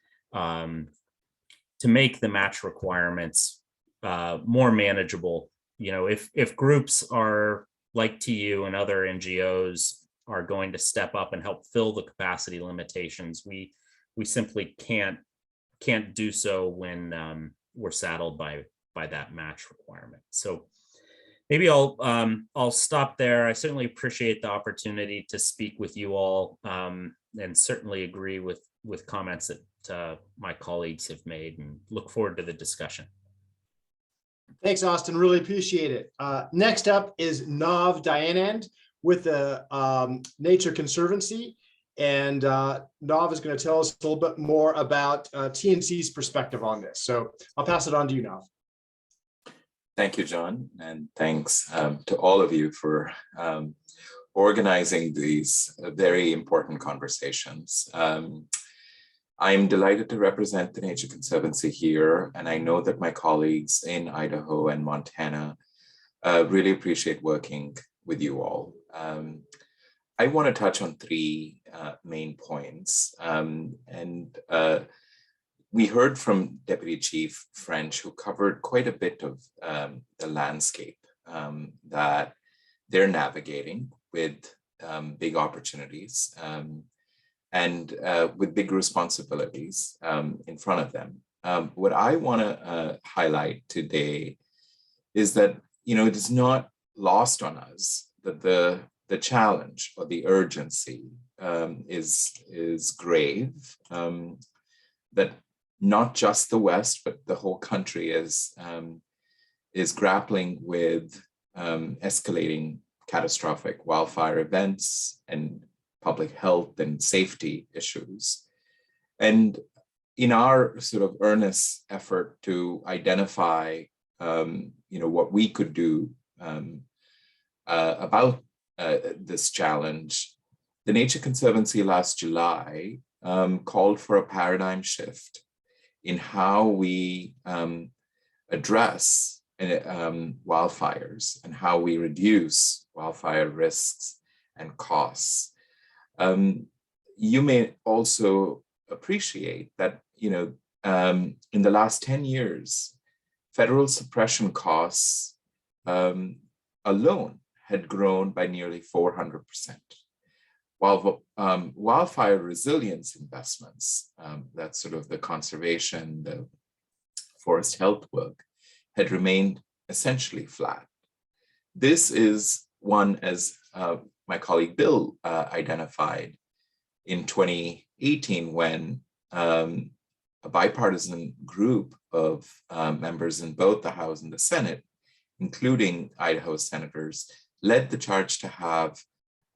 make the match requirements more manageable. If groups are like TU and other NGOs are going to step up and help fill the capacity limitations, we simply can't do so when we're saddled by that match requirement. So maybe I'll stop there. I certainly appreciate the opportunity to speak with you all, and certainly agree with comments that my colleagues have made, and look forward to the discussion. Thanks, Austin. Really appreciate it. Next up is Nav Dayanand with the Nature Conservancy. And Nav is going to tell us a little bit more about TNC's perspective on this. So I'll pass it on to you, Nav. Thank you, John, and thanks to all of you for organizing these very important conversations. I'm delighted to represent the Nature Conservancy here, and I know that my colleagues in Idaho and Montana really appreciate working with you all. I want to touch on three main points, we heard from Deputy Chief French, who covered quite a bit of the landscape that they're navigating with big opportunities and with big responsibilities in front of them. What I want to highlight today is that, it is not lost on us that the challenge or the urgency is grave, that not just the West, but the whole country is grappling with escalating catastrophic wildfire events and public health and safety issues. And in our sort of earnest effort to identify, what we could do about this challenge, the Nature Conservancy last July called for a paradigm shift in how we address wildfires and how we reduce wildfire risks and costs. You may also appreciate that, in the last 10 years, federal suppression costs alone had grown by nearly 400%. While wildfire resilience investments, that's sort of the conservation, the forest health work, had remained essentially flat. This is one, as my colleague Bill identified in 2018, when a bipartisan group of members in both the House and the Senate, including Idaho senators, led the charge to have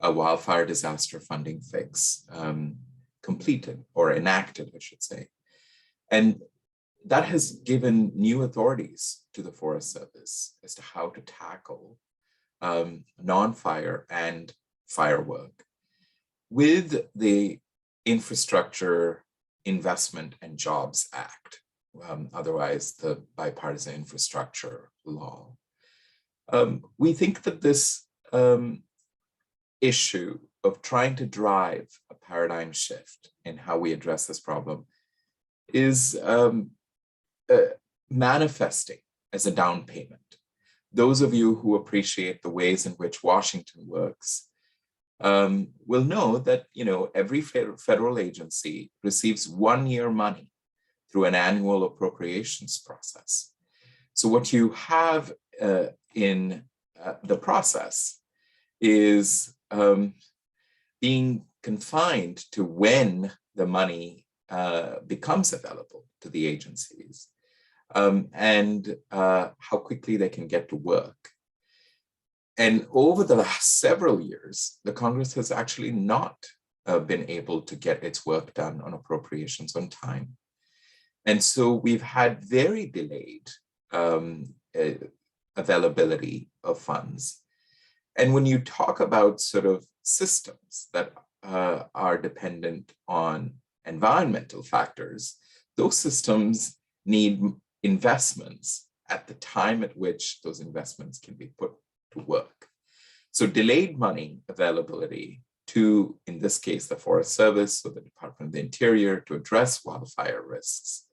a wildfire disaster funding fix completed or enacted, I should say. And that has given new authorities to the Forest Service as to how to tackle non-fire and fire work. With the Infrastructure Investment and Jobs Act, otherwise the Bipartisan Infrastructure Law, we think that this issue of trying to drive a paradigm shift in how we address this problem is manifesting as a down payment. Those of you who appreciate the ways in which Washington works will know that every federal agency receives 1 year money through an annual appropriations process. So what you have in the process is being confined to when the money becomes available to the agencies and how quickly they can get to work. And over the last several years, the Congress has actually not been able to get its work done on appropriations on time. And so we've had very delayed availability of funds. And when you talk about sort of systems that are dependent on environmental factors, those systems need investments at the time at which those investments can be put to work. So delayed money availability to, in this case, the Forest Service or the Department of the Interior to address wildfire risks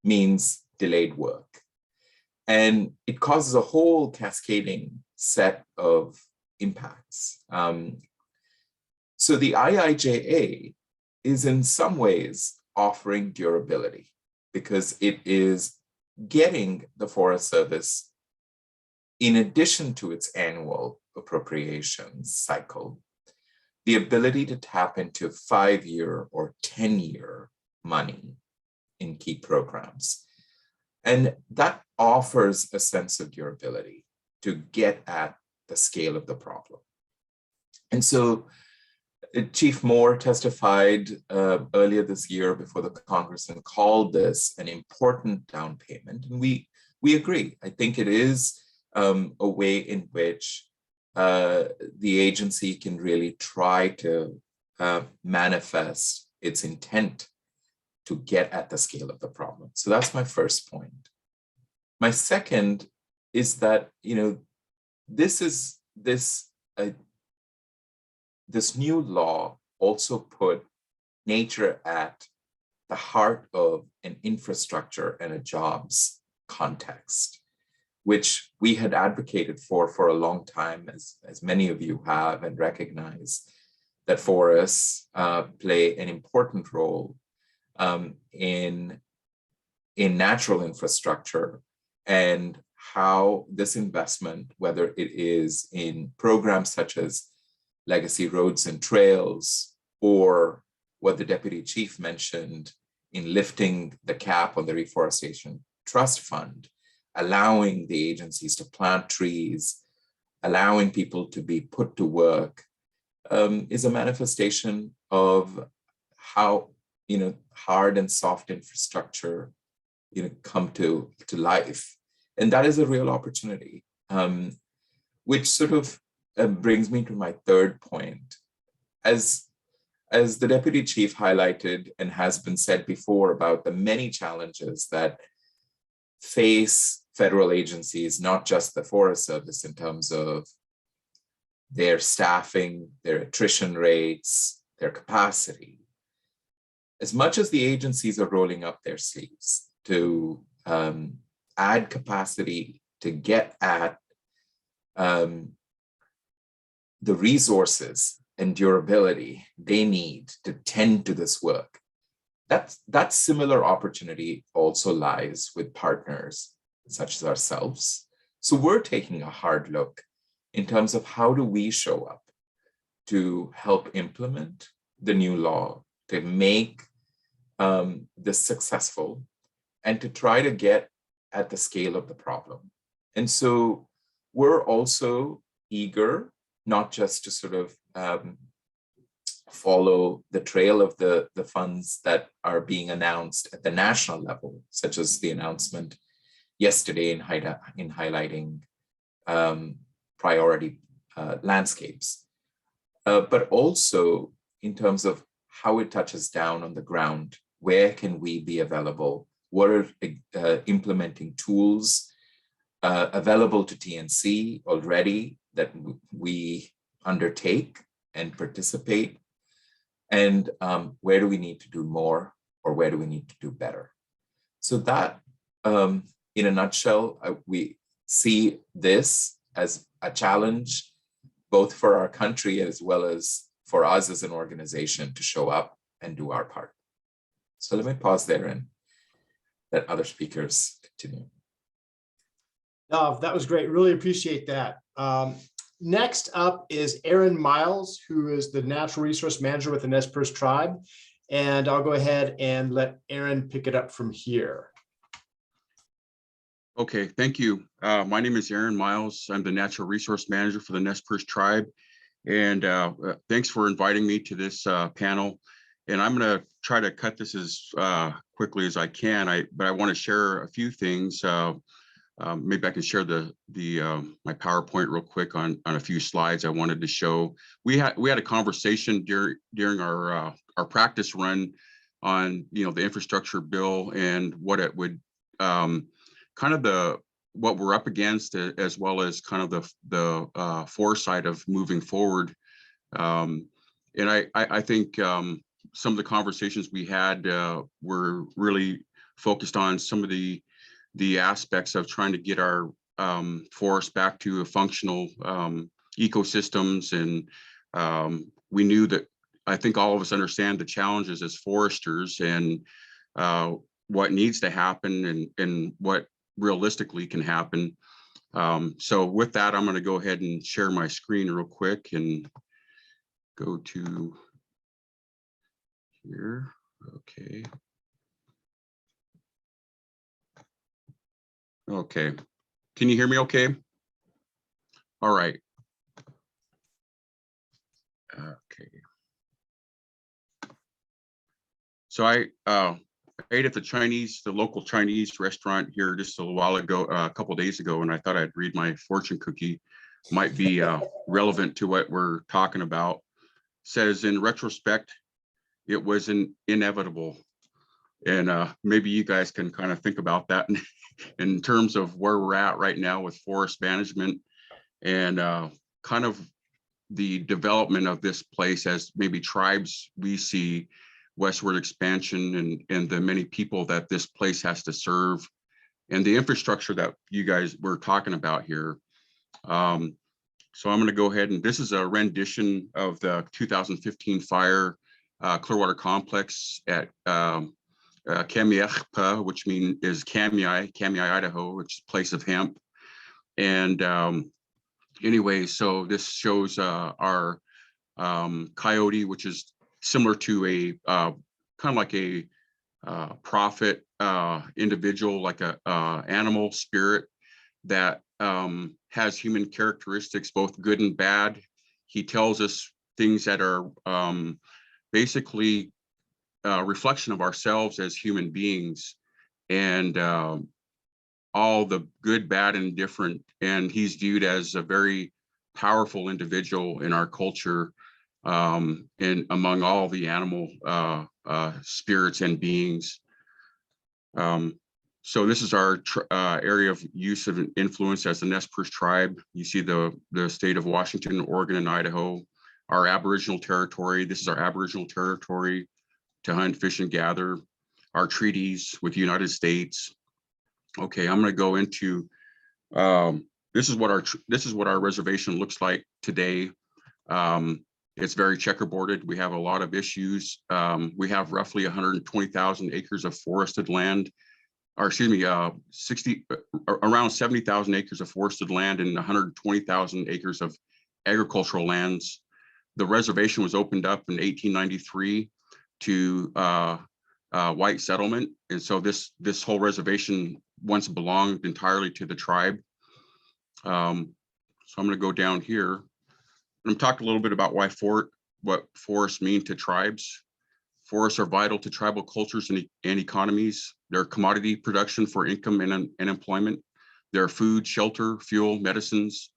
means delayed work. And it causes a whole cascading set of impacts. So the IIJA is in some ways offering durability because it is getting the Forest Service, in addition to its annual appropriations cycle, the ability to tap into 5-year or 10-year money in key programs. And that offers a sense of durability to get at the scale of the problem. And so Chief Moore testified earlier this year before the Congress and called this an important down payment. And we agree. I think it is a way in which the agency can really try to manifest its intent to get at the scale of the problem. So that's my first point. My second is that, this new law also put nature at the heart of an infrastructure and a jobs context, which we had advocated for a long time, as many of you have, and recognize that forests play an important role in natural infrastructure, and how this investment, whether it is in programs such as legacy roads and trails, or what the deputy chief mentioned in lifting the cap on the Reforestation Trust Fund, allowing the agencies to plant trees, allowing people to be put to work, is a manifestation of how hard and soft infrastructure come to life. And that is a real opportunity, which sort of brings me to my third point. As the deputy chief highlighted and has been said before about the many challenges that face federal agencies, not just the Forest Service, in terms of their staffing, their attrition rates, their capacity. As much as the agencies are rolling up their sleeves to add capacity to get at the resources and durability they need to tend to this work, that similar opportunity also lies with partners such as ourselves. So we're taking a hard look in terms of how do we show up to help implement the new law, to make this successful, and to try to get at the scale of the problem. And so we're also eager not just to sort of follow the trail of the funds that are being announced at the national level, such as the announcement yesterday in highlighting priority landscapes, but also in terms of how it touches down on the ground. Where can we be available? What are implementing tools available to TNC already that we undertake and participate? And where do we need to do more, or where do we need to do better? So that, in a nutshell, we see this as a challenge, both for our country as well as for us as an organization to show up and do our part. So let me pause there and let other speakers continue. That was great. Really appreciate that. Next up is Aaron Miles, who is the Natural Resource Manager with the Nez Perce Tribe. And I'll go ahead and let Aaron pick it up from here. Okay, thank you. My name is Aaron Miles. I'm the Natural Resource Manager for the Nez Perce Tribe. And thanks for inviting me to this panel. And I'm going to try to cut this as quickly as I can. But I want to share a few things. Maybe I can share my PowerPoint real quick on a few slides I wanted to show. We had a conversation during our practice run on the infrastructure bill and what it would what we're up against, as well as kind of the foresight of moving forward. And I think some of the conversations we had were really focused on some of the aspects of trying to get our forests back to a functional ecosystems. And we knew that, I think all of us understand the challenges as foresters and what needs to happen and what realistically can happen. So with that, I'm going to go ahead and share my screen real quick and go to here. Okay. Okay. Can you hear me okay? All right. Okay. So I ate at the local Chinese restaurant here just a while ago, a couple of days ago, and I thought I'd read my fortune cookie. Might be relevant to what we're talking about. Says, in retrospect, it was inevitable. And maybe you guys can kind of think about that in terms of where we're at right now with forest management and kind of the development of this place as maybe tribes we see westward expansion and the many people that this place has to serve and the infrastructure that you guys were talking about here. So I'm going to go ahead, and this is a rendition of the 2015 fire Clearwater Complex at Kamiahpa, which is Kamiah, Idaho, which is place of hemp. And anyway, so this shows our coyote, which is similar to a kind of like a prophet individual, like a animal spirit that has human characteristics, both good and bad. He tells us things that are basically a reflection of ourselves as human beings, and all the good, bad, and different. And he's viewed as a very powerful individual in our culture, and among all the animal spirits and beings. So this is our area of use of influence as the Nez Perce tribe. You see the state of Washington, Oregon, and Idaho. Our Aboriginal territory. This is our Aboriginal territory to hunt, fish, and gather. Our treaties with the United States. Okay, I'm going to go into. This is what our reservation looks like today. It's very checkerboarded. We have a lot of issues. We have roughly 120,000 acres of forested land, or excuse me, around 70,000 acres of forested land and 120,000 acres of agricultural lands. The reservation was opened up in 1893 to white settlement, and so this whole reservation once belonged entirely to the tribe. So I'm going to go down here. I'm talking a little bit about what forests mean to tribes. Forests are vital to tribal cultures and economies. They're commodity production for income and employment. They're food, shelter, fuel, medicines,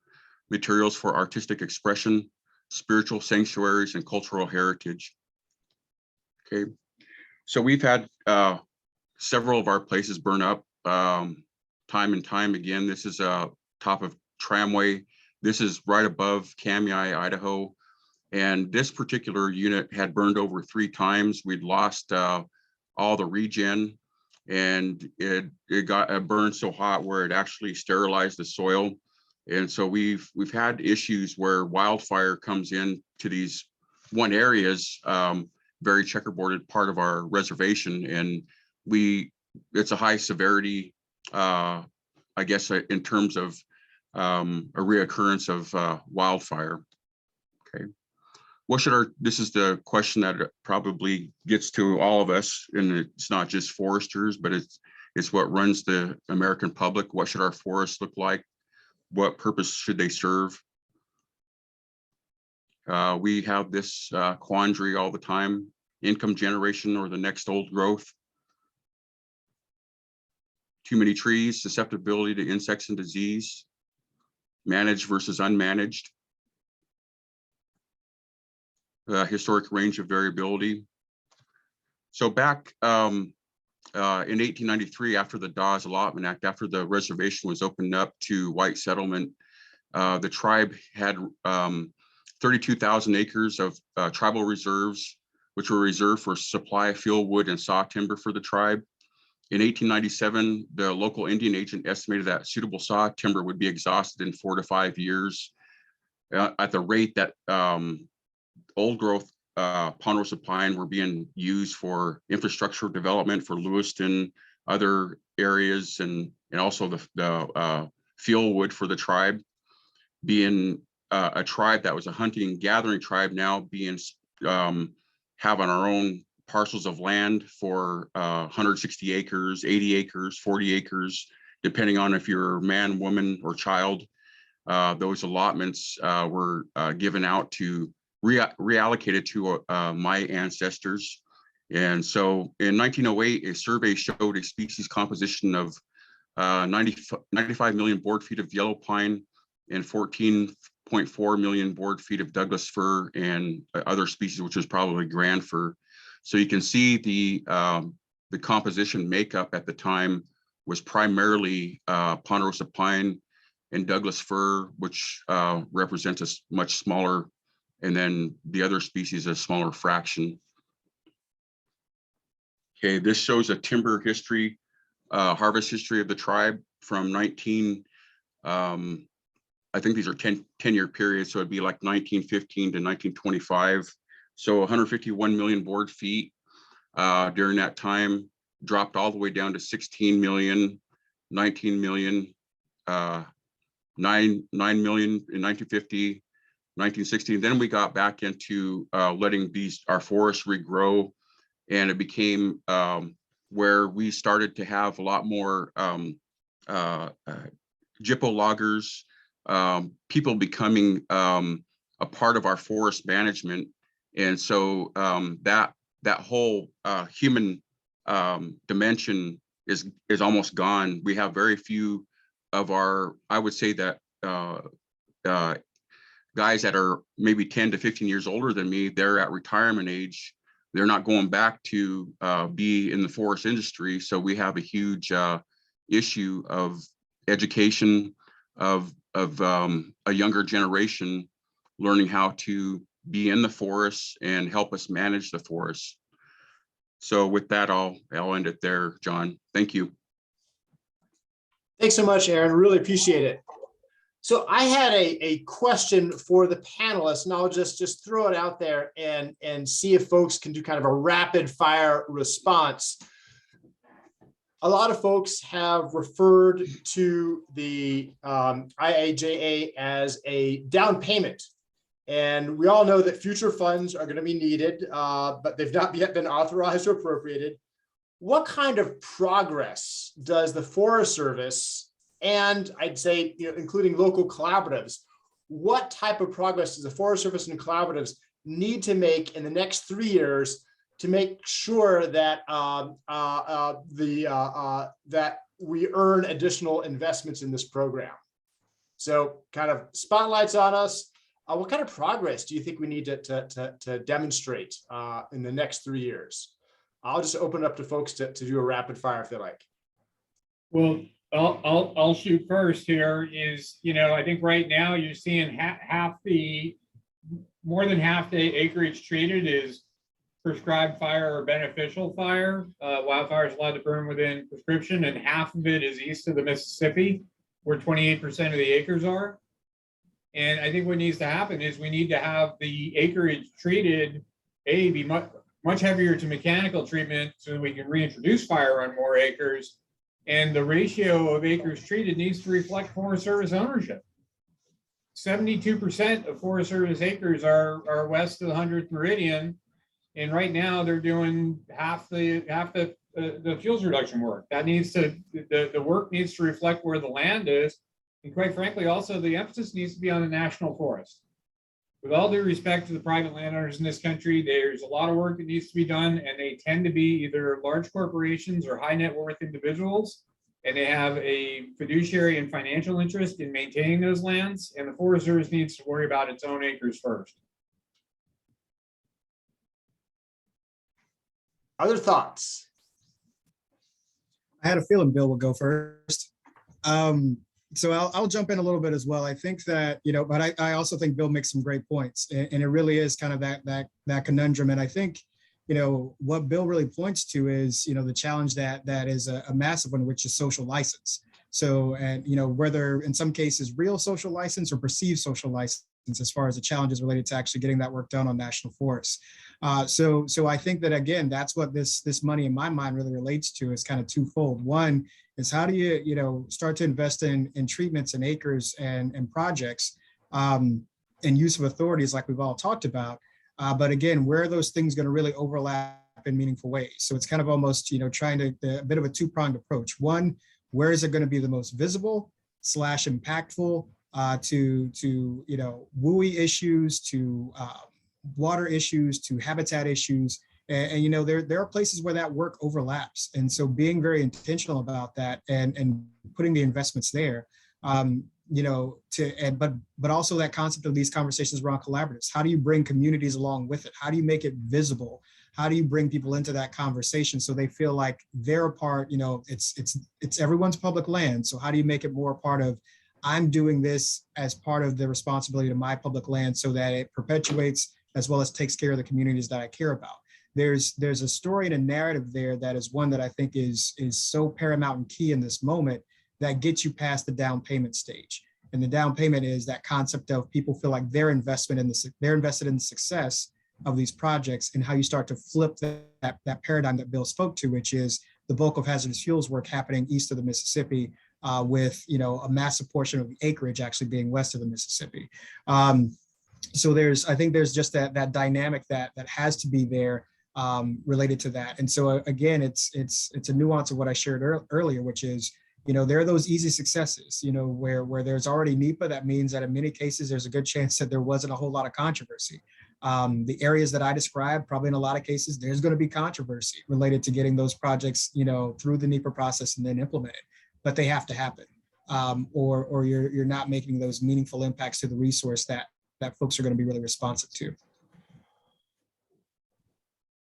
materials for artistic expression, spiritual sanctuaries, and cultural heritage. Okay, so we've had several of our places burn up time and time again. This is top of Tramway. This is right above Kamiah, Idaho. And this particular unit had burned over 3 times. We'd lost all the regen, and it got burned so hot where it actually sterilized the soil. And so we've had issues where wildfire comes in to these one areas, very checkerboarded part of our reservation. And it's a high severity, I guess, in terms of a reoccurrence of wildfire. Okay. This is the question that probably gets to all of us, and it's not just foresters, but it's what runs the American public. What should our forests look like? What purpose should they serve? We have this quandary all the time: income generation or the next old growth. Too many trees, susceptibility to insects and disease, managed versus unmanaged. Historic range of variability. So back in 1893, after the Dawes Allotment Act, after the reservation was opened up to white settlement, the tribe had 32,000 acres of tribal reserves, which were reserved for supply of fuel wood and saw timber for the tribe. In 1897, the local Indian agent estimated that suitable saw timber would be exhausted in 4 to 5 years at the rate that old growth ponderosa pine were being used for infrastructure development for Lewiston, other areas, and also the fuel wood for the tribe. Being a tribe that was a hunting and gathering tribe, now being having our own parcels of land for 160 acres, 80 acres, 40 acres, depending on if you're man, woman, or child. Those allotments were given out to reallocated to my ancestors. And so in 1908, a survey showed a species composition of 95 million board feet of yellow pine and 14.4 million board feet of Douglas fir and other species, which is probably grand fir. So you can see the composition makeup at the time was primarily ponderosa pine and Douglas fir, which represents a much smaller, and then the other species a smaller fraction. Okay, this shows a timber history, harvest history of the tribe from I think these are 10-year periods, so it'd be like 1915 to 1925. So 151 million board feet during that time, dropped all the way down to 16 million, 19 million, 9 million in 1950, 1960. Then we got back into letting our forests regrow, and it became where we started to have a lot more gyppo loggers, people becoming a part of our forest management. And so that whole human dimension is almost gone. We have very few of our, I would say that guys that are maybe 10 to 15 years older than me, they're at retirement age. They're not going back to be in the forest industry. So we have a huge issue of education of a younger generation learning how to be in the forest and help us manage the forest. So with that, I'll end it there, John. Thank you. Thanks so much, Aaron. Really appreciate it. So I had a question for the panelists, and I'll just throw it out there and see if folks can do kind of a rapid fire response. A lot of folks have referred to the IAJA as a down payment. And we all know that future funds are going to be needed, but they've not yet been authorized or appropriated. What kind of progress does the Forest Service, and I'd say, including local collaboratives, what type of progress does the Forest Service and collaboratives need to make in the next 3 years to make sure that that we earn additional investments in this program? So kind of spotlights on us. What kind of progress do you think we need to demonstrate in the next 3 years? I'll just open it up to folks to do a rapid fire if they like. Well, I'll shoot first here. I think right now you're seeing more than half the acreage treated is prescribed fire or beneficial fire. Wildfire is allowed to burn within prescription, and half of it is east of the Mississippi, where 28% of the acres are. And I think what needs to happen is we need to have the acreage treated, be much heavier to mechanical treatment so that we can reintroduce fire on more acres. And the ratio of acres treated needs to reflect Forest Service ownership. 72% of Forest Service acres are west of the 100th meridian. And right now they're doing half the fuels reduction work. That needs to, the work needs to reflect where the land is. And quite frankly, also the emphasis needs to be on the national forest. With all due respect to the private landowners in this country, there's a lot of work that needs to be done, and they tend to be either large corporations or high net worth individuals, and they have a fiduciary and financial interest in maintaining those lands, and the Forest Service needs to worry about its own acres first. Other thoughts? I had a feeling Bill would go first. So I'll jump in a little bit as well. I think that, but I also think Bill makes some great points, and it really is kind of that conundrum. And I think, what Bill really points to is, the challenge that is a massive one, which is social license. So, and, whether in some cases real social license or perceived social license, as far as the challenges related to actually getting that work done on national forests. So I think that, again, that's what this money in my mind really relates to, is kind of twofold. One is, how do you, start to invest in treatments and acres and projects and use of authorities like we've all talked about. But again, where are those things going to really overlap in meaningful ways? So it's kind of almost, trying to, a bit of a two-pronged approach. One, where is it going to be the most visible / impactful to WUI issues, to water issues to habitat issues. And you know, there are places where that work overlaps. And so being very intentional about that and putting the investments there, you know, but also that concept of these conversations around collaboratives. How do you bring communities along with it? How do you make it visible? How do you bring people into that conversation so they feel like they're a part? You know, it's everyone's public land. So how do you make it more a part of, I'm doing this as part of the responsibility to my public land so that it perpetuates as well as takes care of the communities that I care about. There's a story and a narrative there that is one that I think is so paramount and key in this moment that gets you past the down payment stage. And the down payment is that concept of people feel like they're invested in the success of these projects, and how you start to flip that paradigm that Bill spoke to, which is the bulk of hazardous fuels work happening east of the Mississippi, with, you know, a massive portion of the acreage actually being west of the Mississippi. So I think there's just that dynamic that has to be there, related to that. And so again, it's a nuance of what I shared earlier, which is, you know, there are those easy successes, you know, where there's already NEPA. That means that in many cases, there's a good chance that there wasn't a whole lot of controversy. The areas that I described, probably in a lot of cases, there's going to be controversy related to getting those projects, you know, through the NEPA process and then implemented, but they have to happen, or you're not making those meaningful impacts to the resource that folks are going to be really responsive to.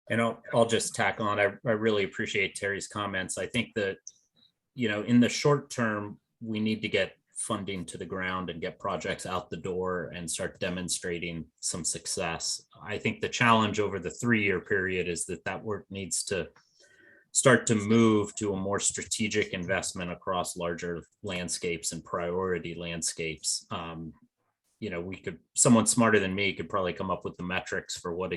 And I'll just tack on. I really appreciate Terry's comments. I think that, you know, in the short term, we need to get funding to the ground and get projects out the door and start demonstrating some success. I think the challenge over the 3-year period is that work needs to start to move to a more strategic investment across larger landscapes and priority landscapes. You know, someone smarter than me could probably come up with the metrics for what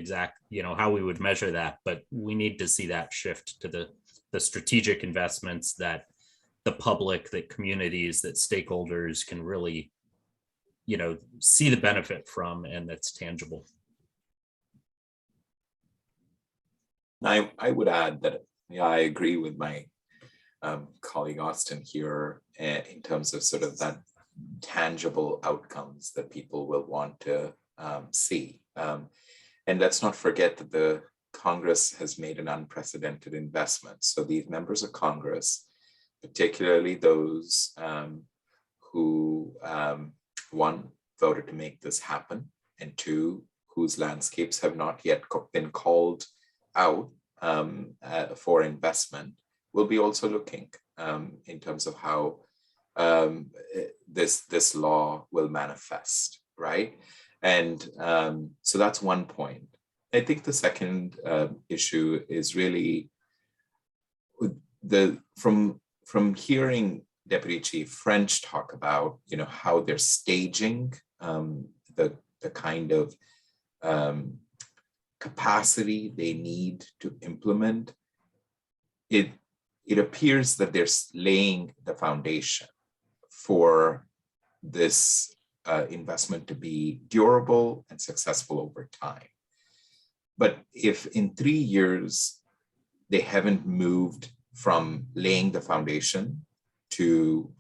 you know, how we would measure that, but we need to see that shift to the strategic investments that the public, that communities, that stakeholders can really, you know, see the benefit from, and that's tangible. I would add that, yeah, I agree with my colleague Austin here in terms of sort of that tangible outcomes that people will want to see. And let's not forget that the Congress has made an unprecedented investment. So these members of Congress, particularly those who, one, voted to make this happen, and two, whose landscapes have not yet been called out for investment, will be also looking in terms of how this law will manifest, right? And so that's one point. I think the second issue is really from hearing Deputy Chief French talk about, you know, how they're staging the kind of capacity they need to implement. It appears that they're laying the foundation for this investment to be durable and successful over time. But if in 3 years they haven't moved from laying the foundation to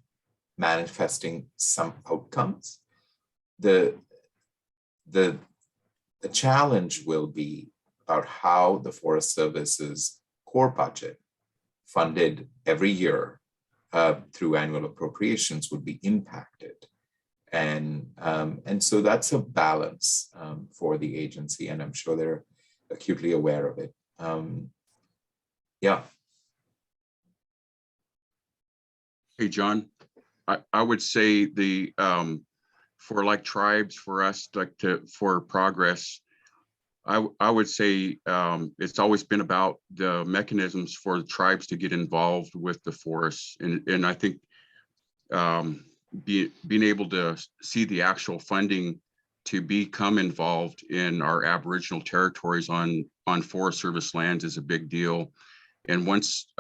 manifesting some outcomes, the challenge will be about how the Forest Service's core budget, funded every year through annual appropriations, would be impacted. And so that's a balance for the agency, and I'm sure they're acutely aware of it. Yeah. Hey, John, I would say for like tribes, for us, for progress, I would say it's always been about the mechanisms for the tribes to get involved with the forests. And I think being able to see the actual funding to become involved in our Aboriginal territories on Forest Service lands is a big deal. And once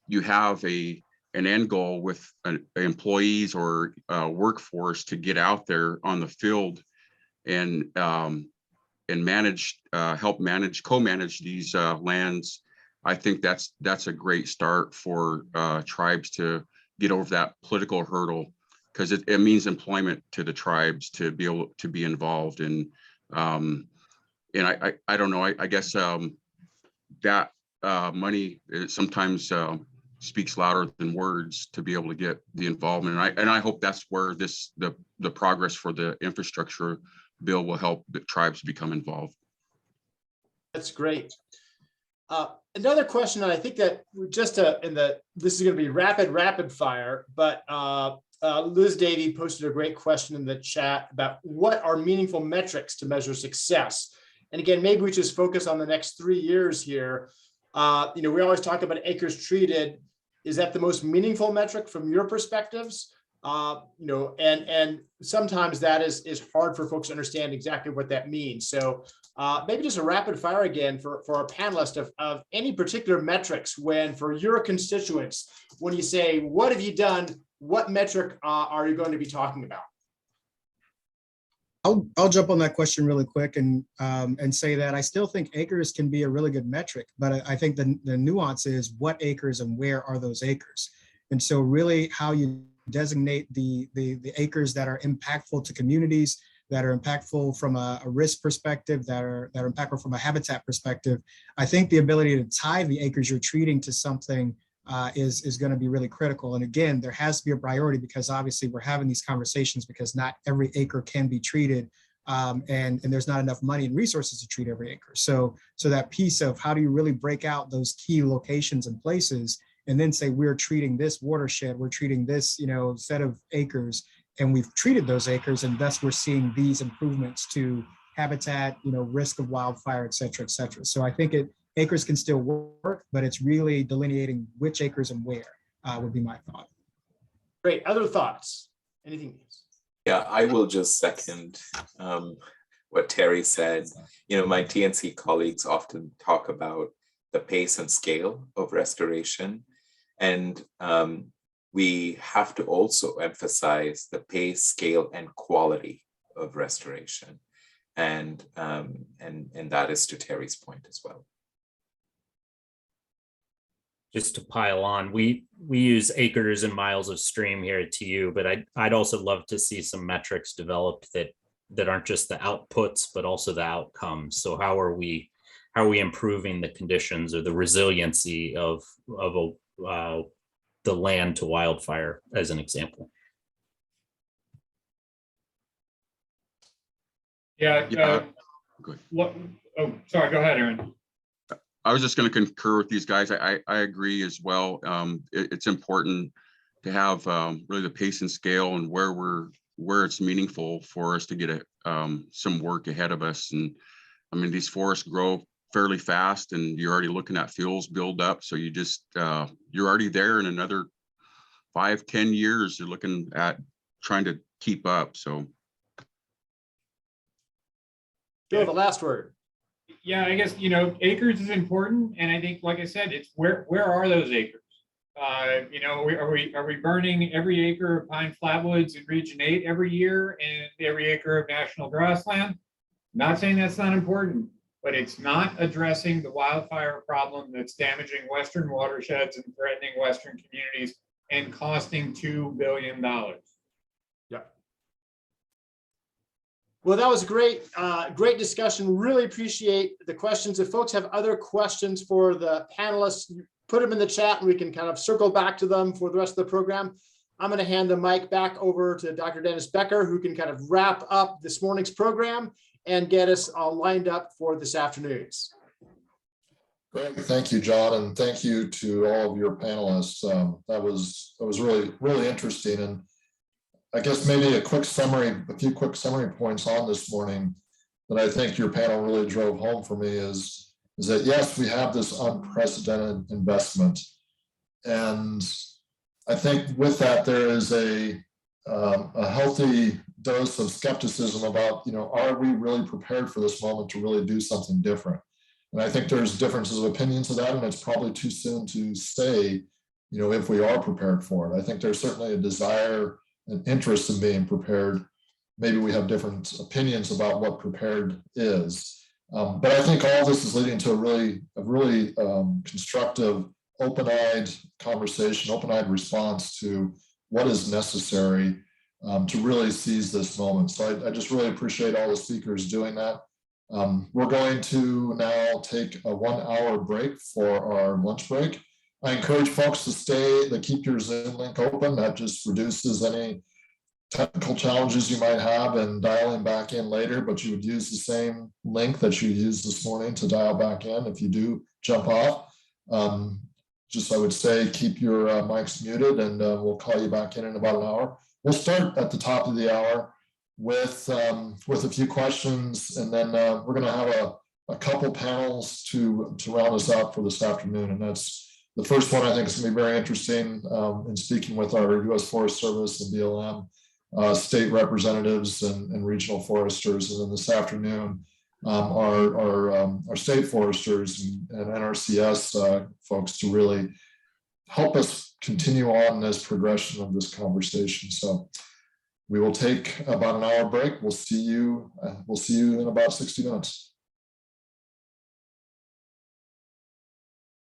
you have an end goal with employees or workforce to get out there on the field and manage, help manage, co-manage these lands, I think that's a great start for tribes to get over that political hurdle, because it means employment to the tribes to be able to be involved. And I don't know, I guess that money sometimes speaks louder than words to be able to get the involvement. And I hope that's where the progress for the infrastructure bill will help the tribes become involved. That's great. Another question, and I think that just this is going to be rapid fire, but Liz Davey posted a great question in the chat about what are meaningful metrics to measure success. And again, maybe we just focus on the next 3 years here. We always talk about acres treated. Is that the most meaningful metric from your perspectives? And sometimes that is hard for folks to understand exactly what that means. So maybe just a rapid fire again for our panelists of any particular metrics for your constituents, when you say, what have you done? What metric are you going to be talking about? I'll jump on that question really quick and say that I still think acres can be a really good metric, but I think the nuance is what acres and where are those acres? And so really how you designate the acres that are impactful to communities, that are impactful from a risk perspective, that are impactful from a habitat perspective. I think the ability to tie the acres you're treating to something is going to be really critical. And again, there has to be a priority because obviously we're having these conversations because not every acre can be treated and there's not enough money and resources to treat every acre. So that piece of how do you really break out those key locations and places and then say we're treating this watershed, we're treating this set of acres, and we've treated those acres, and thus we're seeing these improvements to habitat, risk of wildfire, et cetera, et cetera. So I think acres can still work, but it's really delineating which acres and where would be my thought. Great. Other thoughts? Anything else? Yeah, I will just second what Terry said. My TNC colleagues often talk about the pace and scale of restoration. And we have to also emphasize the pace, scale, and quality of restoration. And that is to Terry's point as well. Just to pile on, we use acres and miles of stream here at TU, but I'd also love to see some metrics developed that aren't just the outputs, but also the outcomes. So how are we improving the conditions or the resiliency of the land to wildfire, as an example? Yeah. Good. Oh, sorry. Go ahead, Aaron. I was just going to concur with these guys. I agree as well. It's important to have really the pace and scale and where it's meaningful for us to get some work ahead of us. And I mean, these forests grow fairly fast, and you're already looking at fuels build up. So you just you're already there in another 5-10 years. You're looking at trying to keep up. So, Bill, the last word. Yeah, I guess, acres is important. And I think, like I said, it's where are those acres? Are we burning every acre of pine flatwoods in Region 8 every year and every acre of national grassland? Not saying that's not important, but it's not addressing the wildfire problem that's damaging Western watersheds and threatening Western communities and costing $2 billion. Yeah. Well, that was a great discussion. Really appreciate the questions. If folks have other questions for the panelists, put them in the chat and we can kind of circle back to them for the rest of the program. I'm going to hand the mic back over to Dr. Dennis Becker, who can kind of wrap up this morning's program and get us all lined up for this afternoon's. Great, thank you, John, and thank you to all of your panelists. That was really interesting, and I guess maybe a few quick summary points on this morning that I think your panel really drove home for me is that yes, we have this unprecedented investment, and I think with that there is a healthy dose of skepticism about, are we really prepared for this moment to really do something different? And I think there's differences of opinions of that, and it's probably too soon to say, if we are prepared for it. I think there's certainly a desire and interest in being prepared. Maybe we have different opinions about what prepared is. But I think all this is leading to a really constructive, open-eyed conversation, open-eyed response to what is necessary to really seize this moment. So I just really appreciate all the speakers doing that. We're going to now take a 1 hour break for our lunch break. I encourage folks to keep your Zoom link open. That just reduces any technical challenges you might have in dialing back in later, but you would use the same link that you used this morning to dial back in if you do jump off. Just I would say keep your mics muted, and we'll call you back in about an hour. We'll start at the top of the hour with a few questions, and then we're going to have a couple panels to round us out for this afternoon. And that's the first one. I think is going to be very interesting in speaking with our U.S. Forest Service and BLM state representatives and regional foresters. And then this afternoon, our state foresters and NRCS folks to really help us continue on this progression of this conversation. So we will take about an hour break. We'll see you in about 60 minutes.